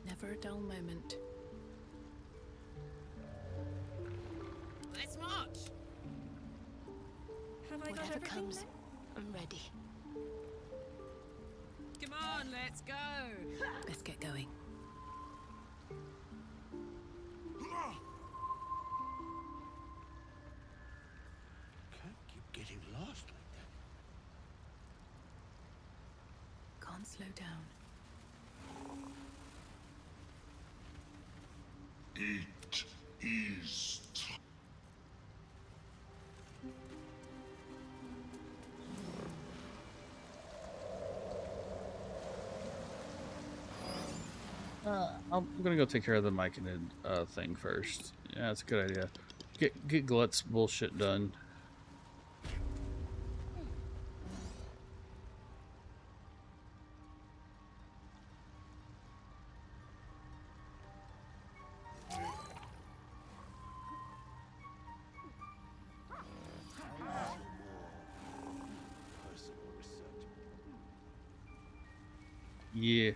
Never a dull moment. Let's march! Have I got Whatever everything comes, then? I'm ready. Come on! on, let's go. Let's get going. Can't keep getting lost like that. Can't slow down. It is I'm gonna go take care of the Myconid thing first. Yeah, that's a good idea. Get Glut's bullshit done. Yeah.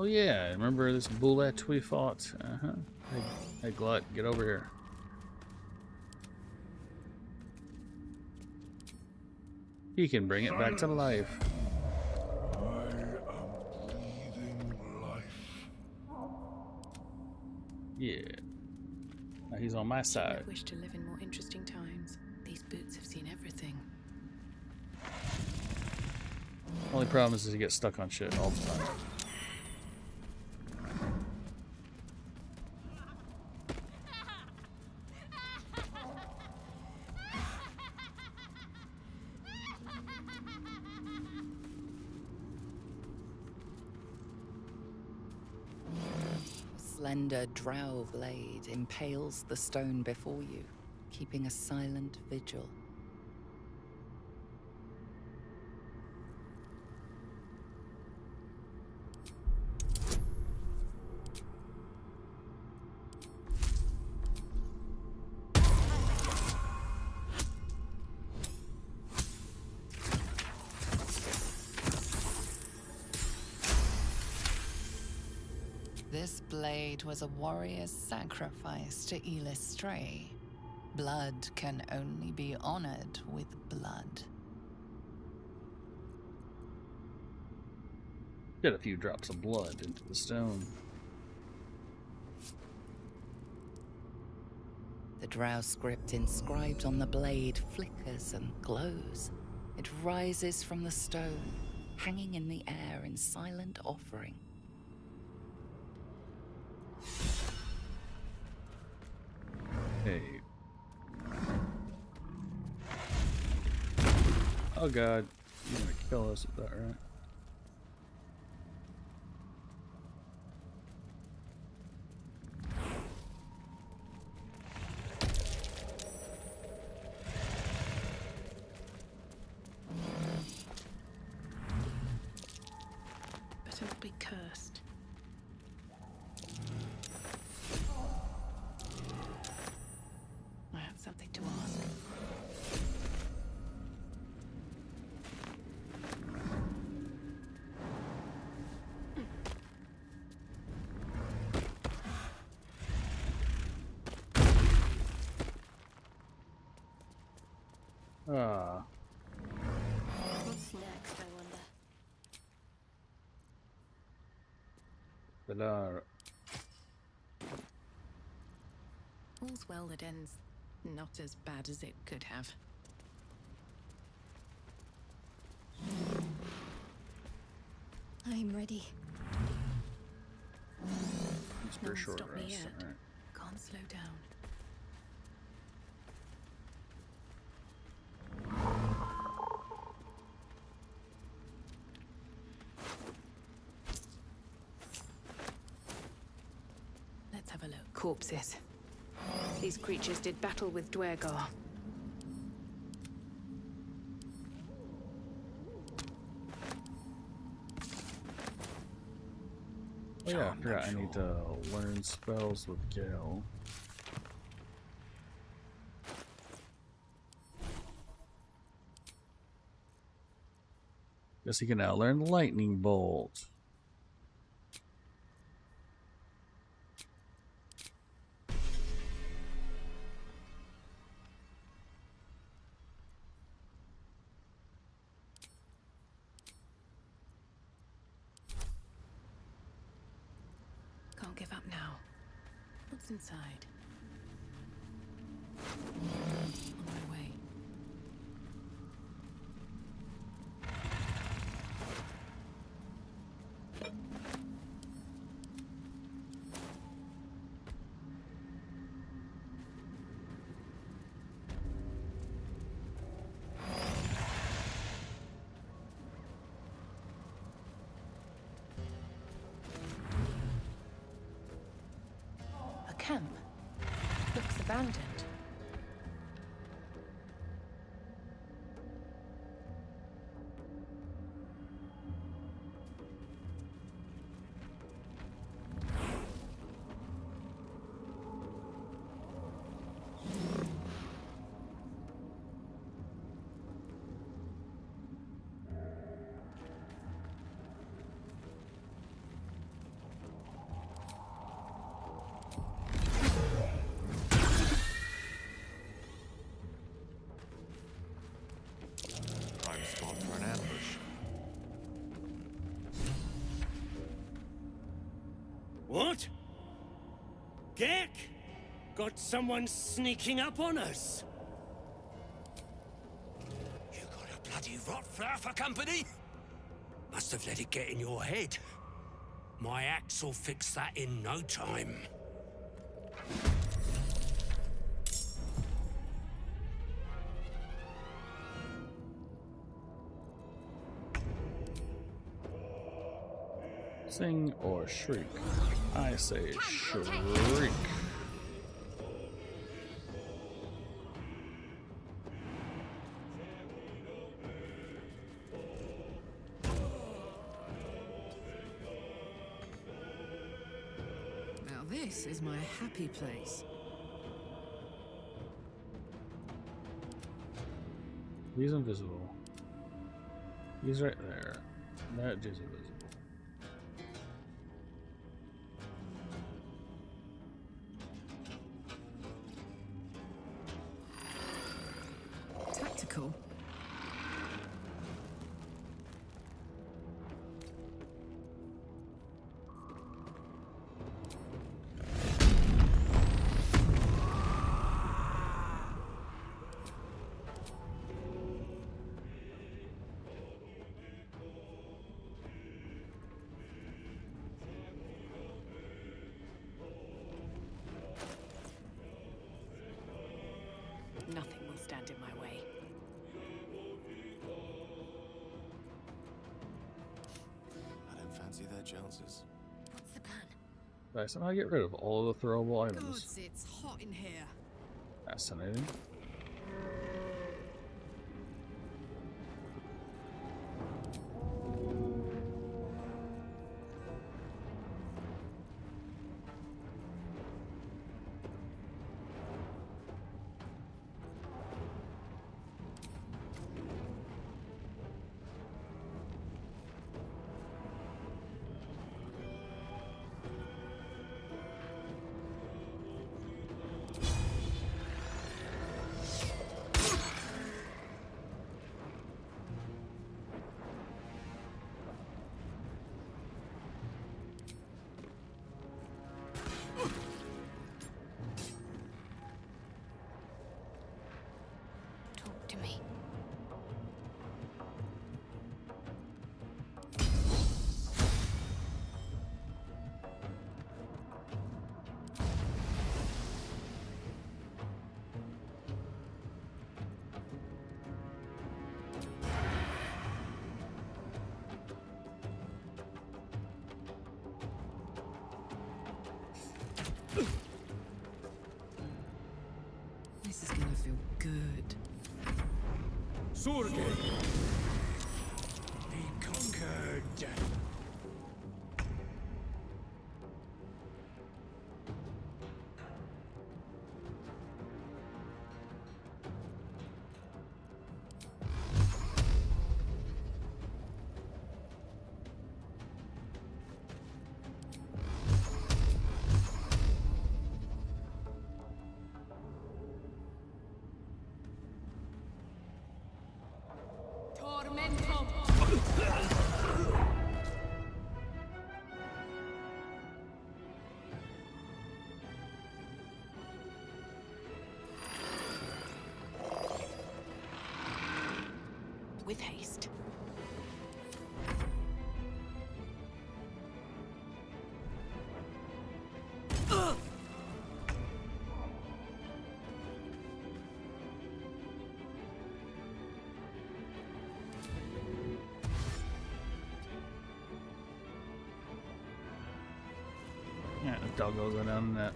Oh yeah, remember this bullet we fought? Uh-huh. Hey Glut, get over here. He can bring it back to life. I am breathing life. Yeah. Now he's on my side. I wish to live in more interesting times. These boots have seen everything. Only problem is he gets stuck on shit all the time. Slender drow blade impales the stone before you, keeping a silent vigil. This blade was a warrior's sacrifice to Elistray. Blood can only be honored with blood. Get a few drops of blood into the stone. The drow script inscribed on the blade flickers and glows. It rises from the stone, hanging in the air in silent offering. Hey. Oh god, you're gonna kill us with that, right? Better not be cursed. I have something to ask. Ah. What's next, I wonder? Baludr. All's well that ends not as bad as it could have. I'm ready. It's No for one short stopped me rest. yet. Alright. Can't slow down. Let's have a look. Corpses. These creatures did battle with Dwergar. Oh yeah, I forgot I need to learn spells with Gale. Guess he can now learn Lightning Bolt. Can't give up now. What's inside? On my way. A camp. Looks abandoned. Prime spot for an ambush. What? Gek? Got someone sneaking up on us? You got a bloody rot flower for company? Must have let it get in your head. My axe will fix that in no time. Sing or shriek? I say shriek. Now this is my happy place. He's invisible. He's right there. That is invisible. Tactical. Nothing will stand in my way. I don't fancy their chances. What's the plan? Did I somehow get rid of all of the throwable items? Gods, it's hot in here. Fascinating. Talk to me. This is gonna feel good. Sorge! Be conquered. With haste. Yeah, the dog will go down that.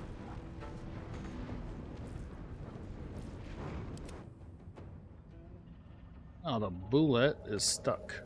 Oh, the bullet is stuck.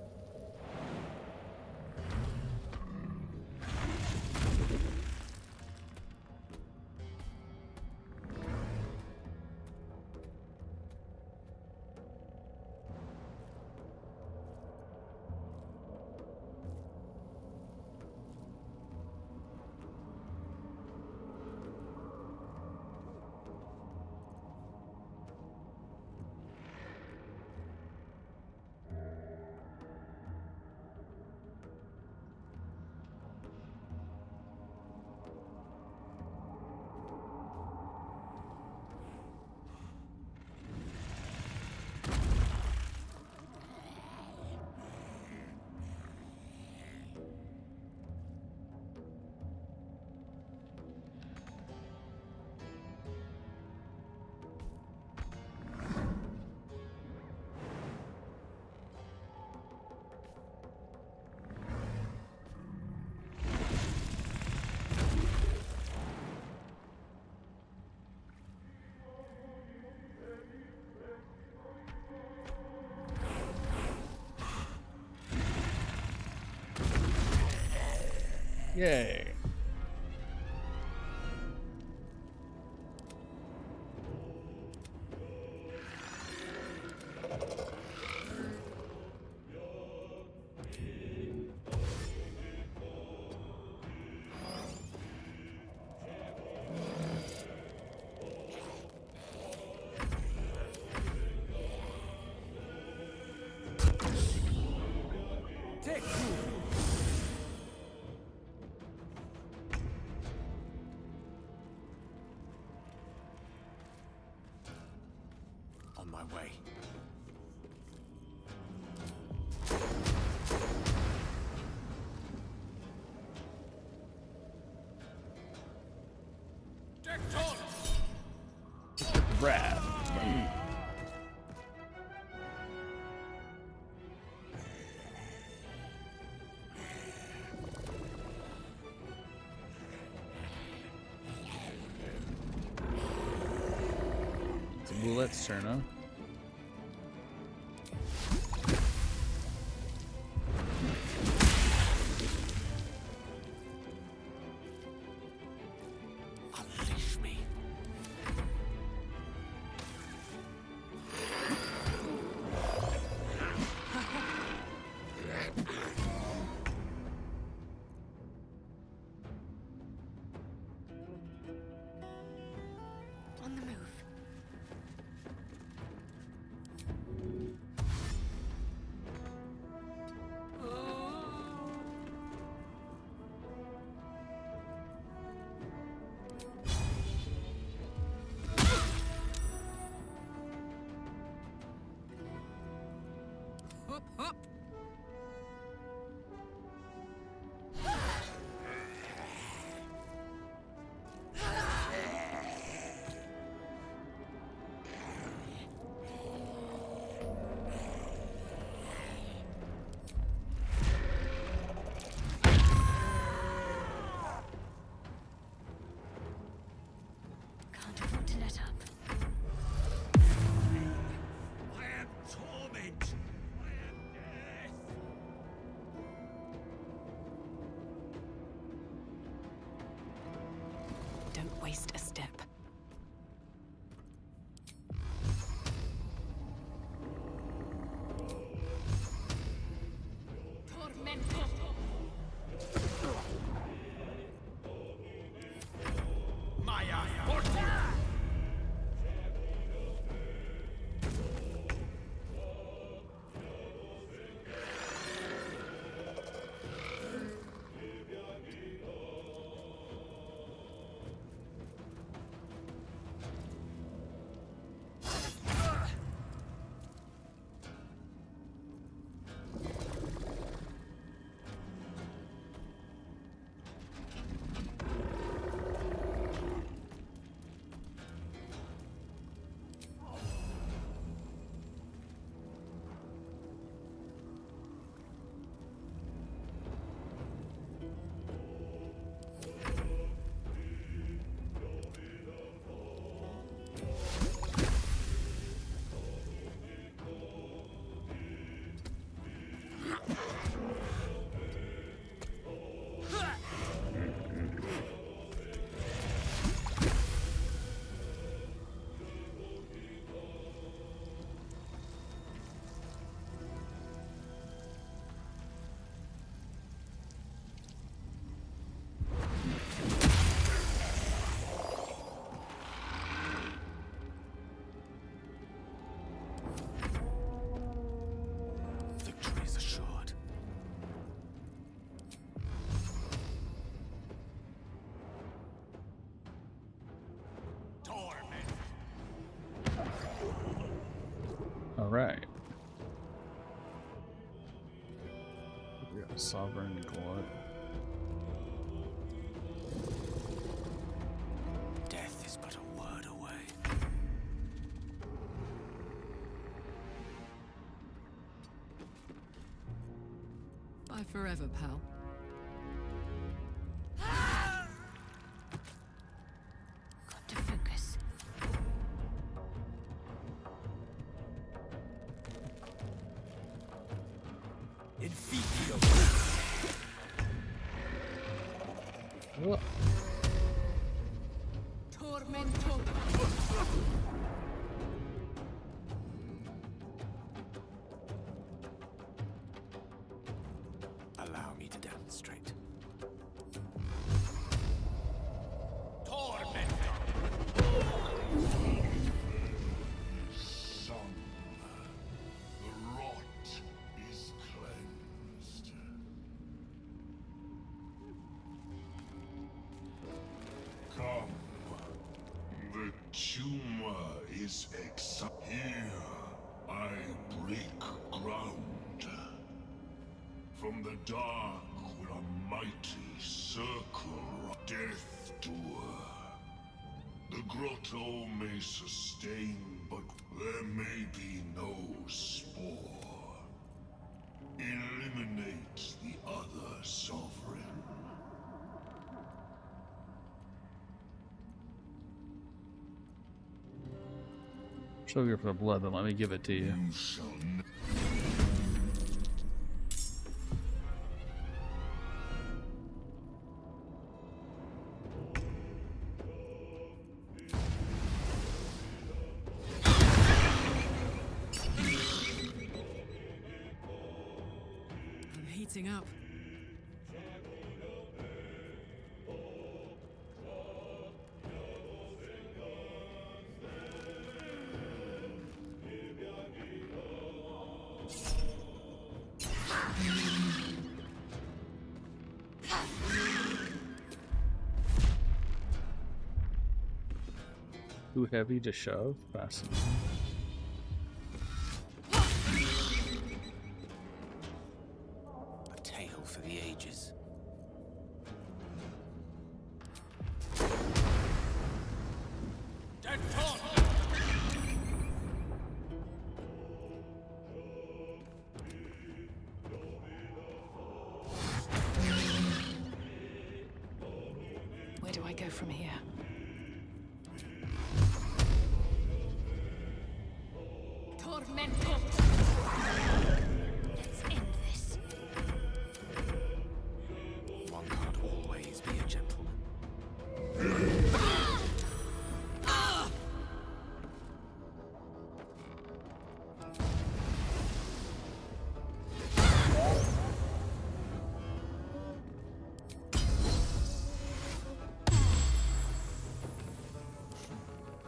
Yay. On my way. Wrath. It's a bullet's turn, huh? Unleash me. On the move. Hup, hup. Can't afford to let up. I am torment. I am death. Don't waste a step. Maya Fortuna. Sovereign Glut. Death is but a word away. Bye forever, pal. Got to focus. What? Tormento. Allow me to demonstrate. Son, the rot is cleansed. Come. The tumor is exiled. Here, I break ground. From the dark will a mighty circle of death doer. The grotto may sustain, but there may be no spore. Eliminate the other sovereign. Sugar for the blood, then let me give it to you. You shall I'm heating up. Too heavy to shove? Fascinating. A tale for the ages. Dead torch! Where do I go from here? Tormento. Let's end this. One can't always be a gentleman.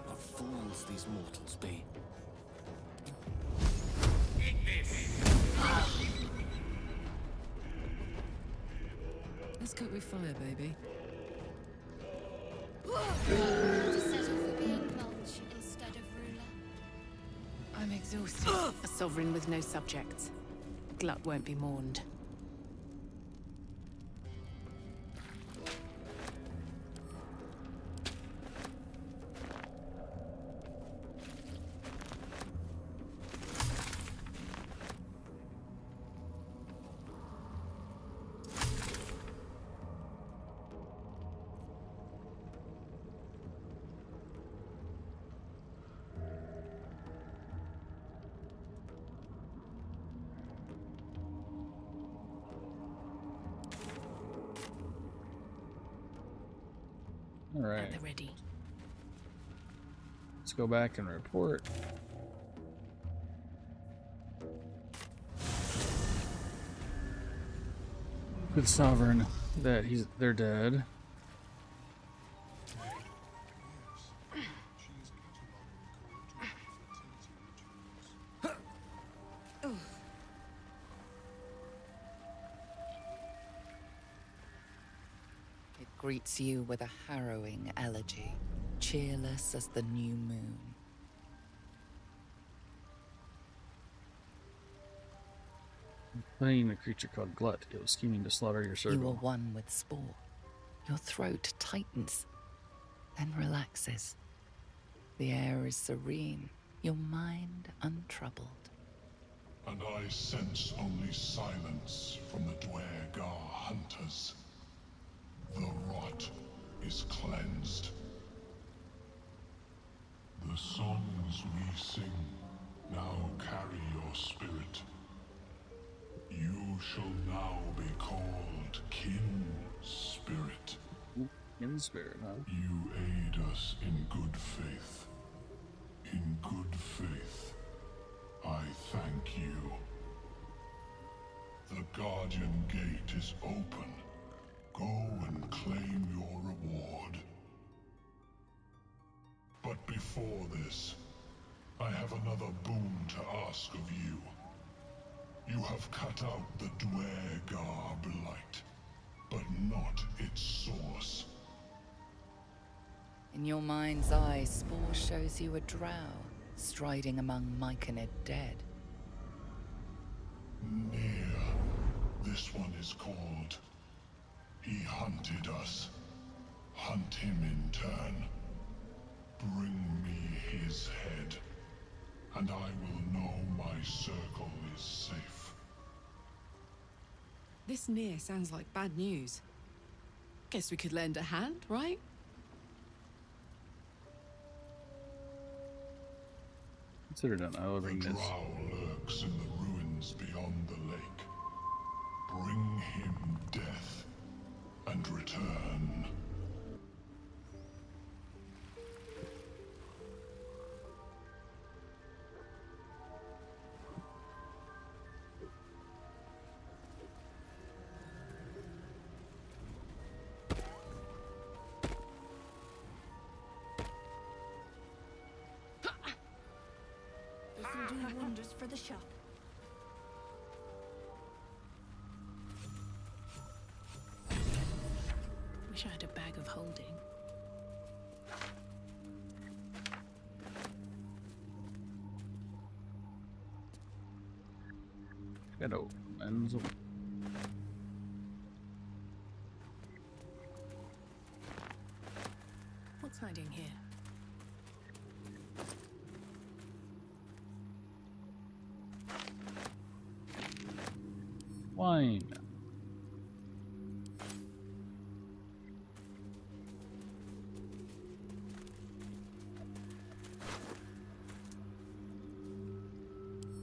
What fools these mortals be. Let's cook with fire, baby. To settle for being mulch instead of ruler. I'm exhausted. A sovereign with no subjects. Glut won't be mourned. All right. At the ready. Let's go back and report. Good sovereign that they're dead. It greets you with a harrowing elegy, cheerless as the new moon. Playing a creature called Glut. It was scheming to slaughter your circle. You are one with Spore. Your throat tightens, then relaxes. The air is serene, your mind untroubled. And I sense only silence from the Dwergar hunters. The rot is cleansed. The songs we sing now carry your spirit. You shall now be called Kin Spirit. Kin Spirit, huh? You aid us in good faith. In good faith, I thank you. The Guardian Gate is open. Go and claim your reward. But before this, I have another boon to ask of you. You have cut out the Dwergar blight, but not its source. In your mind's eye, Spore shows you a drow striding among Myconid dead. Near. This one is called. He hunted us. Hunt him in turn. Bring me his head, and I will know my circle is safe. This near sounds like bad news. Guess we could lend a hand, right? Consider it. I'll bring The this. drow lurks in the ruins beyond the lake. Bring him death and return. This'll do wonders for the shop. Wish I had a bag of holding. Hello, Enzo. What's hiding here? Wine.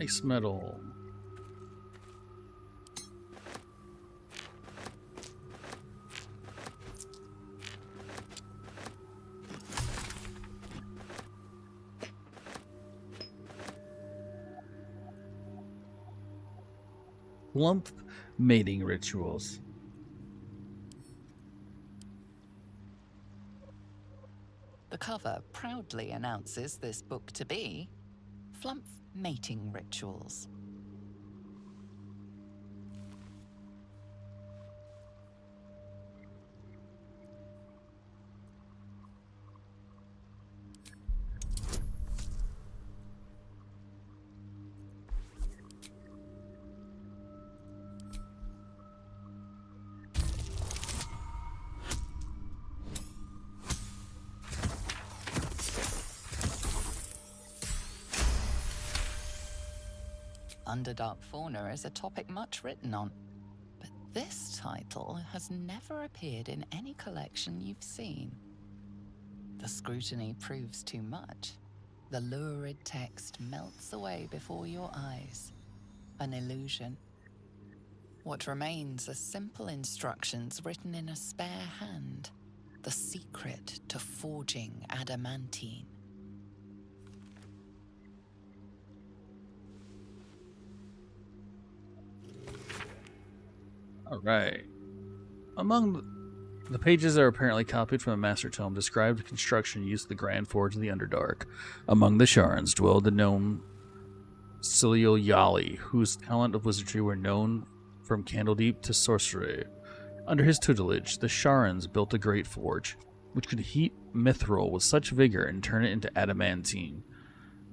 Ice metal. Lump mating rituals. The cover proudly announces this book to be Flump Mating Rituals. Underdark fauna is a topic much written on, but this title has never appeared in any collection you've seen. The scrutiny proves too much. The lurid text melts away before your eyes. An illusion. What remains are simple instructions written in a spare hand. The secret to forging adamantine. All right. Among the pages are apparently copied from a master tome described the construction and use of the Grand Forge of the Underdark. Among the Sharans dwelled the gnome Cilio Yali, whose talent of wizardry were known from Candledeep to sorcery. Under his tutelage, the Sharans built a great forge, which could heat mithril with such vigor and turn it into adamantine.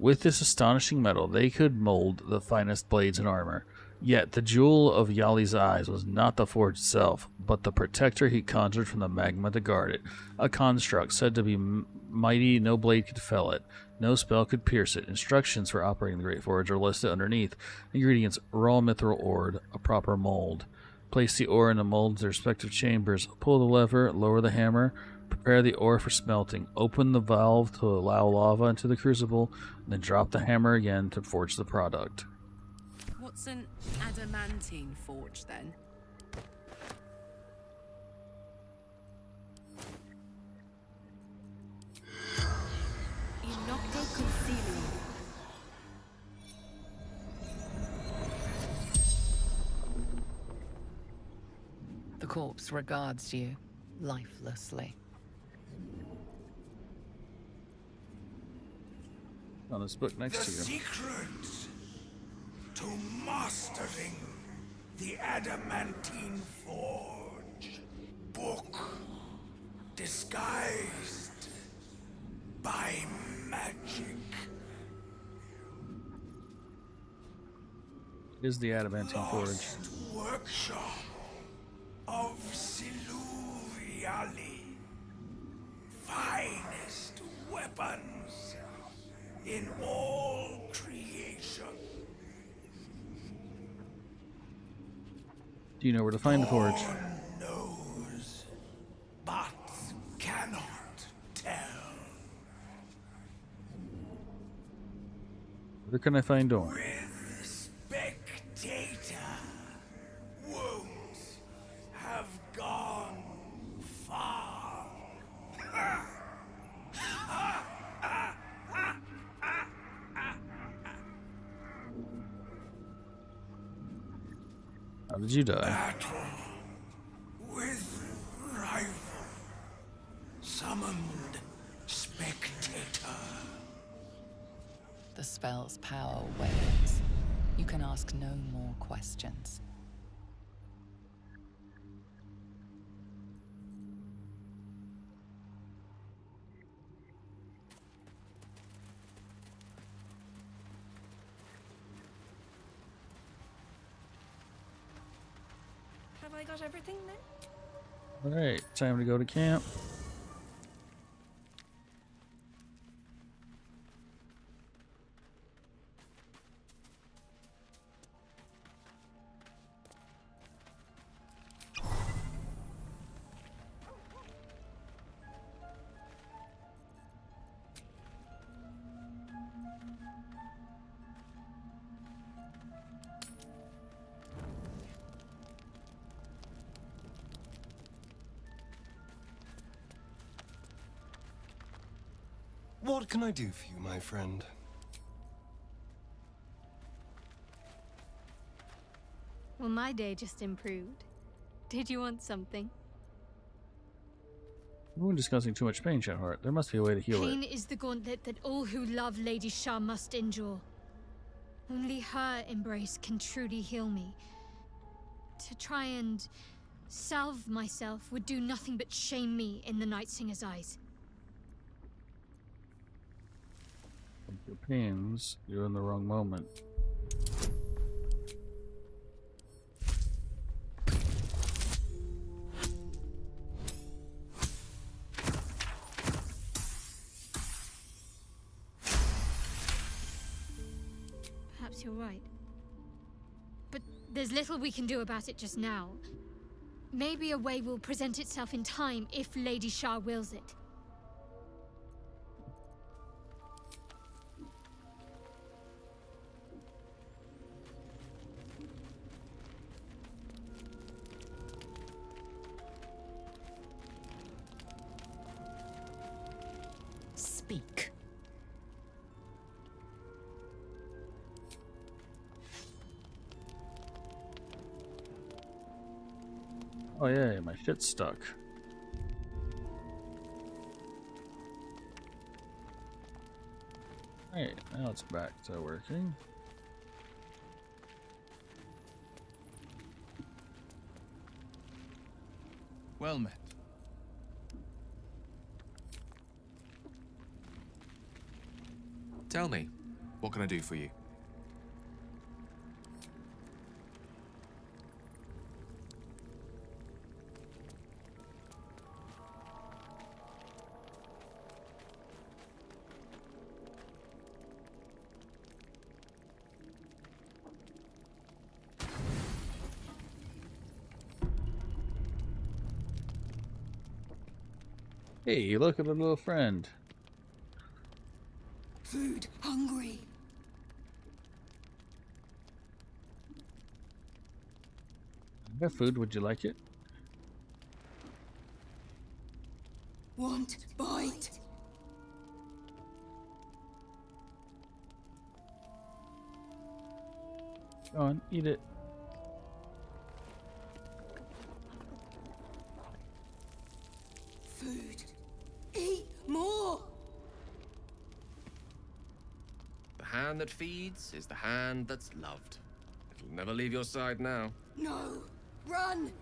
With this astonishing metal, they could mold the finest blades and armor. Yet the jewel of Yali's eyes was not the forge itself, but the protector he conjured from the magma to guard it. A construct said to be mighty, no blade could fell it, no spell could pierce it. Instructions for operating the great forge are listed underneath. Ingredients: raw mithril ore, a proper mold. Place the ore in the molds in their respective chambers. Pull the lever, lower the hammer, prepare the ore for smelting. Open the valve to allow lava into the crucible, and then drop the hammer again to forge the product. What's an adamantine forge, then? The corpse regards you lifelessly. On this book next to you. Secrets to mastering the adamantine forge. Book disguised by magic. It is the adamantine forge. Lost workshop of Siluriali. Finest weapons in all creation. Do you know where to find the forge? Knows, but cannot tell. Where can I find Dawn? With spectator, wounds have gone far. How did you die? Battle with rival. Summoned spectator. The spell's power wanes. You can ask no more questions. Have I got everything then? Alright, time to go to camp. What can I do for you, my friend? Well, my day just improved. Did you want something? We're discussing too much pain, Shadowheart. There must be a way to heal Pain it. is the gauntlet that all who love Lady Shah must endure. Only her embrace can truly heal me. To try and salve myself would do nothing but shame me in the Night Singer's eyes. Your pains, you're in the wrong moment. Perhaps you're right. But there's little we can do about it just now. Maybe a way will present itself in time if Lady Shah wills it. Speak. Oh yeah, my shit's stuck. Alright, now it's back to working. Well met. Tell me, what can I do for you? Hey, look at a little friend. Food hungry. I got food. Would you like it? Want bite. Go on, eat it. Food. Eat more. The hand that feeds is the hand that's loved. It'll never leave your side now. No. Run.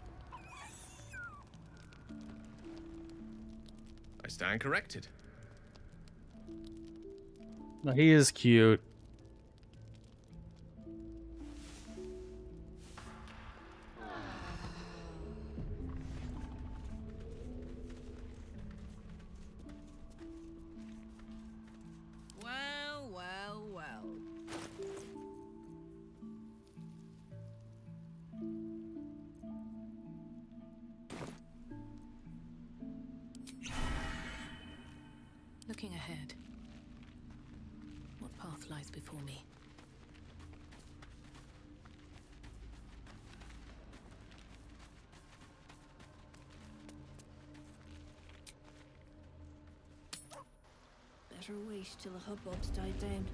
I stand corrected. No, he is cute. Well, well, well. Looking ahead. What path lies before me? Better wait till the hubbub's died down.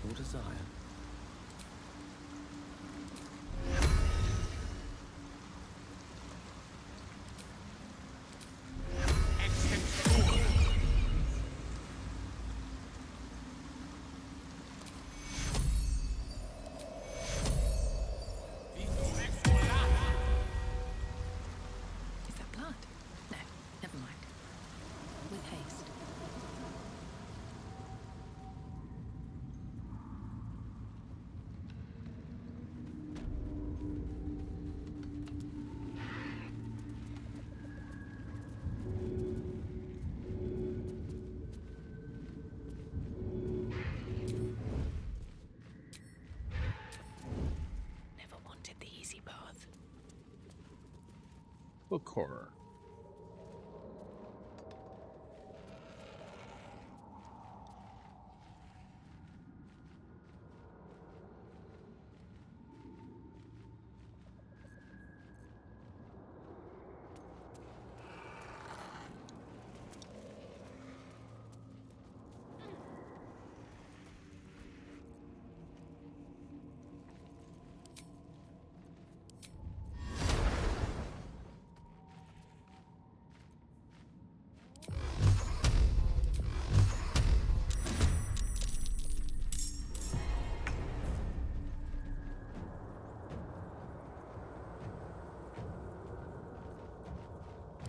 Your desire. Is that blood? No, never mind. With haste. Never wanted the easy path. Book horror.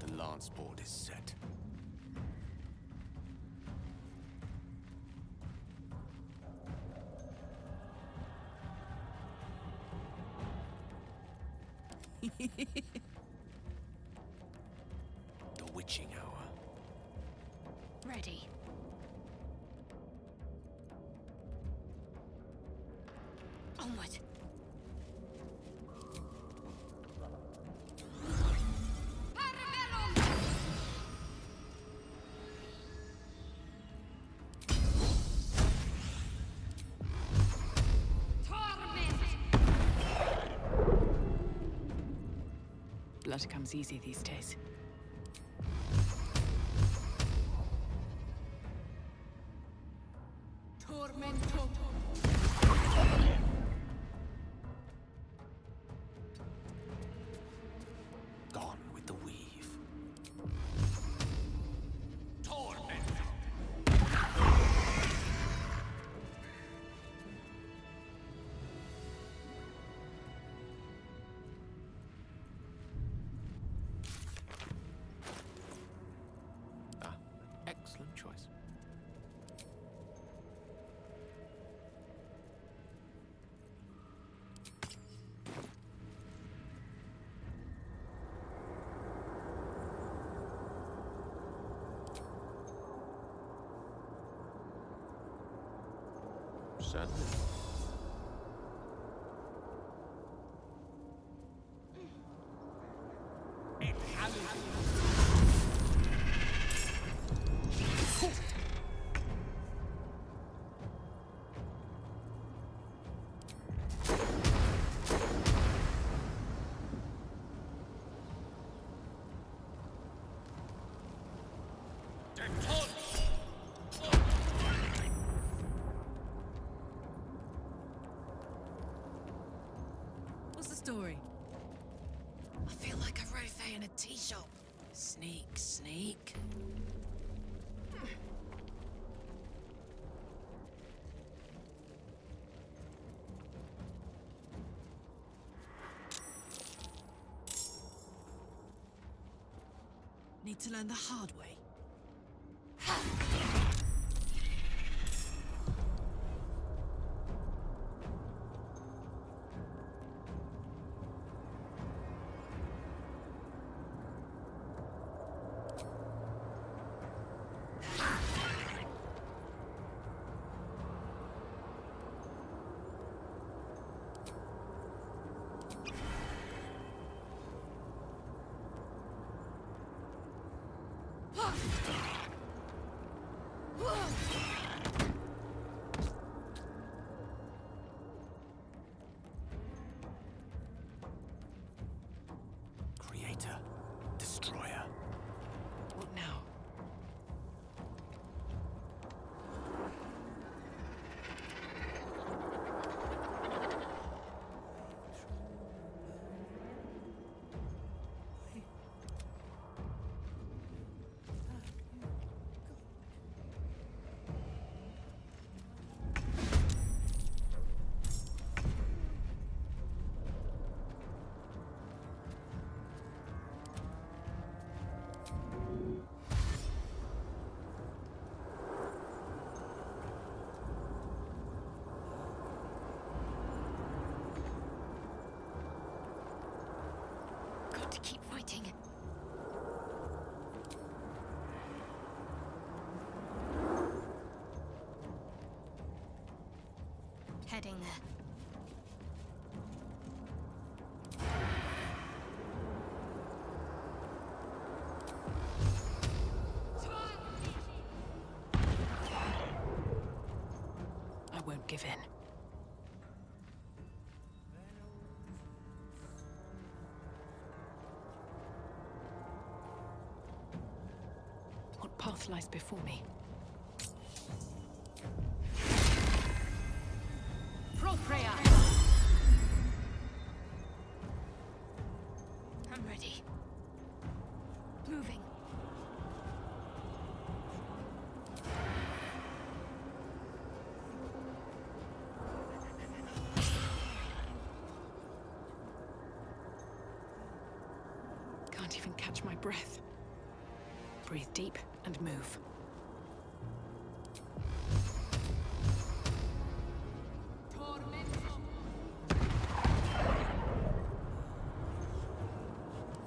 The lance board is set. The witching hour. Ready. Onward. Blood comes easy these days. Tormento. Gone with the weave. certainly. What's the story? I feel like a rofé in a tea shop. Sneak, sneak. Need to learn the hard way. Creator, destroyer. What now? Got to keep fighting. Heading there. I won't give in. What path lies before me? Propria! I'm ready. Moving. Can't even catch my breath. Breathe deep and move.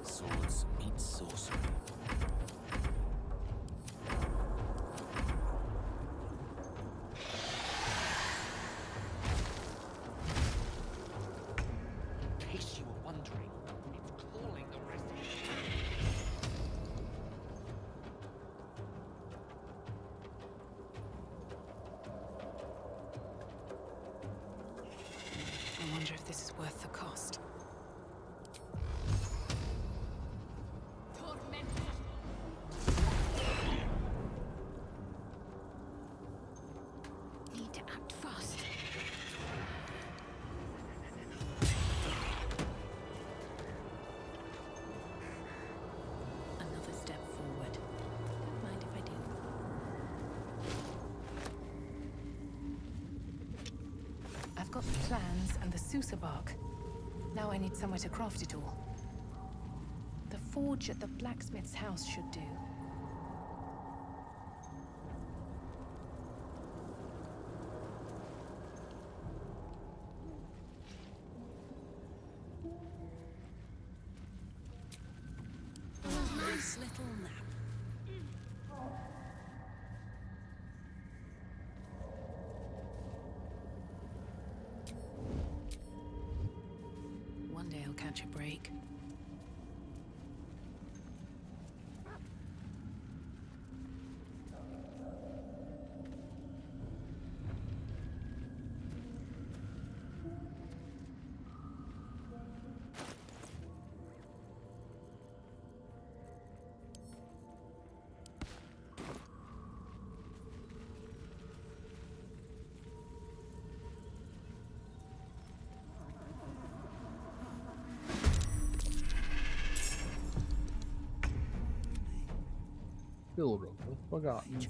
Swords meet sorcery. In case you were wondering, it's calling the rest of you. I wonder if this is worth the cost. Need to act fast. Another step forward. Don't mind if I do. I've got the plans and the Sousa bark. Now I need somewhere to craft it all. The forge at the blacksmith's house should do. Nice little nap. he'll catch a break. Baludr, forgotten.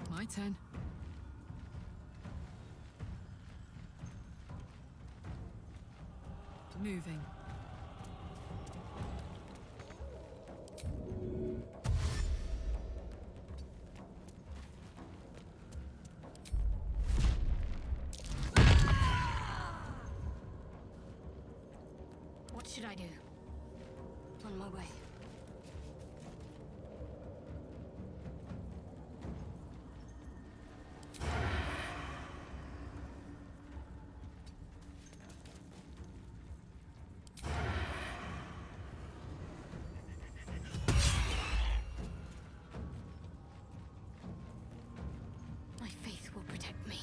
My turn. Moving. What should I do? On my way. My faith will protect me.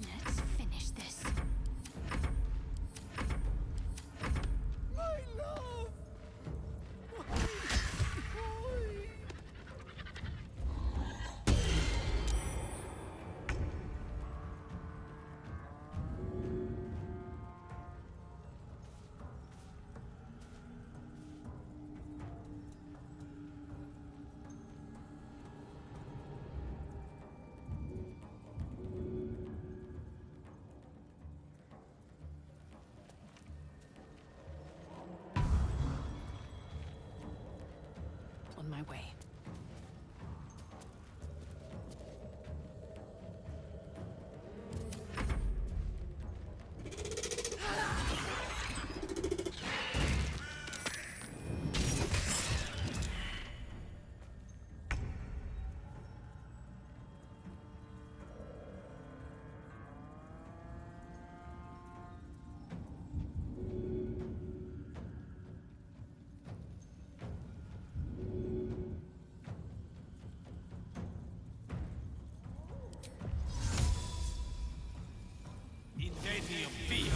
Let's finish this. My love! On my way. Invadium via.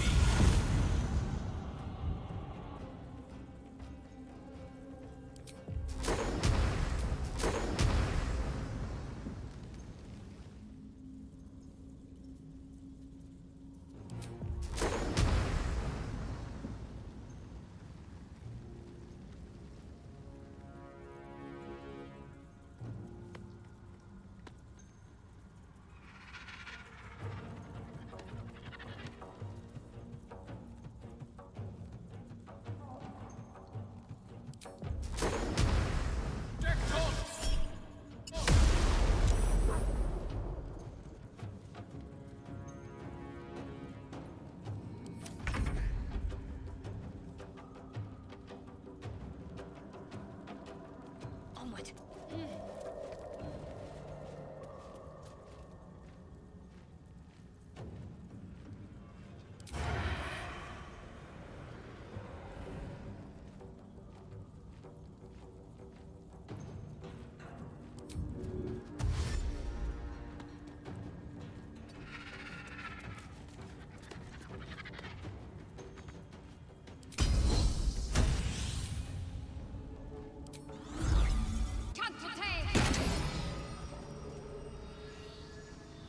Onward.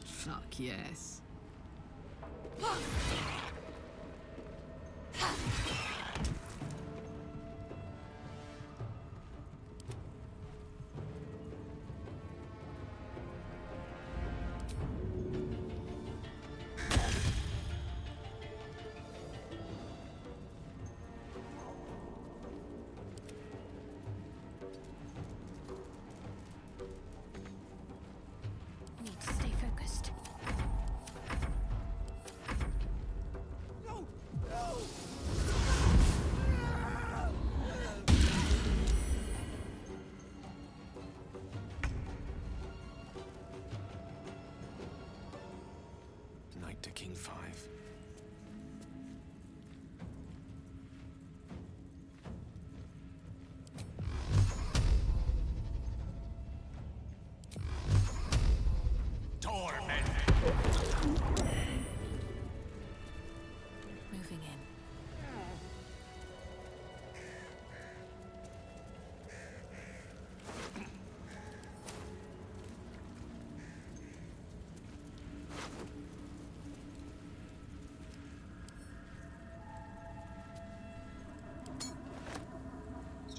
Fuck yes.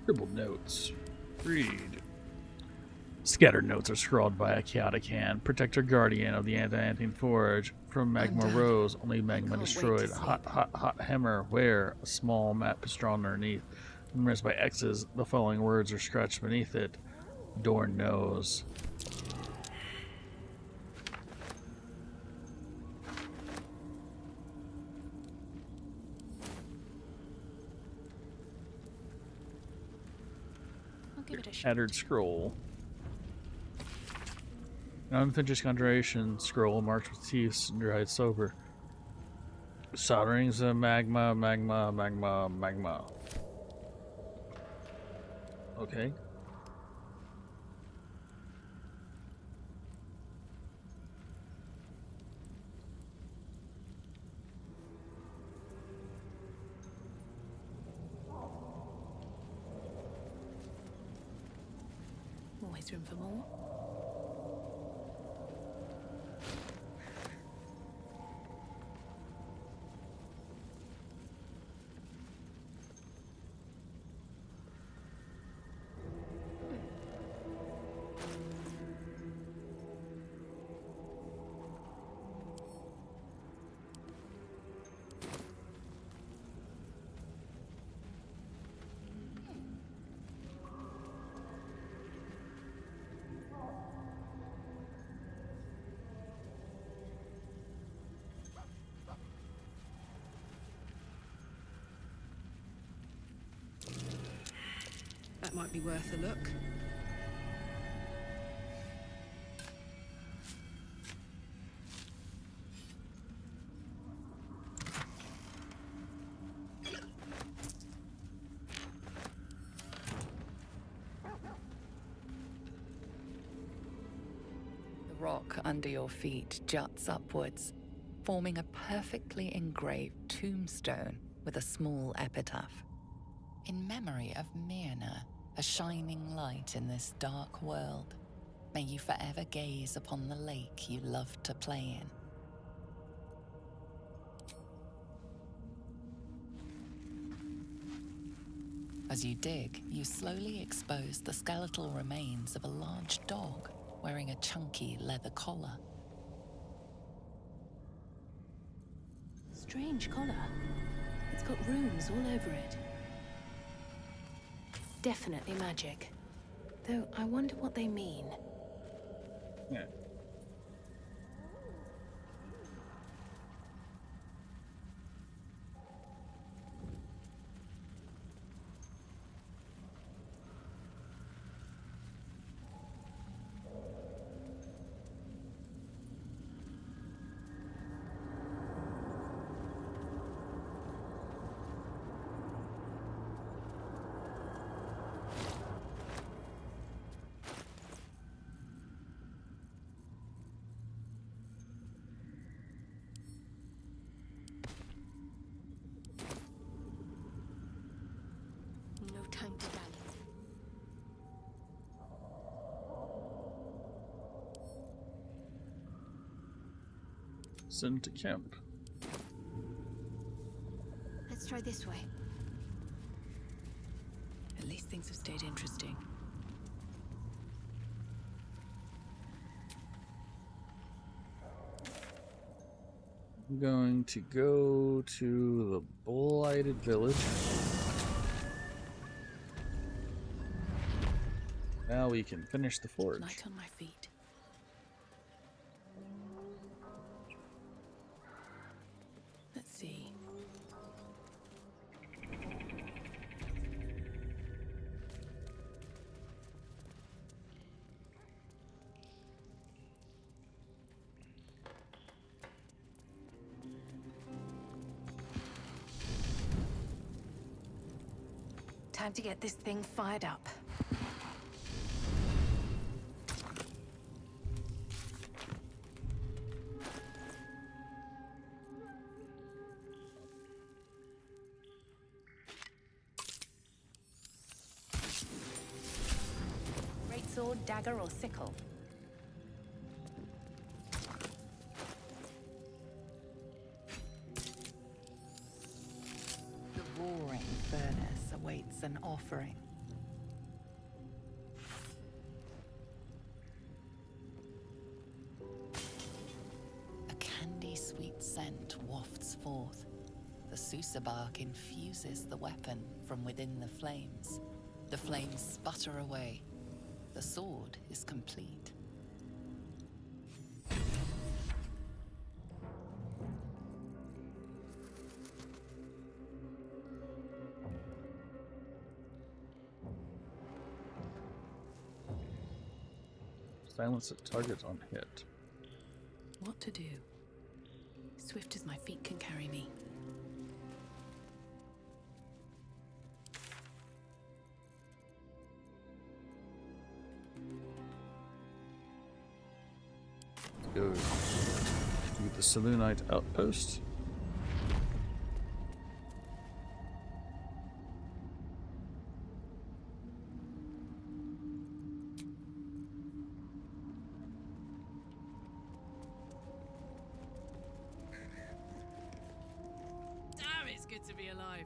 Scribbled notes. Read. Scattered notes are scrawled by a chaotic hand. Protector guardian of the anti-anting forge. From magma rose, only magma destroyed. Hot hammer. Where? A small matte pistol underneath. Numerous by X's. The following words are scratched beneath it. Dorn knows. I'll give it a shot. Shattered scroll. An unfinished conjuration scroll marked with teeth and dried sober. Solderings of magma. Okay. Always room for more. That might be worth a look. The rock under your feet juts upwards, forming a perfectly engraved tombstone with a small epitaph. In memory of Myrna, a shining light in this dark world, may you forever gaze upon the lake you loved to play in. As you dig, you slowly expose the skeletal remains of a large dog wearing a chunky leather collar. Strange collar. It's got runes all over it. Definitely magic. Though I wonder what they mean. Yeah. No time to dally. Send to camp. Let's try this way. At least things have stayed interesting. I'm going to go to the Blighted Village. Now we can finish the forge. Light on my feet. Let's see. Time to get this thing fired up. Greatsword, dagger, or sickle? The roaring furnace awaits an offering. The Sousa bark infuses the weapon from within the flames. The flames sputter away. The sword is complete. Silence at targets on hit. What to do? Swift as my feet can carry me. Let's go to the Saloonite outpost. Good to be alive.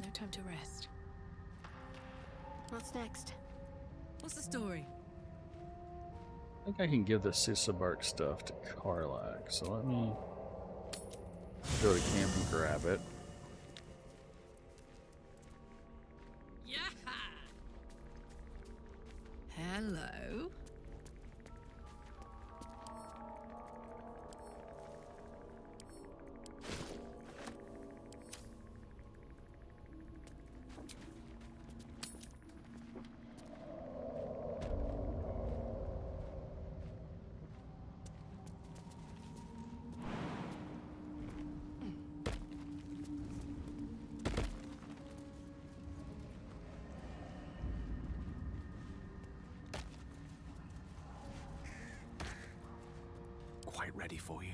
No time to rest. What's next? What's the story? I think I can give the Sousa bark stuff to Karlak, so let me go to camp and grab it. Yeah. Hello. Quite ready for you.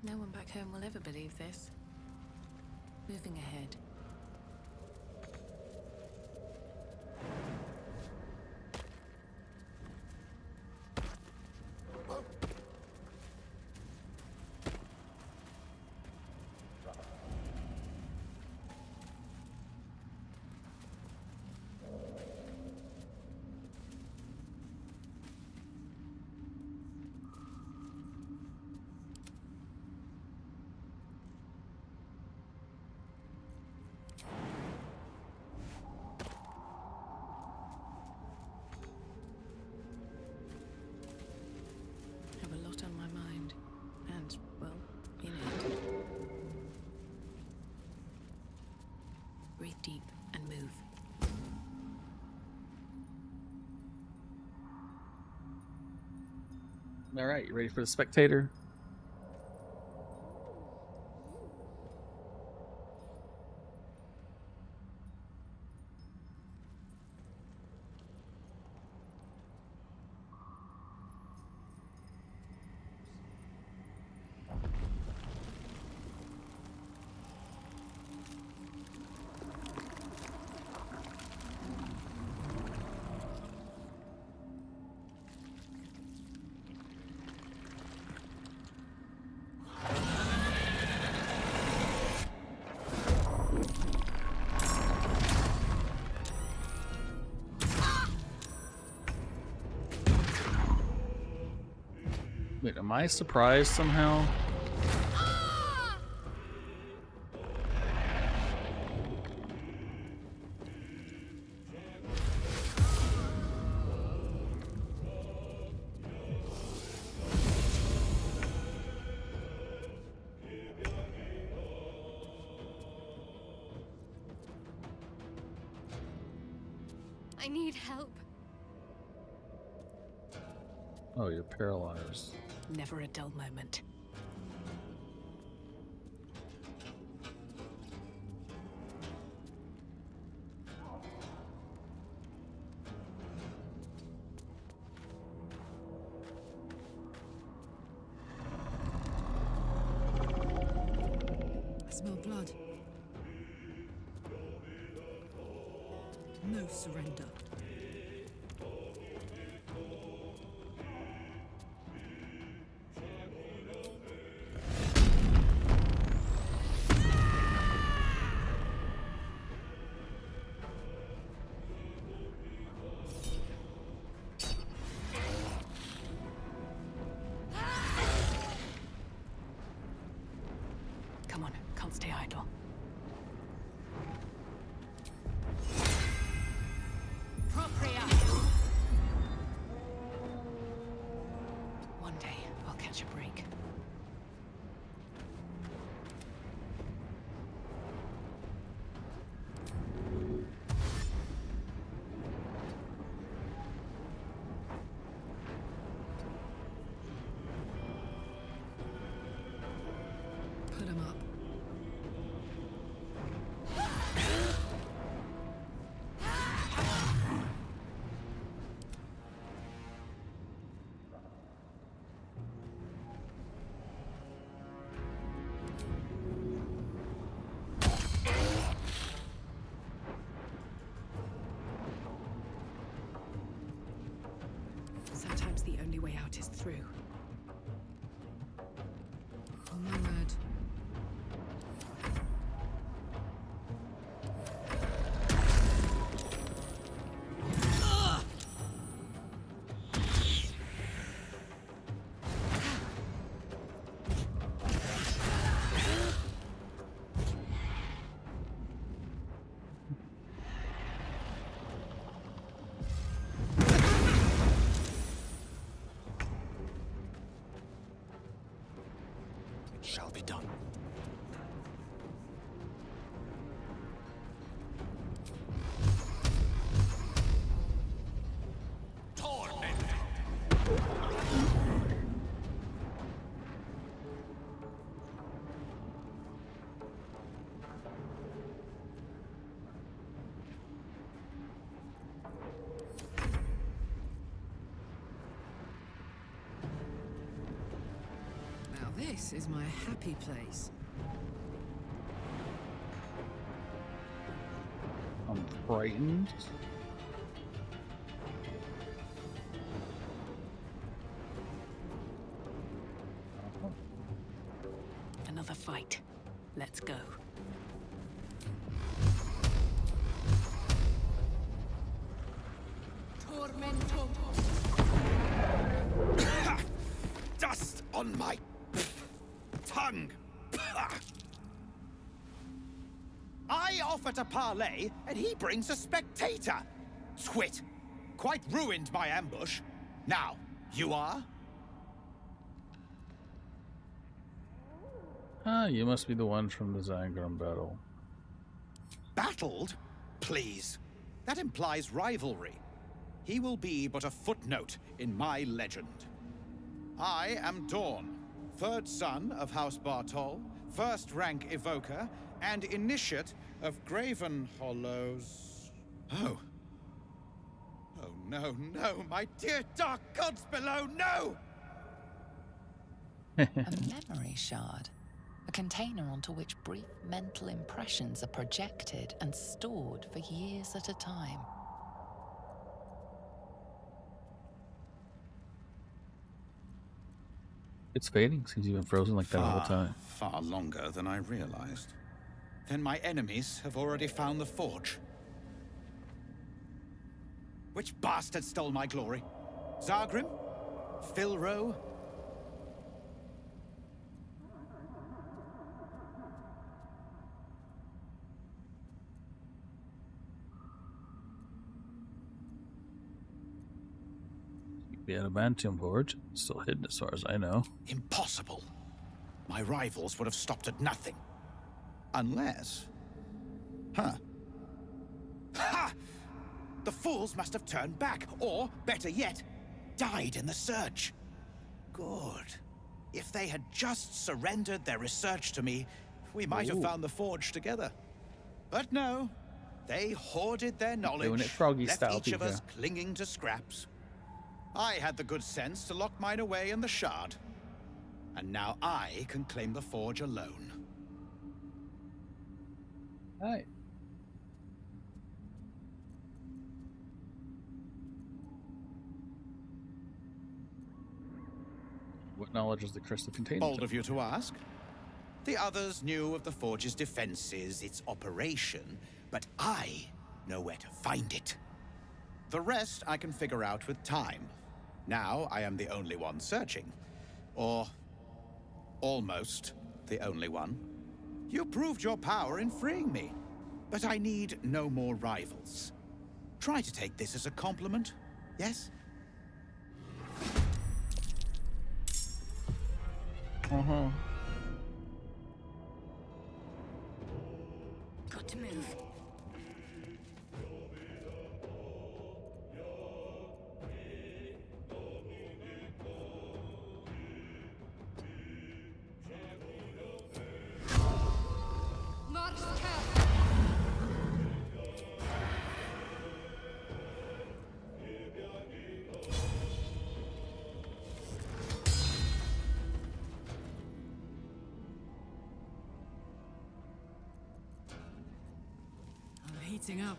No one back home will ever believe this. Moving ahead. Have a lot on my mind. And, well, in it. Breathe deep and move. Alright, you ready for the spectator? Wait, am I surprised somehow? I need help. Oh, you're paralyzed. Never a dull moment. I smell blood. No surrender. Come on, can't stay idle. Propria! One day, I'll catch a break. Put him up. Sometimes the only way out is through. On my word. It shall be done. Now this is my happy place. I'm frightened. Another fight. Let's go. Tormento. Dust on my tongue! I offer to parley, and he brings a spectator! Twit! Quite ruined my ambush. Now, you are? Ah, you must be the one from the Zangrum battle. Battled? Please. That implies rivalry. He will be but a footnote in my legend. I am Dawn, third son of House Bartol, first rank evoker, and initiate of Graven Hollows. Oh. Oh no, no, my dear dark gods below, no! A memory shard. A container onto which brief mental impressions are projected and stored for years at a time. It's fading. Seems you've been frozen like that the whole time. Far longer than I realized. Then my enemies have already found the forge. Which bastard stole my glory? Zargrim? Philro? The adamantium forge, still hidden as far as I know. Impossible. My rivals would have stopped at nothing. Unless... Huh. Ha! The fools must have turned back, or, better yet, died in the search. Good. If they had just surrendered their research to me, we might have found the forge together. But no, they hoarded their knowledge, Doing it froggy left style, each of us Pika. clinging to scraps. I had the good sense to lock mine away in the shard. And now I can claim the forge alone. Hi. What knowledge does the crystal contain? Bold of you to ask. The others knew of the forge's defenses, its operation, but I know where to find it. The rest I can figure out with time. Now I am the only one searching. Or almost the only one. You proved your power in freeing me, but I need no more rivals. Try to take this as a compliment, yes? Uh-huh. Got to move. I'm heating up.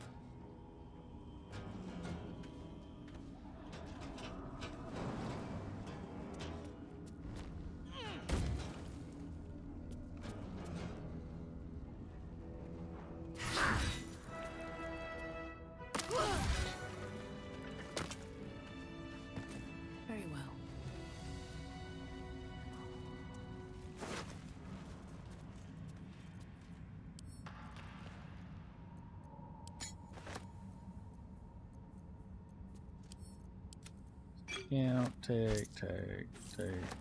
Very well. Yeah, take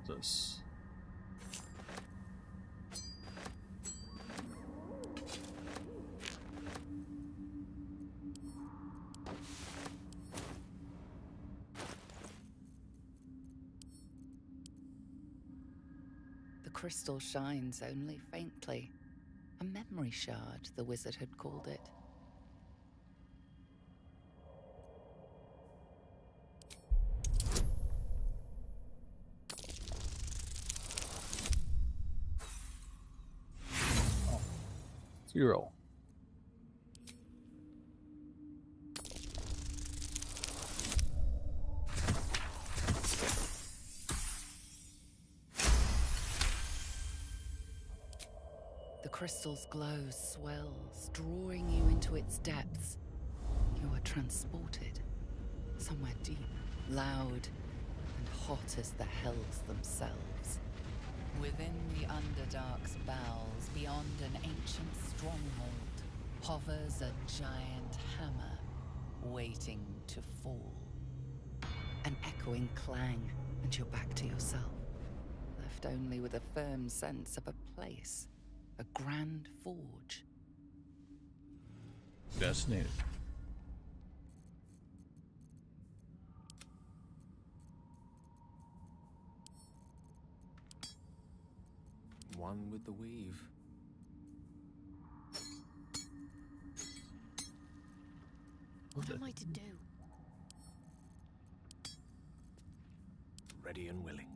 this. The crystal shines only faintly. A memory shard, the wizard had called it. Zero. The crystal's glow swells, drawing you into its depths. You are transported somewhere deep, loud, and hot as the hells themselves. Within the Underdark's bowels, beyond an ancient stronghold, hovers a giant hammer, waiting to fall. An echoing clang, and you're back to yourself, left only with a firm sense of a place, a grand forge. Fascinating. One with the weave. What am I to do? Ready and willing.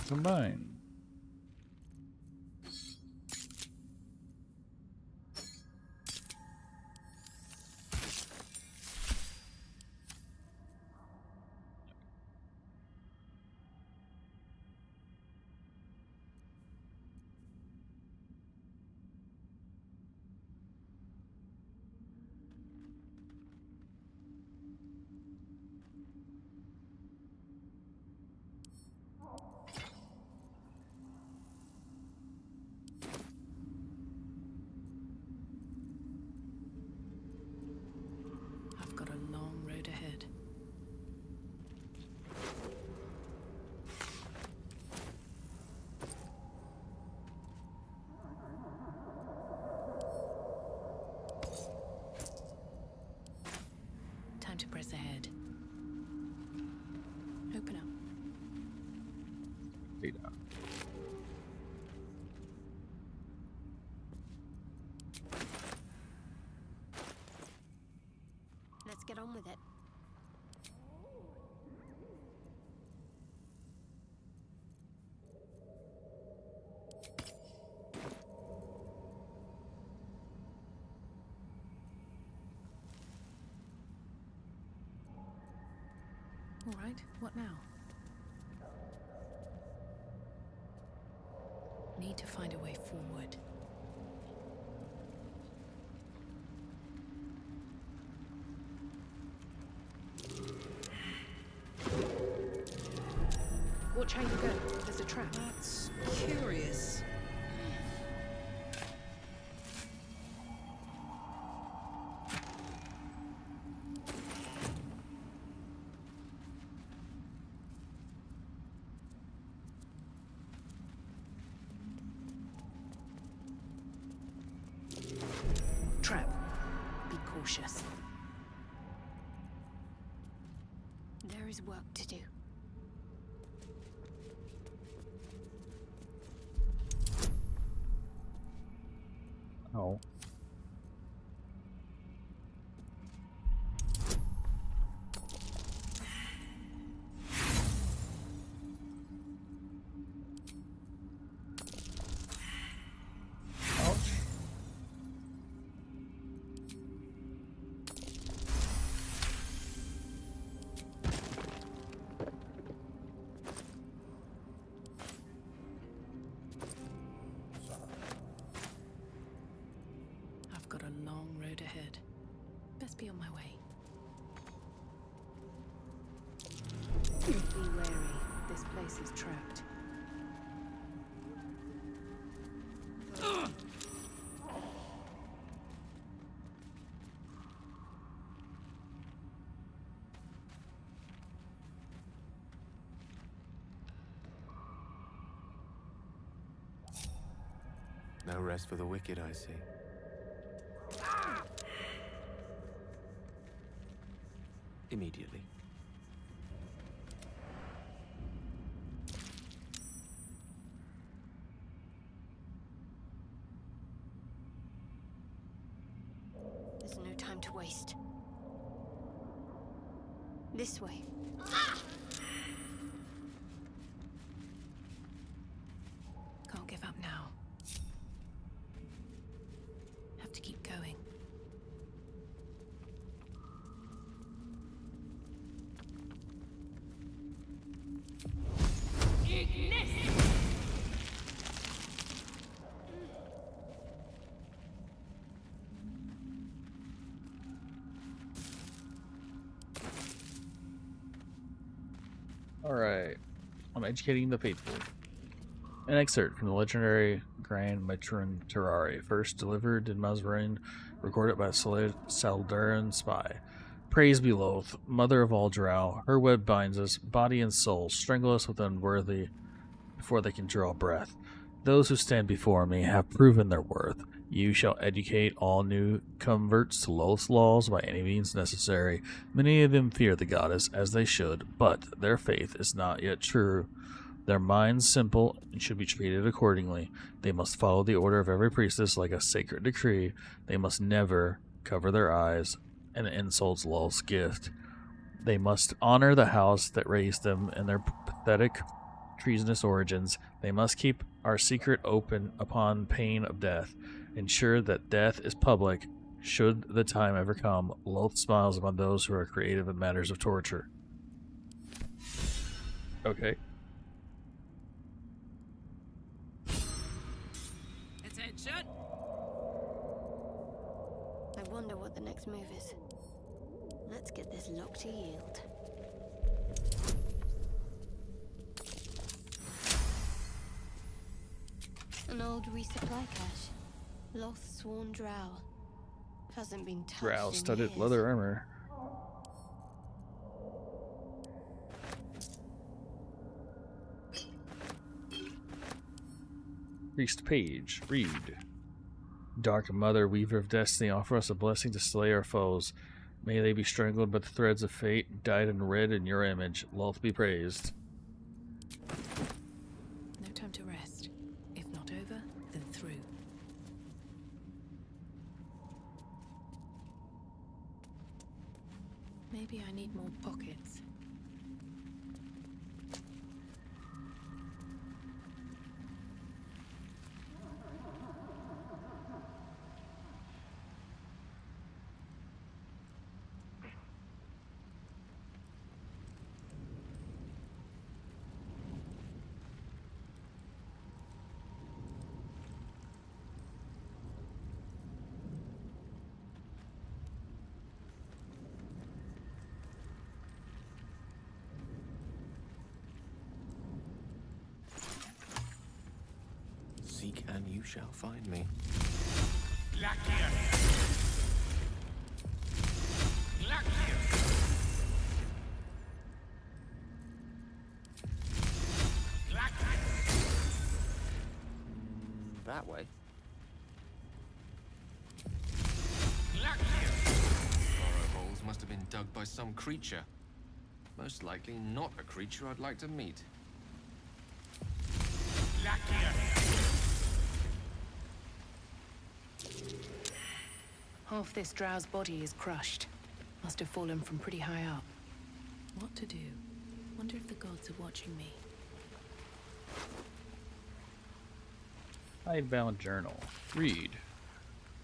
Combine. I've got a long road ahead. Time to press ahead. Open up. Data. Let's get on with it. All right, what now? Need to find a way forward. Watch how you go. There's a trap. That's curious. cautious. There is work to do. Oh. I've got a long road ahead. Best be on my way. Be wary. This place is trapped. No rest for the wicked, I see. Immediately. There's no time to waste. This way. Can't give up now. Have to keep going. Alright. I'm educating the faithful. An excerpt from the legendary Grand Matron Terrari, first delivered in Mazrain, recorded by Saldaran spy. Praise be Loth, mother of all drow. Her web binds us, body and soul, strangle us with unworthy before they can draw breath. Those who stand before me have proven their worth. You shall educate all new converts to Loth's laws by any means necessary. Many of them fear the goddess, as they should, but their faith is not yet true. Their minds simple and should be treated accordingly. They must follow the order of every priestess like a sacred decree. They must never cover their eyes and insult Loth's gift. They must honor the house that raised them and their pathetic, treasonous origins. They must keep our secret open upon pain of death. Ensure that death is public, should the time ever come. Loth smiles upon those who are creative in matters of torture. Okay. Attention! I wonder what the next move is. Let's get this lock to yield. An old resupply cache. Loth sworn drow. Hasn't been touched Drow in studded years. leather armor. Priest page. Read. Dark Mother, Weaver of Destiny, offer us a blessing to slay our foes. May they be strangled by the threads of fate, dyed and red in your image. Loth be praised. No time to rest. If not over, then through. Maybe I need more pockets. Seek and you shall find me. That way. must have been dug by some creature. Most likely not a creature I'd like to meet. Half this drow's body is crushed. Must have fallen from pretty high up. What to do? Wonder if the gods are watching me. Hidebound journal. Read.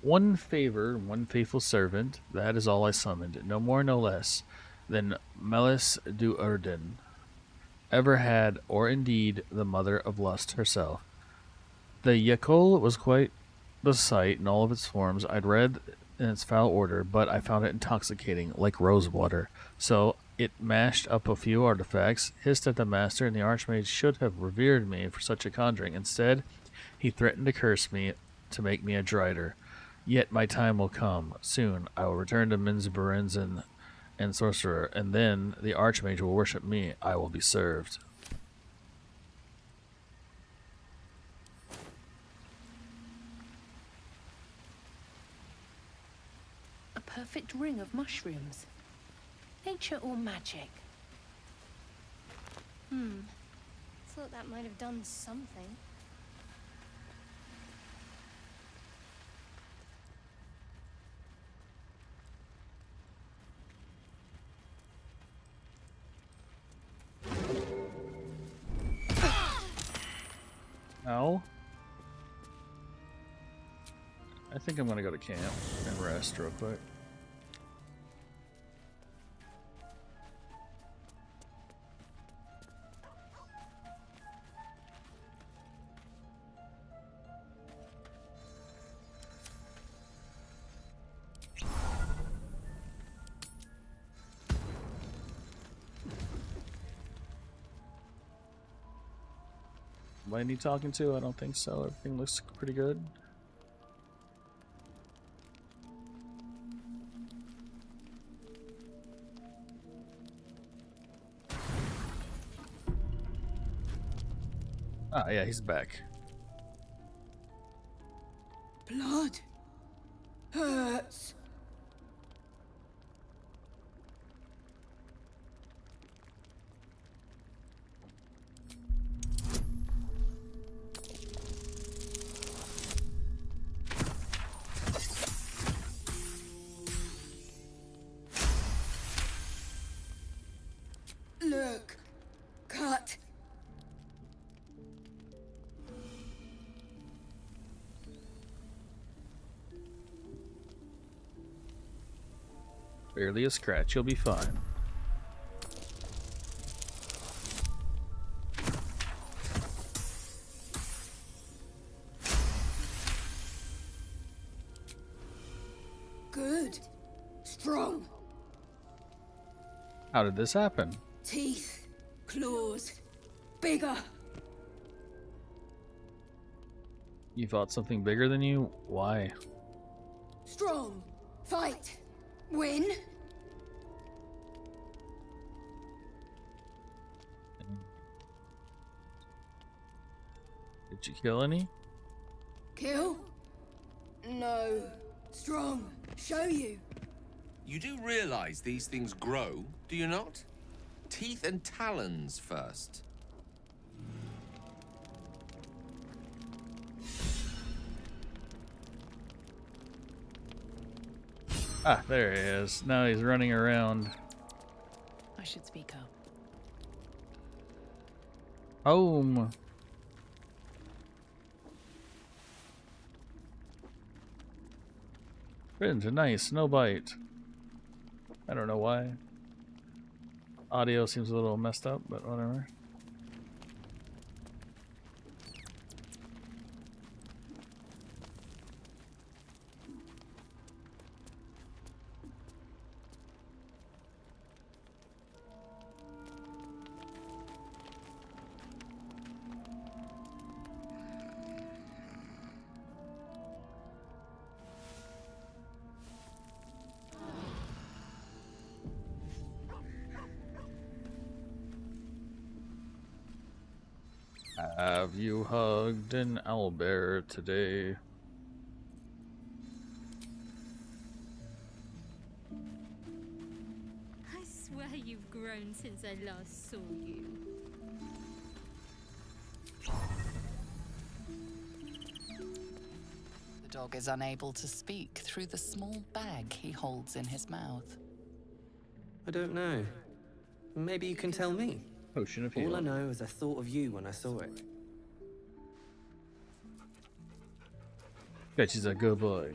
One favor, one faithful servant, that is all I summoned, no more no less, than Melis du Erden ever had, or indeed the mother of lust herself. The Yekol was quite the sight in all of its forms. I'd read in its foul order, but I found it intoxicating, like rose water. So it mashed up a few artifacts, hissed at the master, and the Archmage should have revered me for such a conjuring. Instead, he threatened to curse me to make me a drider. Yet my time will come. Soon I will return to Minzabarinzan and sorcerer, and then the Archmage will worship me. I will be served. A perfect ring of mushrooms. Nature or magic? Thought that might have done something. Ow. I think I'm gonna go to camp and rest real quick. Am I need talking to? I don't think so. Everything looks pretty good. Ah, yeah, he's back. Blood hurts. Look, cut. Barely a scratch. You'll be fine. Good. Strong. How did this happen? Teeth. Claws. Bigger. You fought something bigger than you? Why? Strong. Fight. Win. Did you kill any? Kill? No. Strong. Show you. You do realize these things grow, do you not? Teeth and talons first. Ah, there he is. Now he's running around. I should speak up. Home. Friends, a nice snow bite. I don't know why. Audio seems a little messed up, but whatever. Have you hugged an owlbear today? grown since I last saw you. The dog is unable to speak through the small bag he holds in his mouth. I don't know. Maybe you can tell me. Potion of All I healing. know is I thought of you when I saw it. Bet she's a good boy.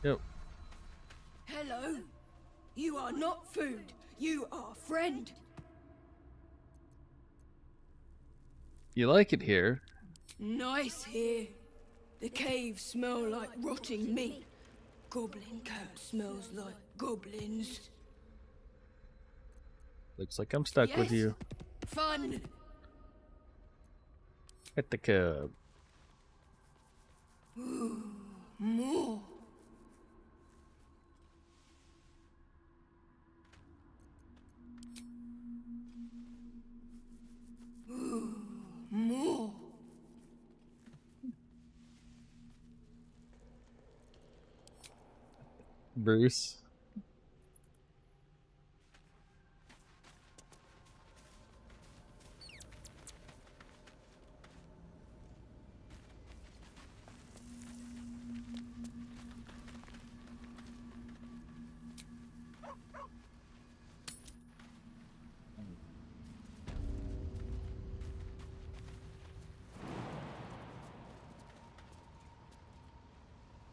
Yep. Hello. You are not food. You are friend. You like it here? Nice here. The caves smell like rotting meat. Goblin cat smells like goblins. Looks like I'm stuck with Yes. you. Fun. At the cub. Ooh, more. Ooh, more. Bruce.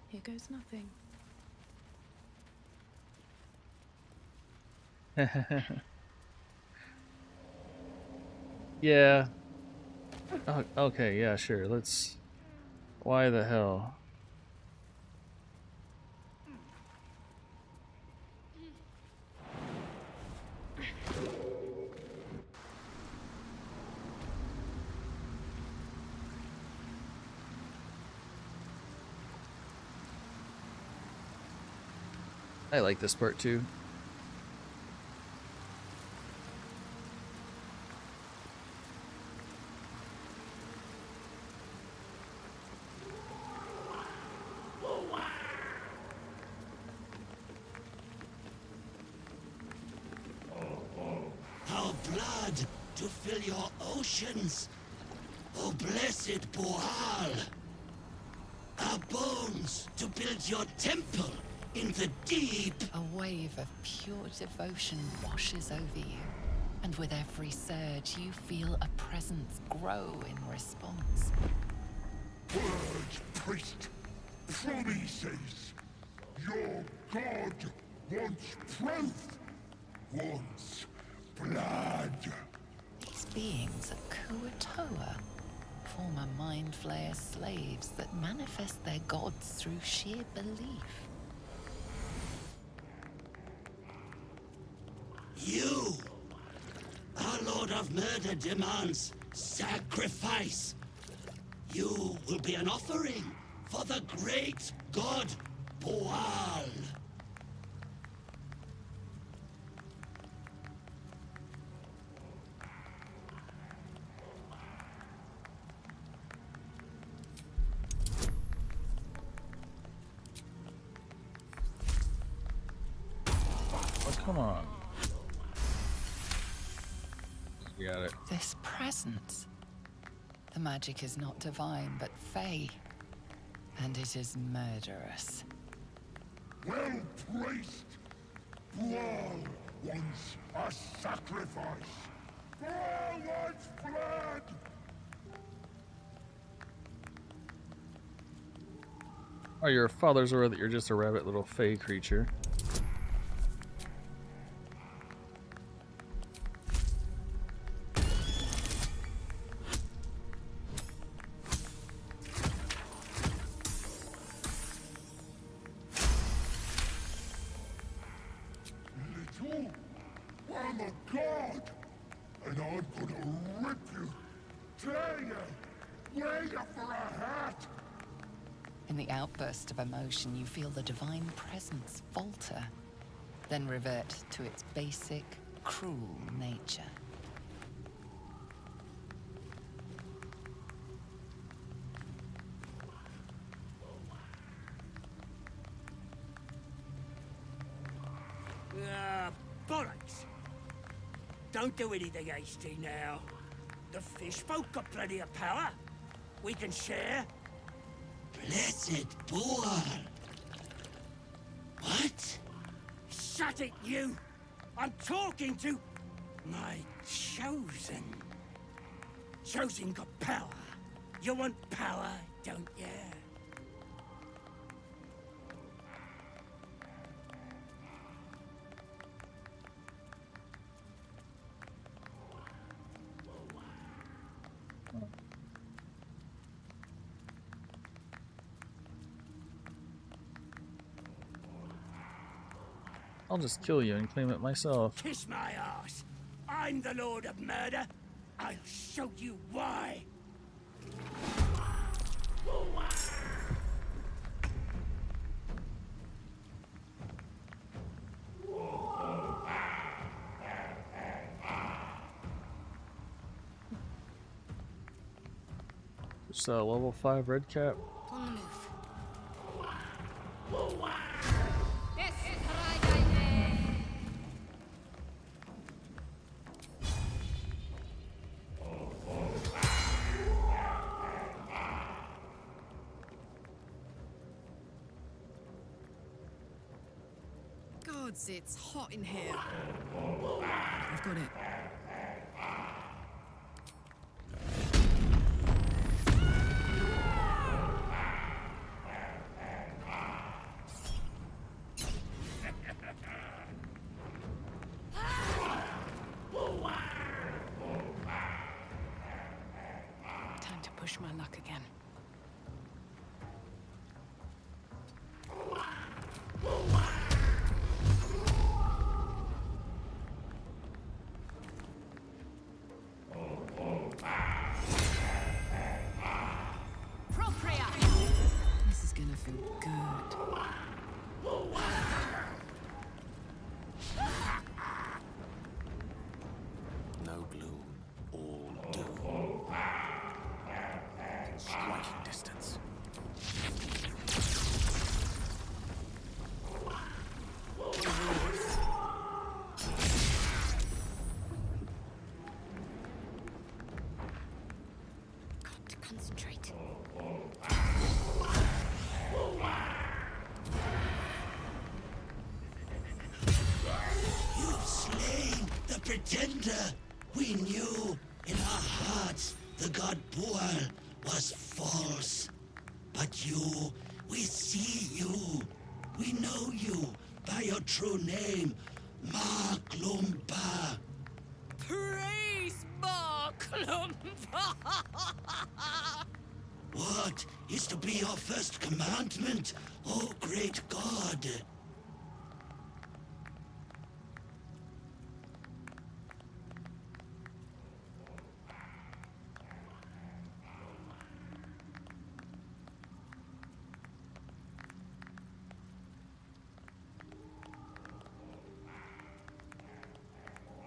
Here goes nothing. Yeah. Oh, okay, yeah, sure. Let's... Why the hell? I like this part too. Our blood to fill your oceans. O blessed Boal. Our bones to build your temple in the deep. A wave of pure devotion washes over you, and with every surge, you feel a presence grow in response. Word, priest. Promises. Your god wants proof. Wants blood. These beings are Kuatoa, former Mind Flayer slaves that manifest their gods through sheer belief. You, our Lord of Murder, demands sacrifice. You will be an offering for the great god Boal. Oh, come on. Got it. This presence. The magic is not divine, but fey. And it is murderous. Well, priest. Boal wants a sacrifice. Boal wants blood. Oh, your father's aware that you're just a rabbit little fey creature. Little, I'm a god, and I'm gonna rip you, tear you, wear you for a hat. In the outburst of emotion, you feel the divine presence falter, then revert to its basic, cruel nature. bollocks! Don't do anything hasty now. The fish folk got plenty of power. We can share. Blessed boar. What? Shut it, you! I'm talking to my chosen. Chosen got power. You want power, don't you? I'll just kill you and claim it myself. Kiss my ass. I'm the Lord of Murder. I'll show you why. Just a level 5 red cap. On the move. Gods, it's hot in here. I've got it. Time to push my luck again. This is gonna feel good. No gloom, all doom. Striking distance. Got to concentrate. You've slain the pretender. We knew in our hearts the god Boar was false. But you, we see you. We know you by your true name, Marklumpa. Praise Marklumpa! What is to be your first commandment, O great god?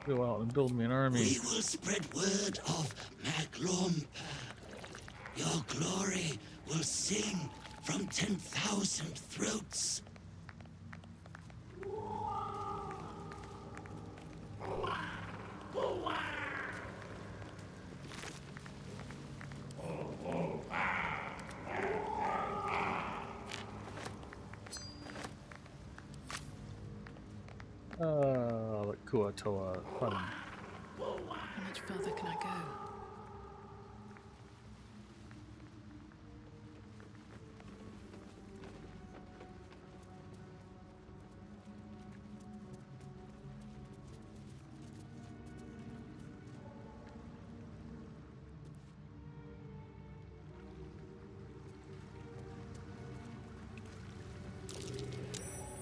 Go out and build me an army. We will spread word of Maglumpa. Your glory will sing from 10,000 throats. Like Kuatoa fun. How much further can I go?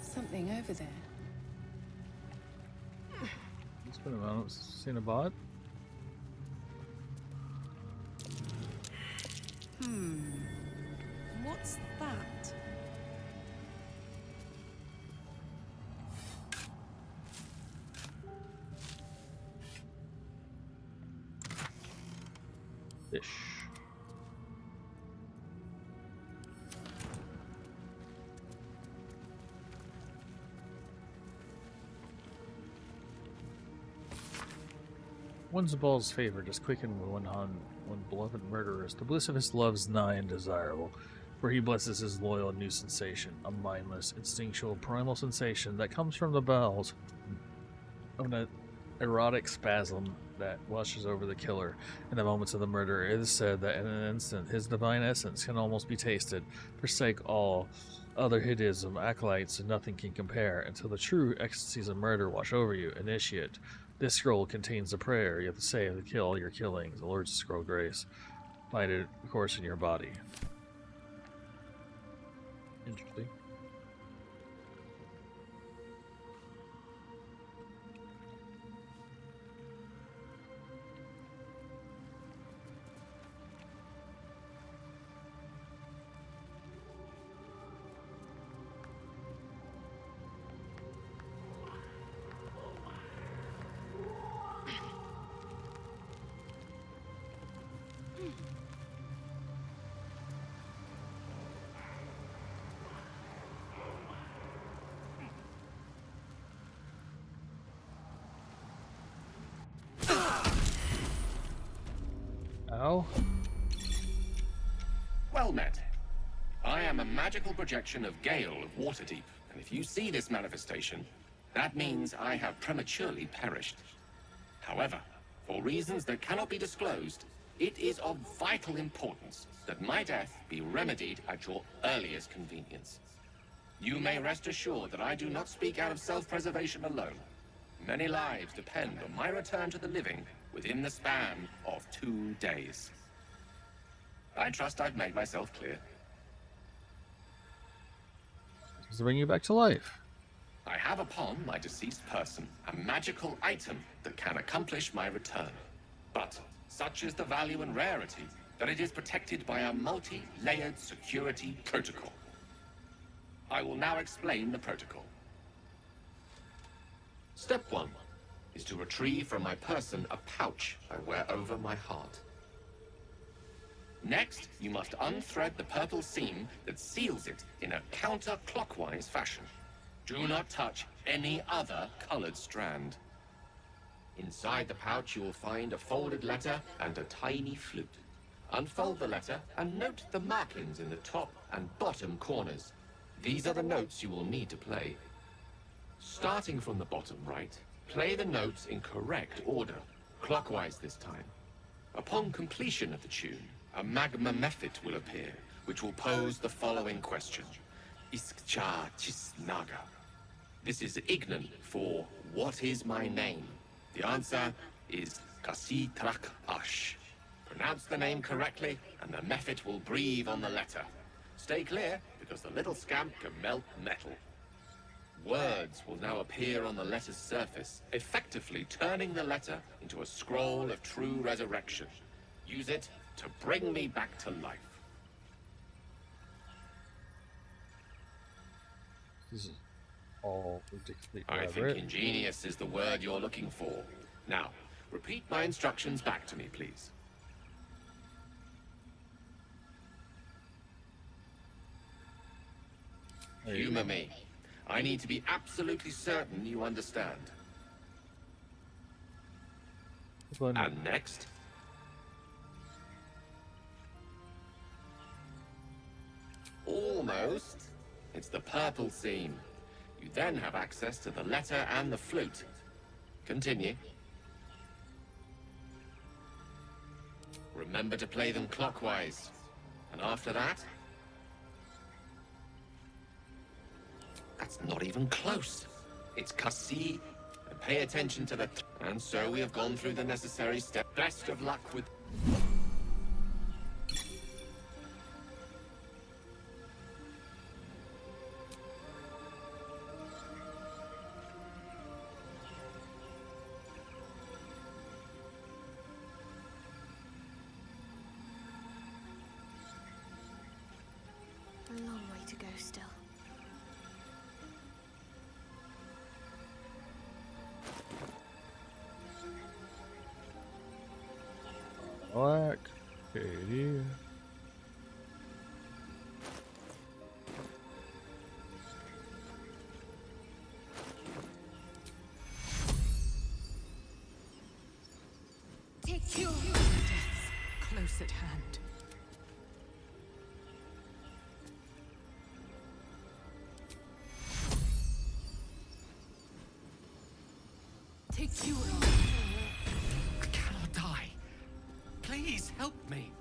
Something over there. It's been a while since seen a bot. What's that? Fish. One's ball's favor does quicken when beloved murderers. The bliss of his love's nigh and desirable, for he blesses his loyal new sensation, a mindless, instinctual, primal sensation that comes from the bowels of an erotic spasm that washes over the killer in the moments of the murder. It is said that in an instant his divine essence can almost be tasted. Forsake all other hedonism, acolytes, and nothing can compare until the true ecstasies of murder wash over you. Initiate. This scroll contains a prayer you have to say to kill your killings. The Lord's scroll grace. Find it, of course, in your body. Interesting. Ow. Well met. I am a magical projection of Gale of Waterdeep, and if you see this manifestation, that means I have prematurely perished. However, for reasons that cannot be disclosed, it is of vital importance that my death be remedied at your earliest convenience. You may rest assured that I do not speak out of self-preservation alone. Many lives depend on my return to the living within the span of 2 days. I trust I've made myself clear. Does it bring you back to life? I have upon my deceased person a magical item that can accomplish my return. But such is the value and rarity that it is protected by a multi-layered security protocol. I will now explain the protocol. Step 1 is to retrieve from my person a pouch I wear over my heart. Next, you must unthread the purple seam that seals it in a counterclockwise fashion. Do not touch any other colored strand. Inside the pouch, you will find a folded letter and a tiny flute. Unfold the letter and note the markings in the top and bottom corners. These are the notes you will need to play. Starting from the bottom right, play the notes in correct order, clockwise this time. Upon completion of the tune, a magma mephit will appear, which will pose the following question. Iskcha Chisnaga. This is Ignan for what is my name? The answer is Kasi Trak Ash. Pronounce the name correctly, and the mephit will breathe on the letter. Stay clear, because the little scamp can melt metal. Words will now appear on the letter's surface, effectively turning the letter into a scroll of true resurrection. Use it to bring me back to life. This is all ridiculously I elaborate. think ingenious is the word you're looking for. Now, repeat my instructions back to me, please. Humor me. I need to be absolutely certain you understand. And next? Almost. It's the purple seam. You then have access to the letter and the flute. Continue. Remember to play them clockwise. And after that? That's not even close. It's Kasi. And pay attention to the... And so we have gone through the necessary step. Best of luck with... A long way to go still. Black, Shady. Death's close at hand. Take cure. I cannot die. Please help me.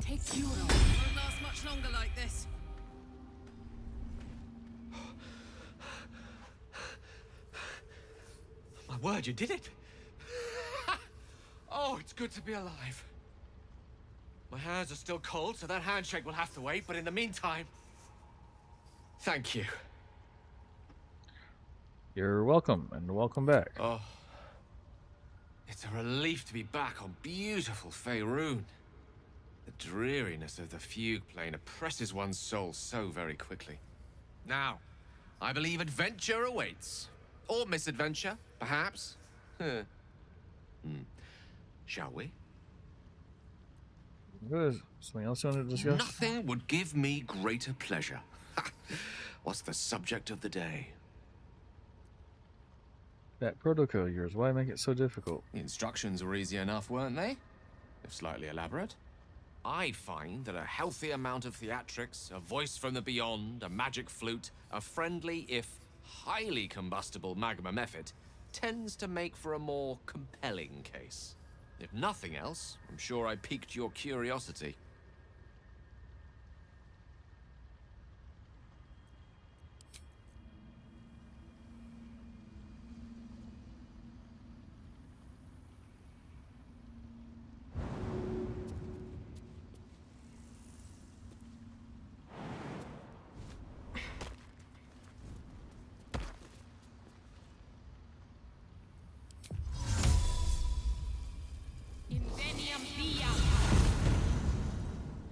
Take cure. Won't last much longer like this. My word, you did it! Oh, it's good to be alive. My hands are still cold, so that handshake will have to wait, but in the meantime... Thank you. You're welcome, and welcome back. Oh. It's a relief to be back on beautiful Faerun. The dreariness of the fugue plane oppresses one's soul so very quickly. Now, I believe adventure awaits. Or misadventure, perhaps. Shall we? Good. Something else you want to discuss? Nothing would give me greater pleasure. What's the subject of the day? That protocol of yours, why make it so difficult? The instructions were easy enough, weren't they? If slightly elaborate. I find that a healthy amount of theatrics, a voice from the beyond, a magic flute, a friendly, if highly combustible magma method, tends to make for a more compelling case. If nothing else, I'm sure I piqued your curiosity.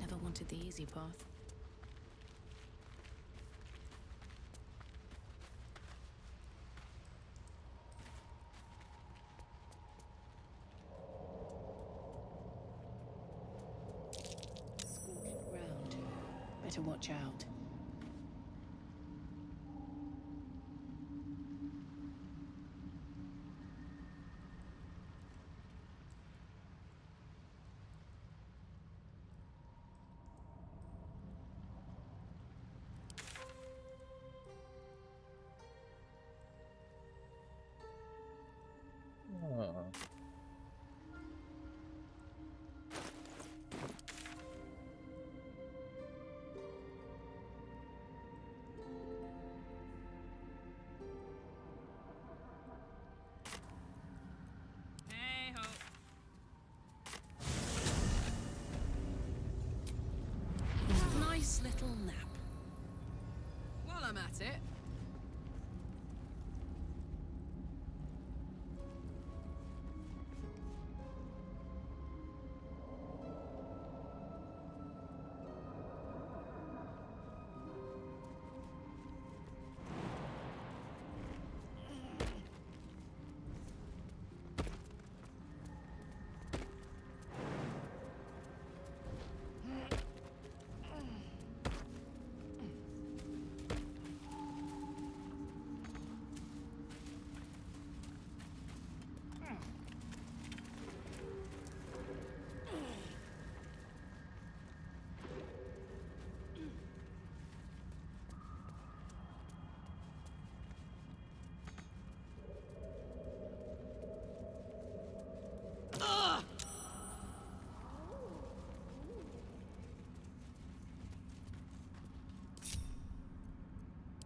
Never wanted the easy path. Scorched ground. Better watch out. Nice little nap. While I'm at it,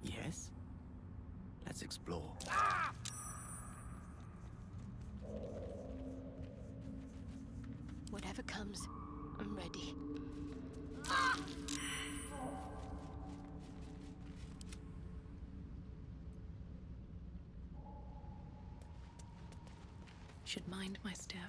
Yes? Let's explore. Whatever comes, I'm ready. Should mind my step.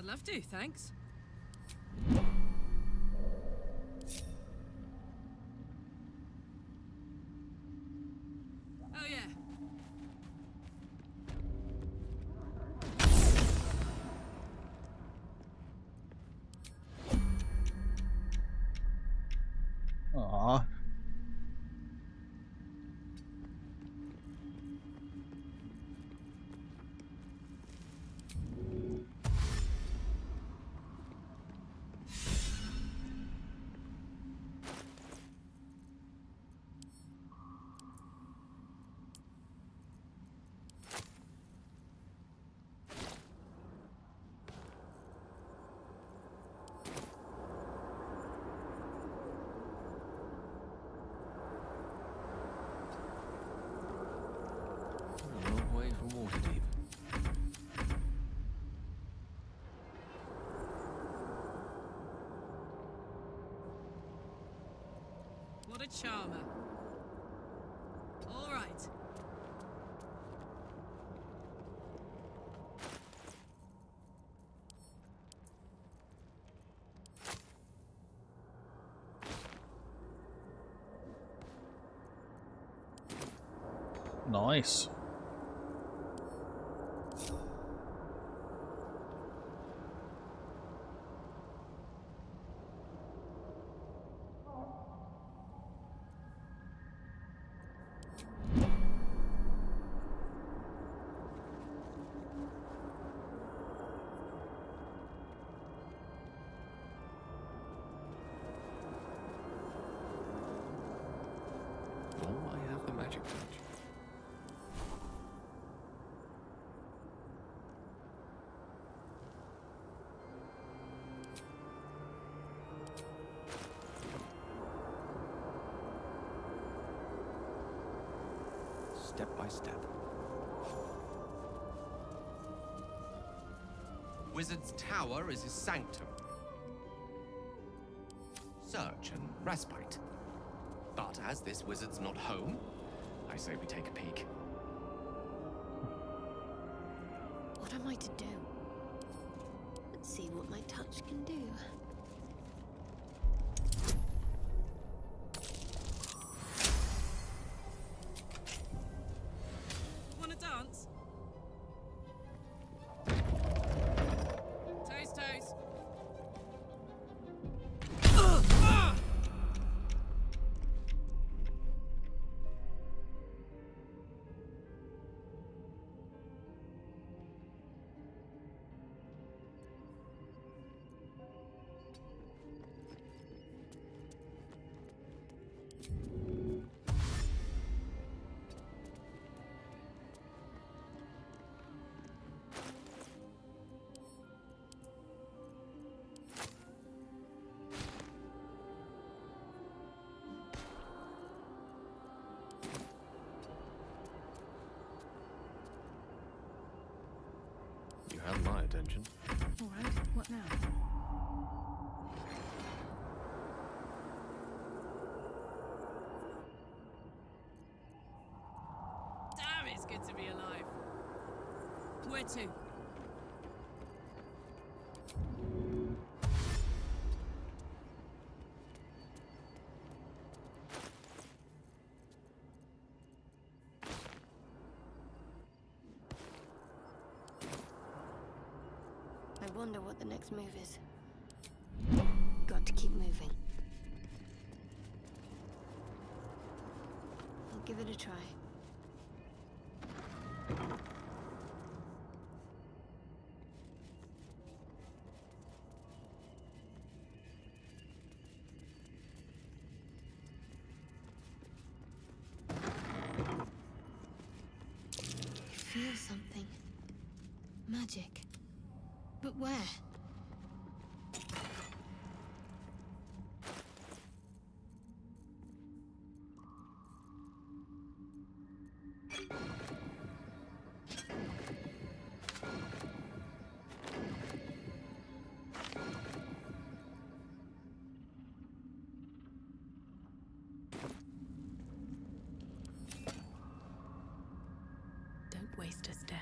I'd love to, thanks. Oh, yeah. Aw. A long way from Waterdeep. What a charmer. All right. Nice. Oh, I have the magic touch. Step by step. Wizard's Tower is his sanctum. Search and respite. But as this wizard's not home, I say we take a peek. What am I to do? Let's see what my touch can do. Wanna dance? Toes, toes. You have my attention. All right, what now? Damn, it's good to be alive. Where to? I wonder what the next move is. Got to keep moving. I'll give it a try. I feel something. Magic. But where? Don't waste a step.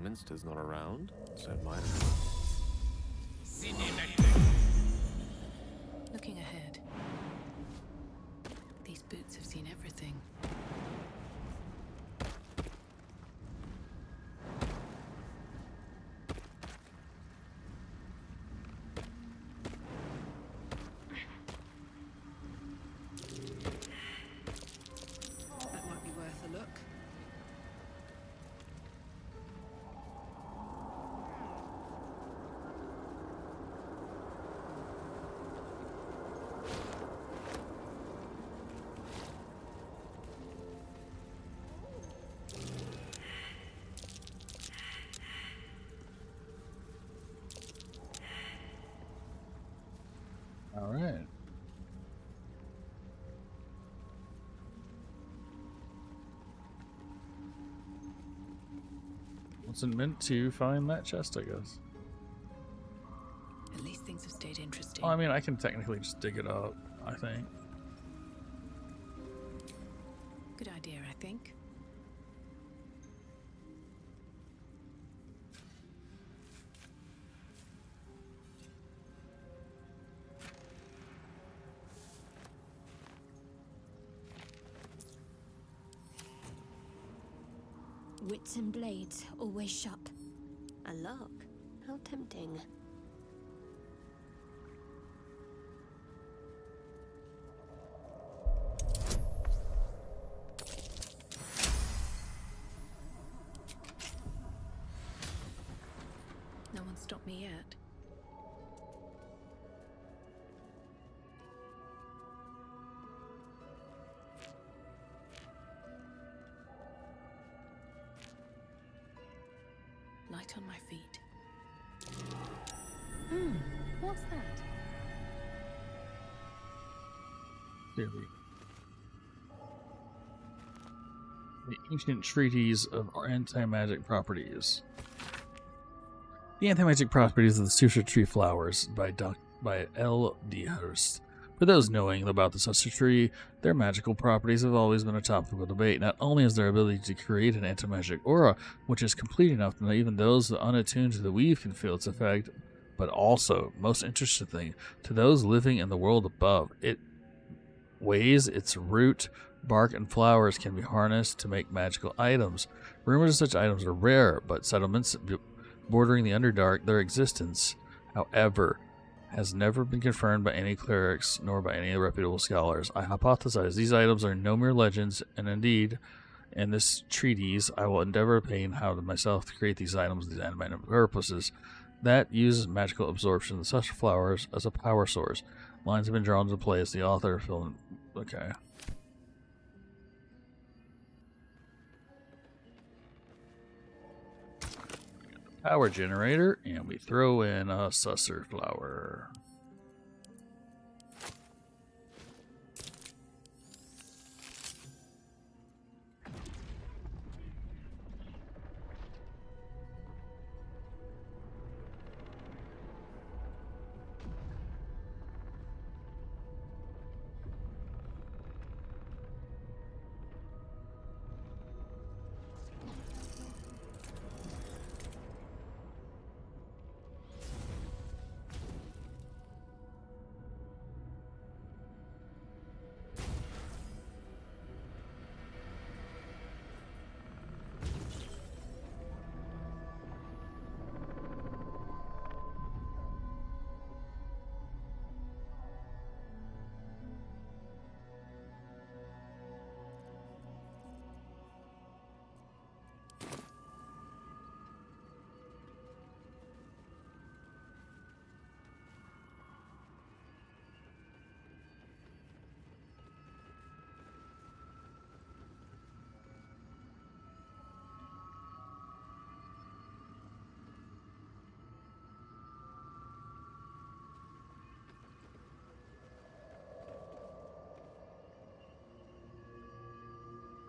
Minster's not around, so it might as well. Looking ahead. These boots have seen everything. That might be worth a look. All right. Wasn't meant to find that chest, I guess. At least things have stayed interesting. Oh, I mean, I can technically just dig it up, I think. Good idea, I think. Wits and blades, always sharp. A lock? How tempting. No one stopped me yet. Light on my feet. What's that? Clearly. The ancient treatise of anti-magic properties. The anti-magic properties of the sorcerer tree flowers by L. D. Hurst. For those knowing about the sorcerer tree, their magical properties have always been a topic of debate. Not only is their ability to create an anti-magic aura, which is complete enough that even those unattuned to the weave can feel its effect, but also, most interestingly, to those living in the world above, it ways its root, bark, and flowers can be harnessed to make magical items. Rumors of such items are rare, but settlements bordering the Underdark, their existence, however, has never been confirmed by any clerics nor by any reputable scholars. I hypothesize these items are no mere legends, and indeed, in this treatise, I will endeavor to pain how to myself to create these items with these animated purposes that uses magical absorption of such flowers as a power source. Lines have been drawn into play as the author film. Okay. Power generator, and we throw in a sorcerer flower.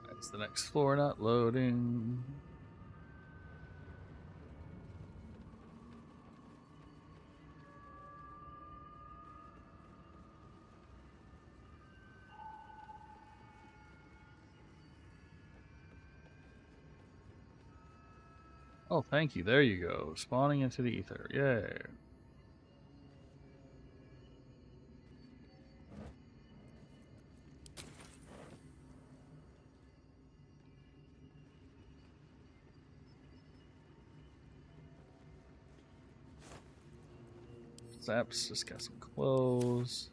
That's the next floor not loading. Oh, thank you. There you go. Spawning into the ether. Yay. Zaps just got some clothes.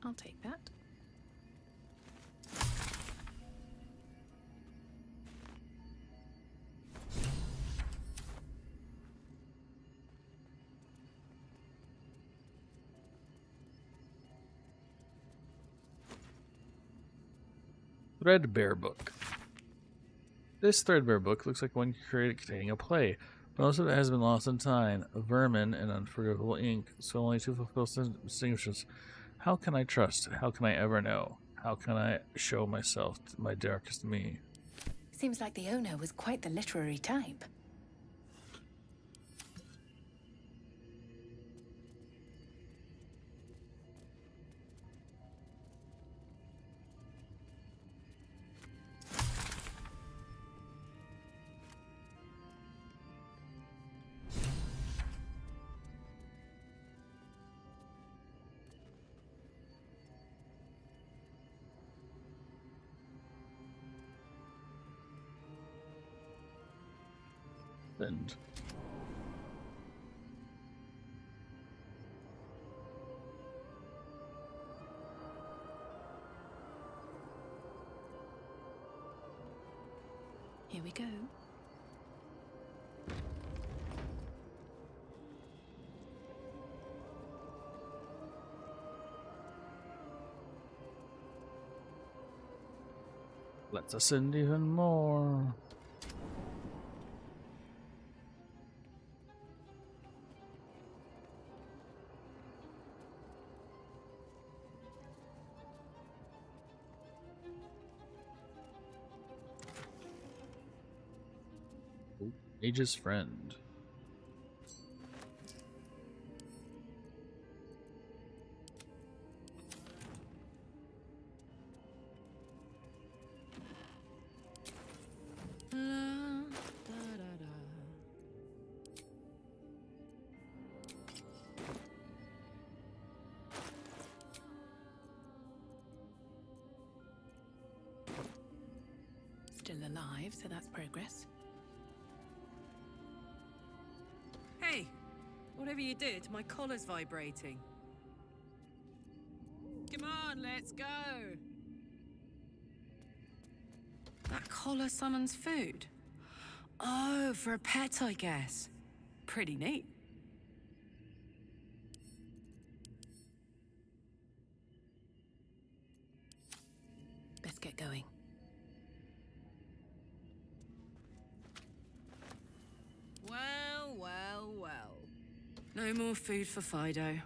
I'll take that. Threadbare book. This threadbare book looks like one created containing a play. Most of it has been lost in time, vermin and unforgivable ink, so only to fulfill distinguishes. How can I trust? How can I ever know? How can I show myself to my darkest me? Seems like the owner was quite the literary type. And Here we go. let's ascend even more. Mage's friend. Still alive, so that's progress. Hey, whatever you did, my collar's vibrating. Come on, let's go. That collar summons food. Oh, for a pet, I guess. Pretty neat. Let's get going. Well, well, well. No more food for Fido.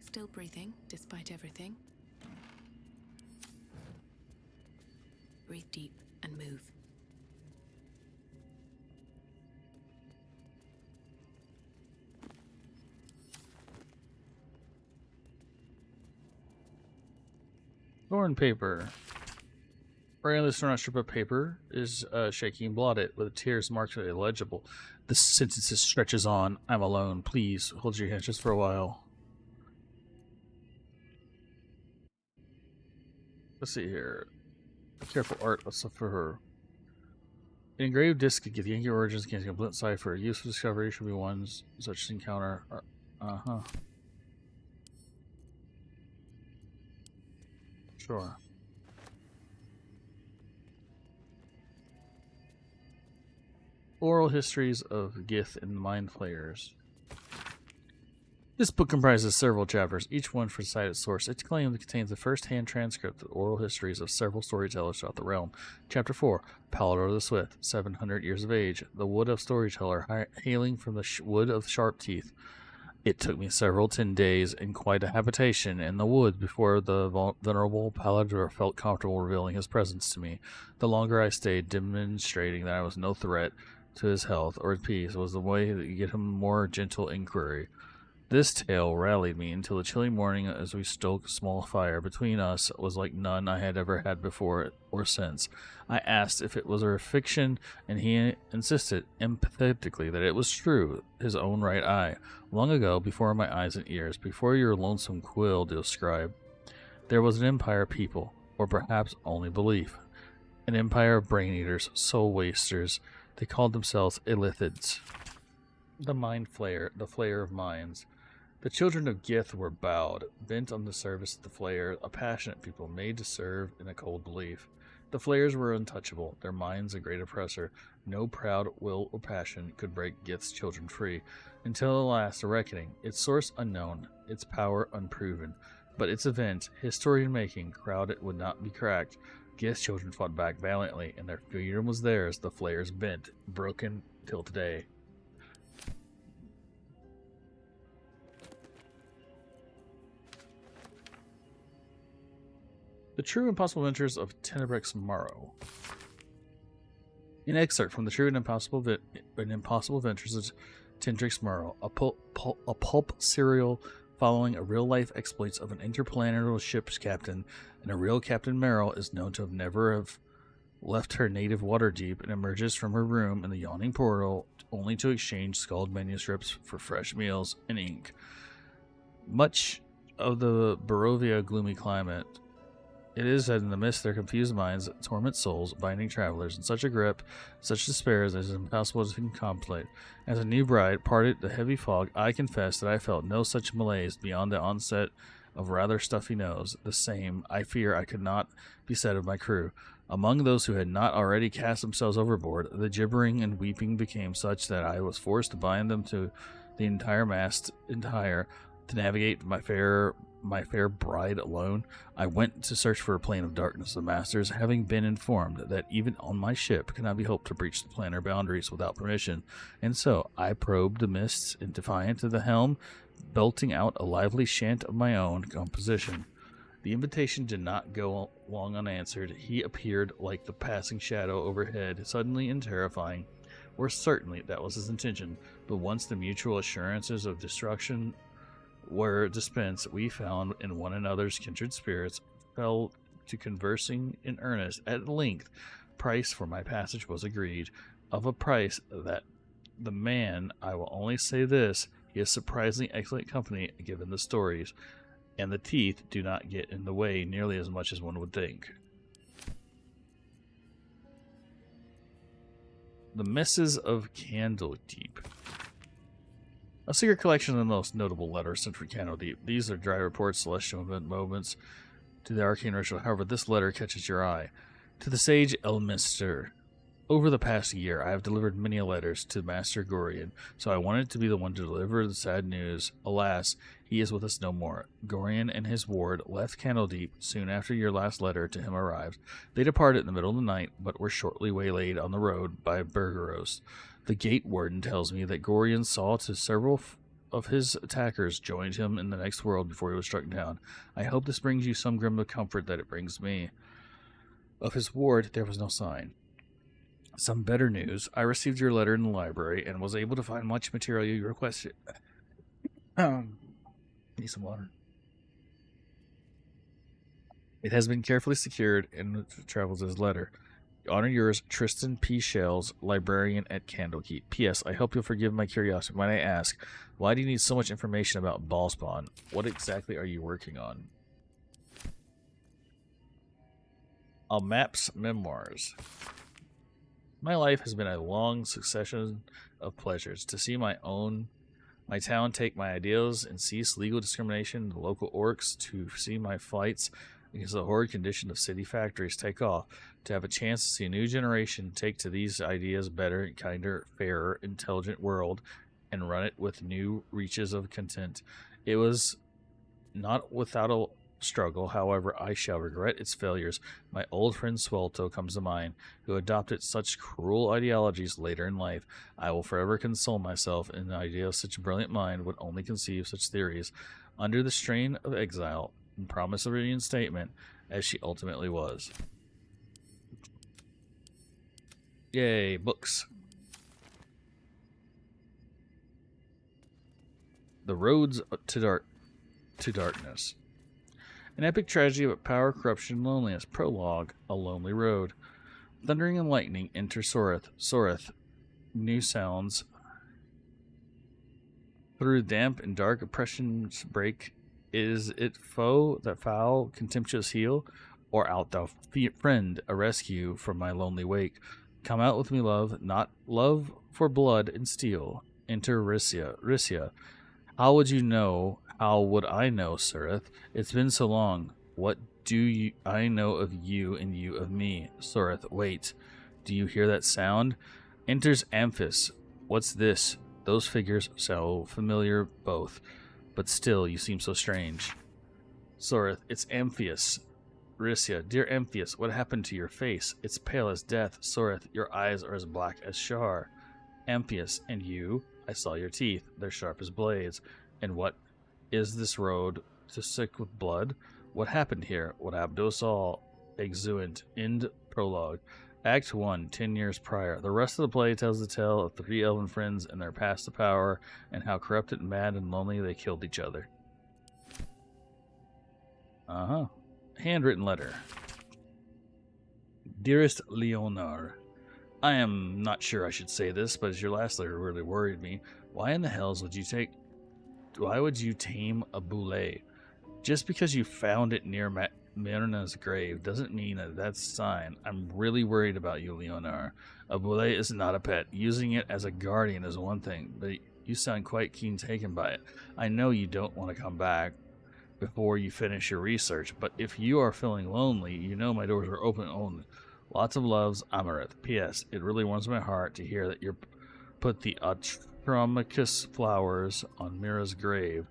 Still breathing, despite everything. Breathe deep and move. Torn paper. Writing on this torn strip of paper is shaky and blotted, with tears marked illegible. The sentence stretches on. I'm alone. Please hold your hand just for a while. Let's see here. Careful art. Let's look for her. An engraved disc could give the Yankee origins against a complete cipher. A useful discovery should be one such encounter. Uh-huh. Sure. Oral Histories of Gith and Mind Flayers. This book comprises several chapters, each one for cited source. Its claim contains the first-hand transcript of oral histories of several storytellers throughout the realm. Chapter 4, Baludr the Swift, 700 years of age, the wood of storyteller, hailing from the wood of sharp teeth. It took me several 10 days and quite a habitation in the wood before the venerable Baludr felt comfortable revealing his presence to me. The longer I stayed, demonstrating that I was no threat to his health or his peace, was the way to get him more gentle inquiry. This tale rallied me until the chilly morning as we stoked a small fire. Between us was like none I had ever had before or since. I asked if it was a fiction, and he insisted empathetically that it was true, his own right eye. Long ago, before my eyes and ears, before your lonesome quill described, there was an empire of people, or perhaps only belief. An empire of brain-eaters, soul-wasters. They called themselves Illithids. The Mind Flayer, the Flayer of Minds. The children of Gith were bowed, bent on the service of the Flayer, a passionate people made to serve in a cold belief. The Flayers were untouchable, their minds a great oppressor. No proud will or passion could break Gith's children free, until at last a reckoning, its source unknown, its power unproven. But its event, historian-making, crowded would not be cracked. Gith's children fought back valiantly, and their freedom was theirs, the Flayers bent, broken till today. The True and Impossible Adventures of Tenebrix Morrow. An excerpt from the True and Impossible Adventures of Tenebrix Morrow, a pulp serial following a real-life exploits of an interplanetary ship's captain, and a real Captain Merrill is known to never have left her native Waterdeep and emerges from her room in the yawning portal only to exchange scald manuscripts for fresh meals and ink. Much of the Barovia gloomy climate, it is that in the midst of their confused minds, torment souls, binding travelers in such a grip, such despair as is impossible to contemplate. As a new bride parted the heavy fog, I confess that I felt no such malaise beyond the onset of rather stuffy nose. The same, I fear, I could not be said of my crew. Among those who had not already cast themselves overboard, the gibbering and weeping became such that I was forced to bind them to the entire mast, to navigate my fair bride alone. I went to search for a plane of darkness, the masters having been informed that even on my ship could not be hoped to breach the planar boundaries without permission, and so I probed the mists and defiant to the helm, belting out a lively chant of my own composition. The invitation did not go long unanswered. He appeared like the passing shadow overhead, suddenly and terrifying, or certainly that was his intention, but once the mutual assurances of destruction were dispensed, we found in one another's kindred spirits, fell to conversing in earnest. At length, price for my passage was agreed, of a price that the man, I will only say this, he is surprisingly excellent company given the stories, and the teeth do not get in the way nearly as much as one would think. The Misses of Candledeep. A secret collection of the most notable letters sent from Candledeep. These are dry reports, celestial moments to the arcane ritual. However, this letter catches your eye. To the sage Elminster. Over the past year, I have delivered many letters to Master Gorian, so I wanted to be the one to deliver the sad news. Alas, he is with us no more. Gorian and his ward left Candledeep soon after your last letter to him arrived. They departed in the middle of the night, but were shortly waylaid on the road by Bergeros. The gate warden tells me that Gorian saw to several of his attackers joined him in the next world before he was struck down. I hope this brings you some grim of comfort that it brings me. Of his ward, there was no sign. Some better news. I received your letter in the library and was able to find much material you requested. Need some water. It has been carefully secured and travels as letter. Honor yours, Tristan P. Shells, librarian at Candlekeep. P.S. I hope you'll forgive my curiosity when I ask, why do you need so much information about Ballspawn? What exactly are you working on? Almap's Memoirs. My life has been a long succession of pleasures. To see my town take my ideals and cease legal discrimination in the local orcs, to see my fights against the horrid condition of city factories take off, to have a chance to see a new generation take to these ideas better, kinder, fairer, intelligent world, and run it with new reaches of content. It was not without a struggle, however, I shall regret its failures. My old friend Swelto comes to mind, who adopted such cruel ideologies later in life. I will forever console myself in the idea of such a brilliant mind would only conceive such theories under the strain of exile and promise of reinstatement as she ultimately was. Yay, books. The Roads to Darkness. An epic tragedy about power, corruption, and loneliness. Prologue, A Lonely Road. Thundering and lightning enter Soreth. Soreth, new sounds. Through damp and dark oppressions break. Is it foe that foul, contemptuous heel? Or out thou friend, a rescue from my lonely wake? Come out with me, love, not love for blood and steel. Enter Risia. Risia, how would you know? How would I know, Soreth? It's been so long. What do I know of you and you of me? Soreth, wait. Do you hear that sound? Enters Amphis. What's this? Those figures so familiar both, but still you seem so strange. Soreth, it's Amphius. Risia, dear Amphius, what happened to your face? It's pale as death. Soreth, your eyes are as black as Shar. Amphius, and you? I saw your teeth. They're sharp as blades. And what is this road to sick with blood? What happened here? What happened to us all? Exeunt. End prologue. Act 1, 10 years prior. The rest of the play tells the tale of 3 elven friends and their path to power, and how corrupted, mad, and lonely they killed each other. Handwritten letter. Dearest Leonor, I am not sure I should say this, but as your last letter really worried me, why in the hells would you tame a boule? Just because you found it near Myrna's grave doesn't mean that that's a sign. I'm really worried about you, Leonor. A boule is not a pet. Using it as a guardian is one thing, but you sound quite keen taken by it. I know you don't want to come back before you finish your research, but if you are feeling lonely, you know my doors are open only. Lots of loves, Amarith. P.S. It really warms my heart to hear that you put the Atromachus flowers on Mira's grave.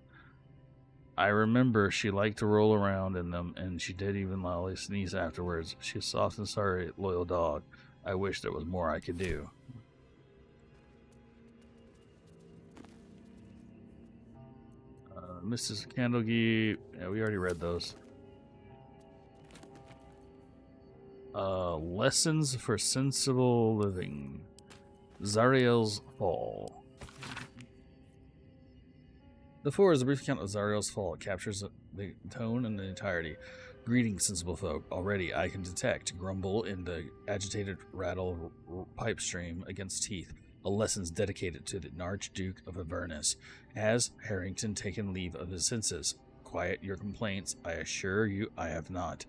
I remember she liked to roll around in them, and she did even loudly sneeze afterwards. She's soft and sorry, loyal dog. I wish there was more I could do. Mrs. Candlegy, yeah, we already read those. Lessons for Sensible Living. Zariel's Fall. The 4 is a brief account of Zariel's Fall. It captures the tone and the entirety. Greetings, sensible folk. Already I can detect grumble in the agitated rattle of pipe stream against teeth. A lessons dedicated to the Archduke of Avernus. Has Harrington taken leave of his senses? Quiet your complaints. I assure you I have not.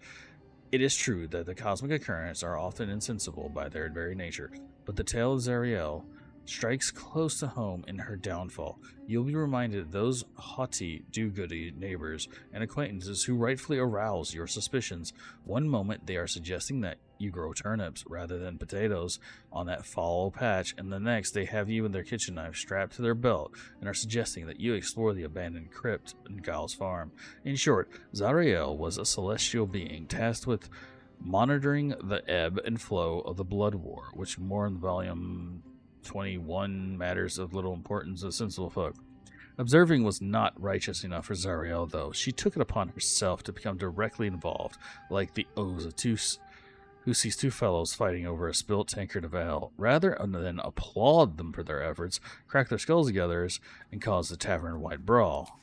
It is true that the cosmic occurrences are often insensible by their very nature, but the tale of Zariel strikes close to home in her downfall. You'll be reminded of those haughty, do-goody neighbors and acquaintances who rightfully arouse your suspicions. One moment they are suggesting that you grow turnips rather than potatoes on that fallow patch, and the next they have you and their kitchen knife strapped to their belt and are suggesting that you explore the abandoned crypt in Giles Farm. In short, Zariel was a celestial being tasked with monitoring the ebb and flow of the blood war, which more in volume 21 matters of little importance to sensible folk. Observing was not righteous enough for Zariel, though. She took it upon herself to become directly involved, like the Ozatus, who sees 2 fellows fighting over a spilt tankard of ale. Rather than applaud them for their efforts, crack their skulls together, and cause the tavern-wide brawl.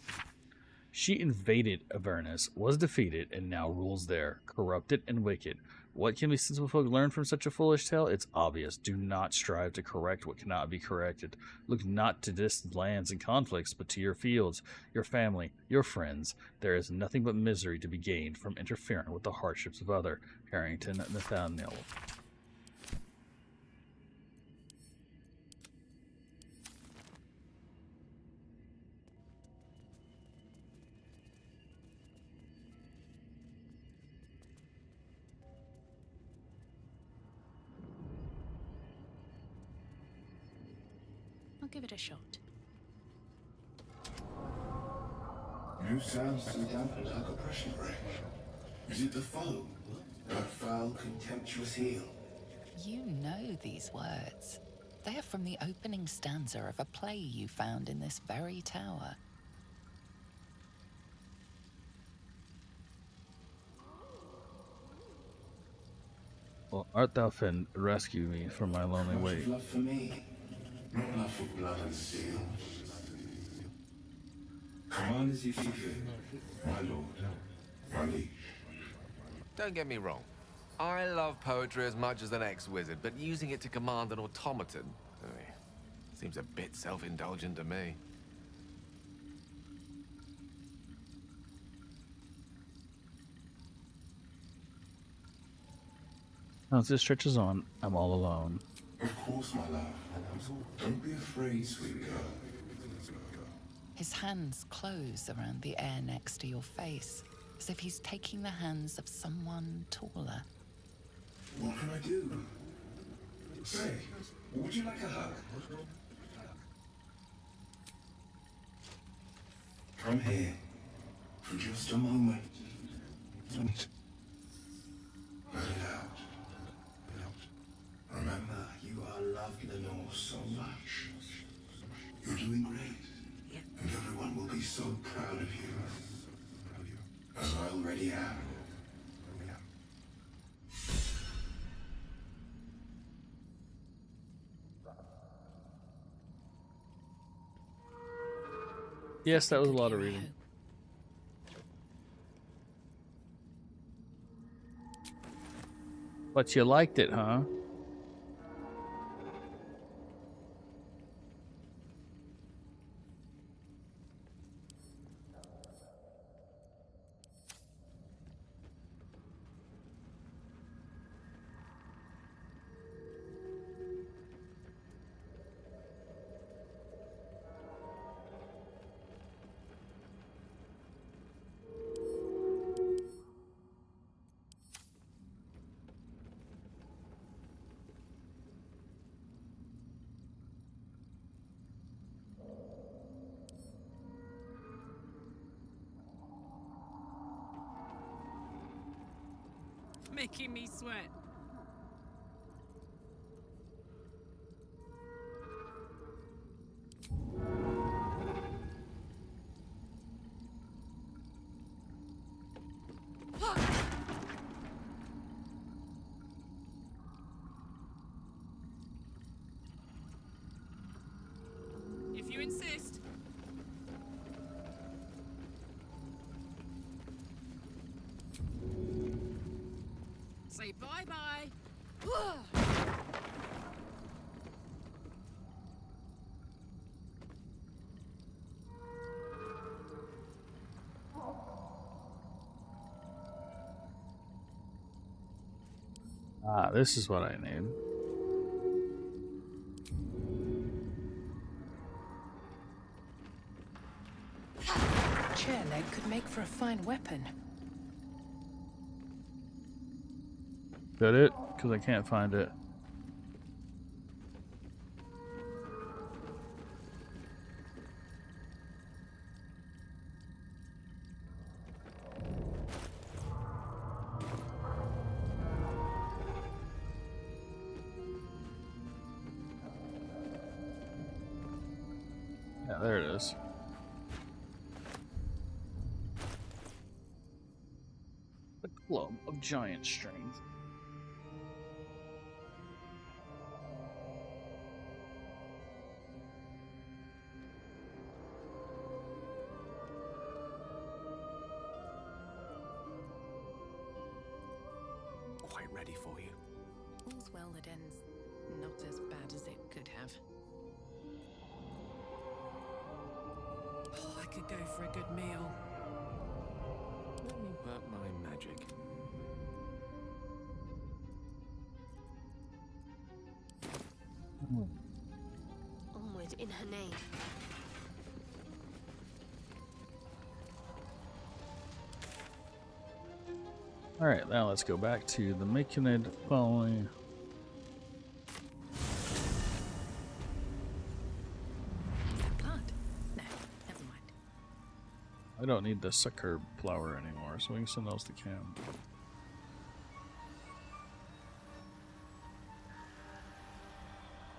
She invaded Avernus, was defeated, and now rules there, corrupted and wicked. What can we sensible folk learn from such a foolish tale? It's obvious. Do not strive to correct what cannot be corrected. Look not to distant lands and conflicts, but to your fields, your family, your friends. There is nothing but misery to be gained from interfering with the hardships of other. Harrington Nathaniel. I'll give it a shot. You sound so dampened like oppression, Ray. Is it the foe? That foul, contemptuous heel? You know these words. They are from the opening stanza of a play you found in this very tower. Well, art thou fin rescue me from my lonely way? Love for me, not love for blood and steel. Command as you see fit, my lord, my liege. Don't get me wrong. I love poetry as much as the next wizard, but using it to command an automaton seems a bit self-indulgent to me. As this stretches on, I'm all alone. Of course, my love. Don't be afraid, sweet girl. His hands close around the air next to your face, as if he's taking the hands of someone taller. What can I do? Say, would you like a hug? Come here, for just a moment. Let it out. Remember, you are loved, Lenore, so much. You're doing great, and everyone will be so proud of you, as I already am. Yes, that was a lot of reading. But you liked it, huh? Making me sweat. If you insist. Say bye-bye. Ah, this is what I need. Chair leg could make for a fine weapon. Got it? Because I can't find it. Yeah, there it is. The Club of Giant Strength. Quite ready for you. All's well that ends not as bad as it could have. Oh, I could go for a good meal. Let me work my magic. Onward in her name. Alright, now let's go back to the Mayhem following. I don't need the sucker flower anymore, so we can send those to camp.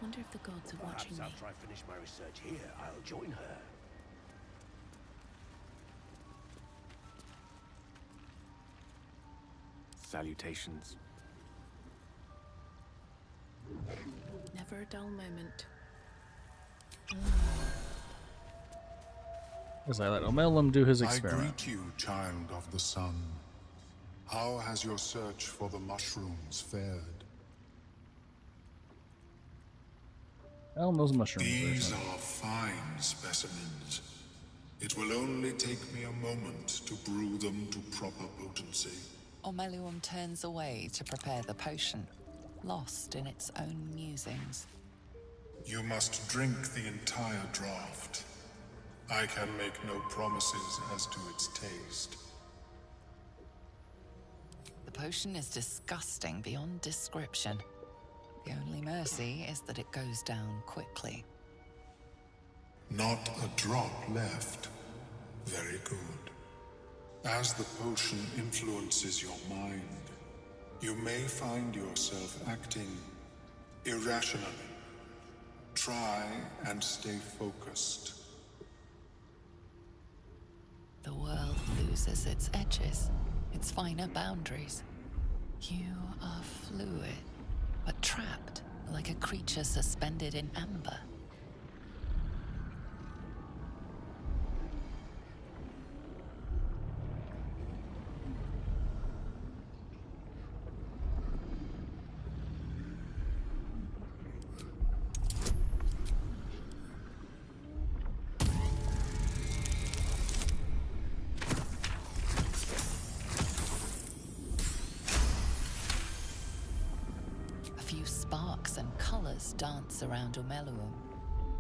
Wonder if the gods are watching me. Perhaps after I finish my research here, I'll join her. Salutations. Never a dull moment. As I let Omelum do his I experiment. greet you, child of the sun. How has your search for the mushrooms fared? Well, those mushrooms. These are fine specimens. It will only take me a moment to brew them to proper potency. Omeluum turns away to prepare the potion, lost in its own musings. You must drink the entire draught. I can make no promises as to its taste. The potion is disgusting beyond description. The only mercy is that it goes down quickly. Not a drop left. Very good. As the potion influences your mind, you may find yourself acting irrationally. Try and stay focused. The world loses its edges, its finer boundaries. You are fluid, but trapped like a creature suspended in amber. Sparks and colors dance around Omeluum,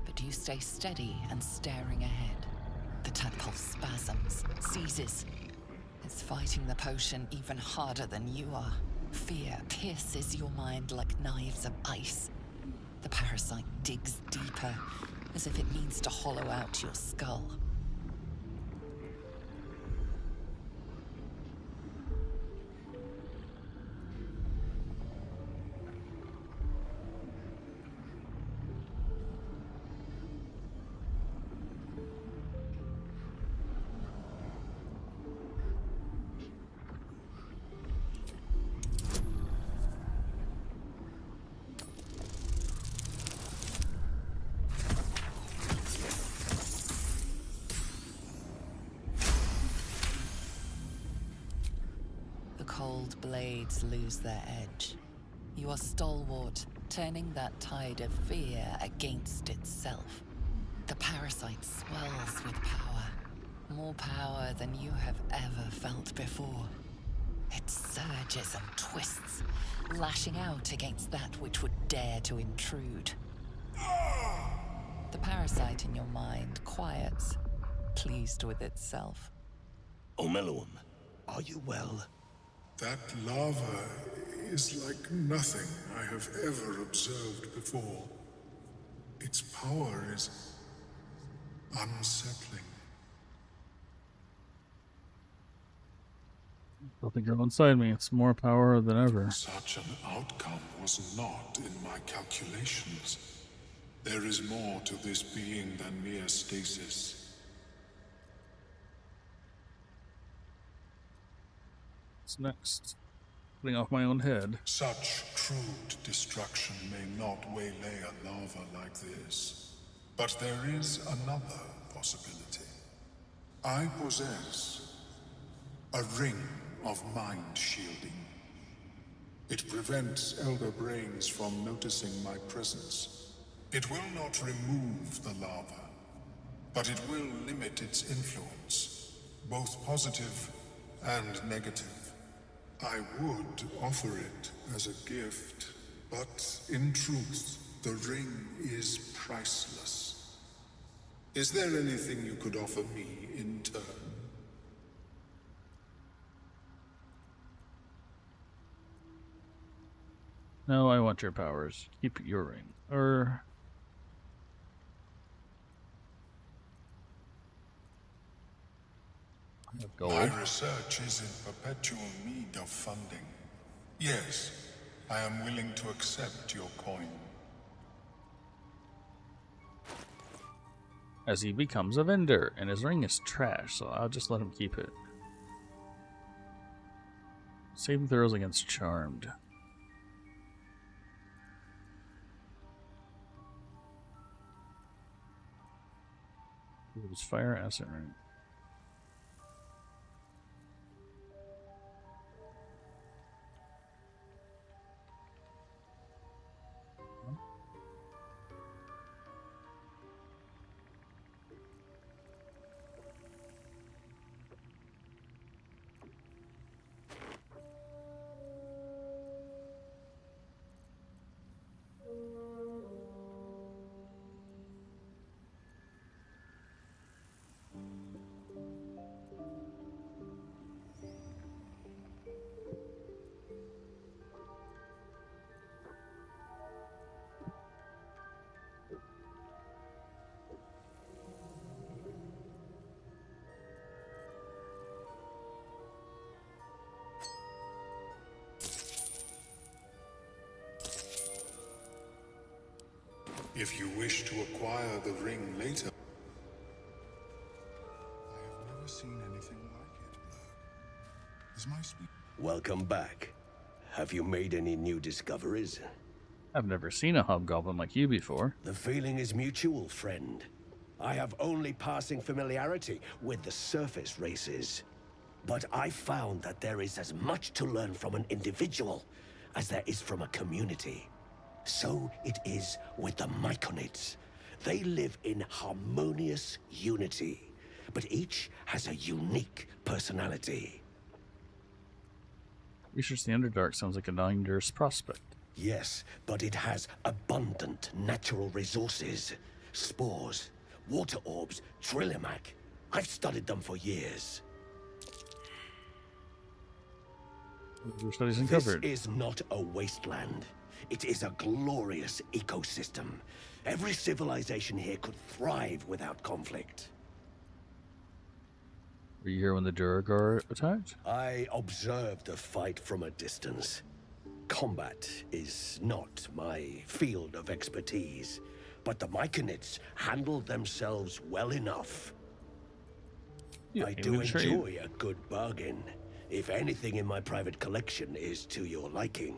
but you stay steady and staring ahead. The tadpole spasms, seizes. It's fighting the potion even harder than you are. Fear pierces your mind like knives of ice. The parasite digs deeper, as if it means to hollow out your skull. Cold blades lose their edge. You are stalwart, turning that tide of fear against itself. The parasite swells with power. More power than you have ever felt before. It surges and twists, lashing out against that which would dare to intrude. The parasite in your mind quiets, pleased with itself. Omeluum, are you well? That lava is like nothing I have ever observed before. Its power is unsettling. I think you're inside me. It's more power than ever. Such an outcome was not in my calculations. There is more to this being than mere stasis. What's next? Putting off my own head. Such crude destruction may not waylay a lava like this. But there is another possibility. I possess a ring of mind shielding. It prevents elder brains from noticing my presence. It will not remove the lava, but it will limit its influence, both positive and negative. I would offer it as a gift, but in truth, the ring is priceless. Is there anything you could offer me in turn? No, I want your powers. Keep your ring. Or... Gold. My research is in perpetual need of funding. Yes, I am willing to accept your coin. As he becomes a vendor, and his ring is trash, so I'll just let him keep it. Saving throws against Charmed. It was fire acid ring. If you wish to acquire the ring later... I have never seen anything like it, Merc. Is my speech... Welcome back. Have you made any new discoveries? I've never seen a hobgoblin like you before. The feeling is mutual, friend. I have only passing familiarity with the surface races. But I found that there is as much to learn from an individual as there is from a community. So it is with the Myconids. They live in harmonious unity, but each has a unique personality. Research the Underdark sounds like a dangerous prospect. Yes, but it has abundant natural resources. Spores, water orbs, Trillimac. I've studied them for years. Your studies uncovered. This is not a wasteland. It is a glorious ecosystem. Every civilization here could thrive without conflict. Were you here when the Duragar attacked? I observed the fight from a distance. Combat is not my field of expertise, but the Myconids handled themselves well enough. I do enjoy a good bargain, if anything in my private collection is to your liking.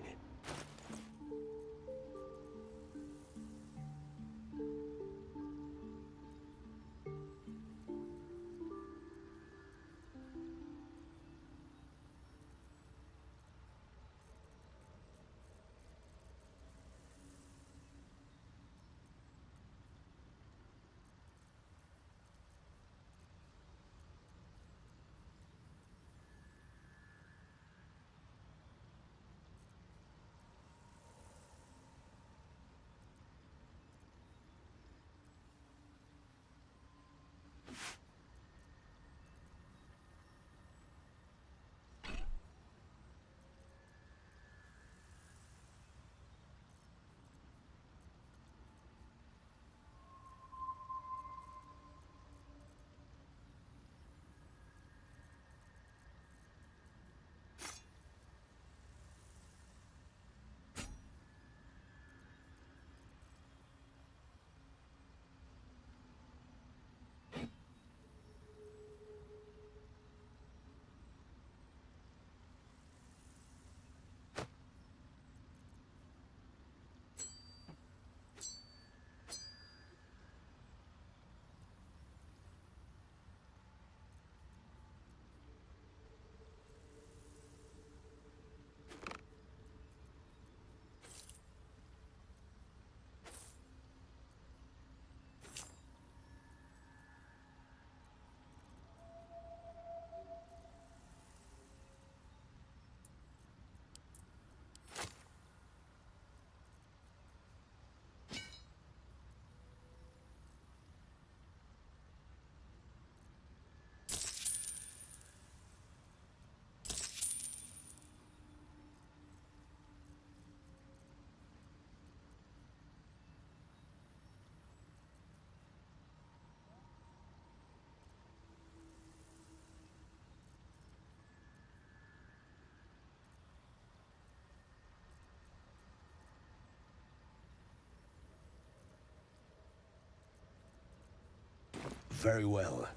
Very well.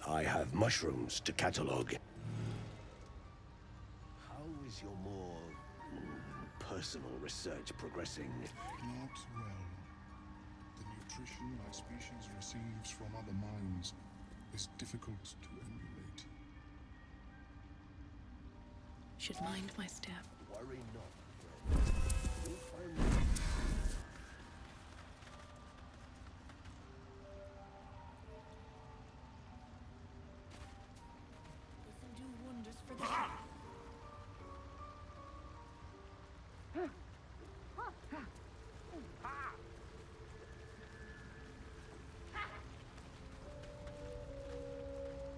I have mushrooms to catalog. How is your more personal research progressing? Not well. The nutrition my species receives from other minds is difficult to emulate. Should mind my step. Worry not. You'll find This'll do wonders for the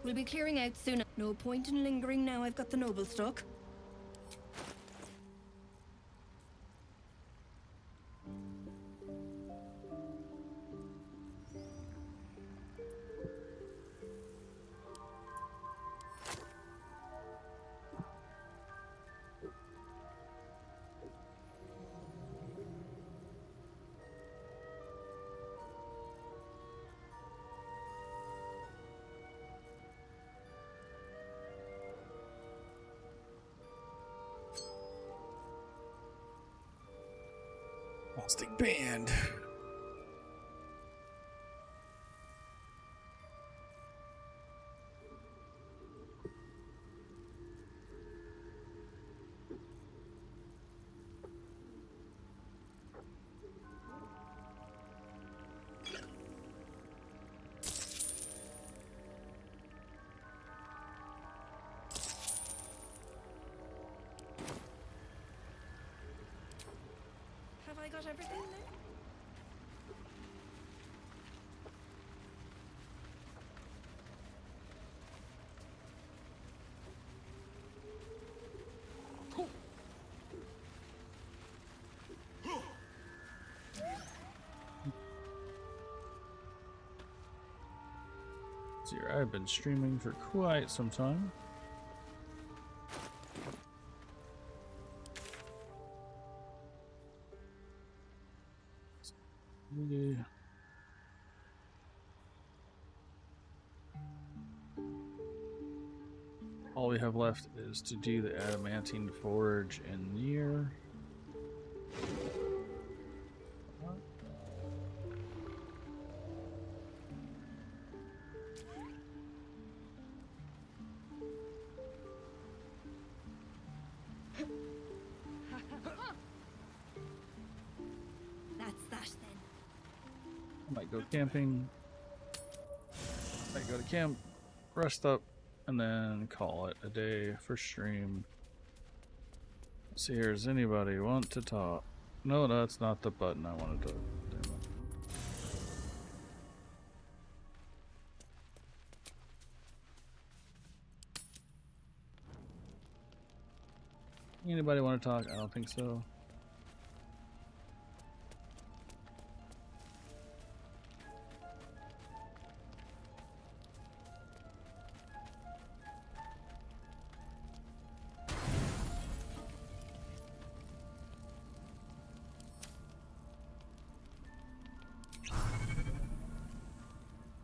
We'll be clearing out soon. No point in lingering now I've got the noble stock. Plastic band. Have I got everything there? See, I've been streaming for quite some time. Yeah. All we have left is to do the adamantine forge in Nier. That's that then. Might go camping. Might go to camp, rest up, and then call it a day for stream. Let's see here, does anybody want to talk? No, that's not the button I wanted to. Damn it. Anybody want to talk? I don't think so.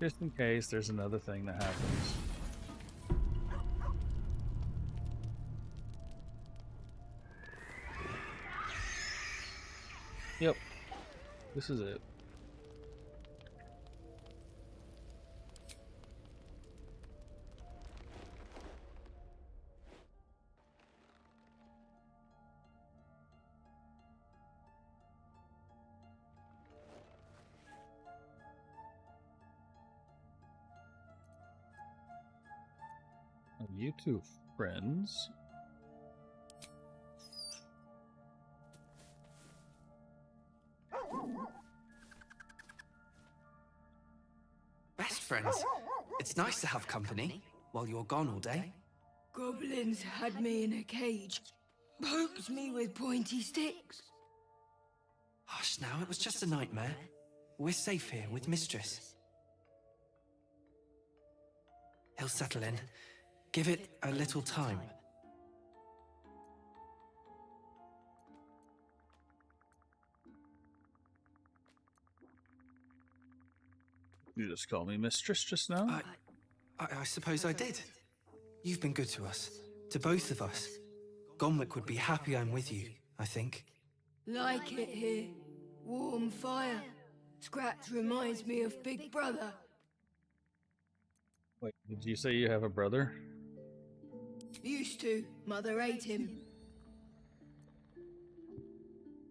Just in case there's another thing that happens. Yep. This is it. You two friends. Best friends. It's nice to have company while you're gone all day. Goblins had me in a cage, poked me with pointy sticks. Hush now, it was just a nightmare. We're safe here with Mistress. He'll settle in. Give it a little time. You just called me mistress just now? I suppose I did. You've been good to us. To both of us. Gonwick would be happy I'm with you, I think. Like it here. Warm fire. Scratch reminds me of Big Brother. Wait, did you say you have a brother? Used to. Mother ate him.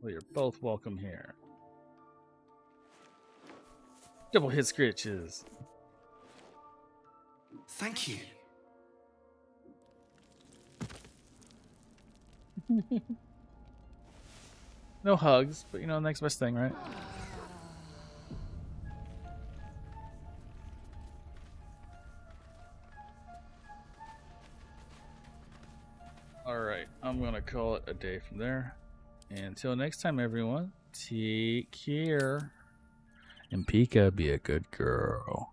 Well, you're both welcome here. Double hit scritches. Thank you. No hugs, but you know, next best thing, right? Alright, I'm gonna call it a day from there. And until next time, everyone, take care. And Pika, be a good girl.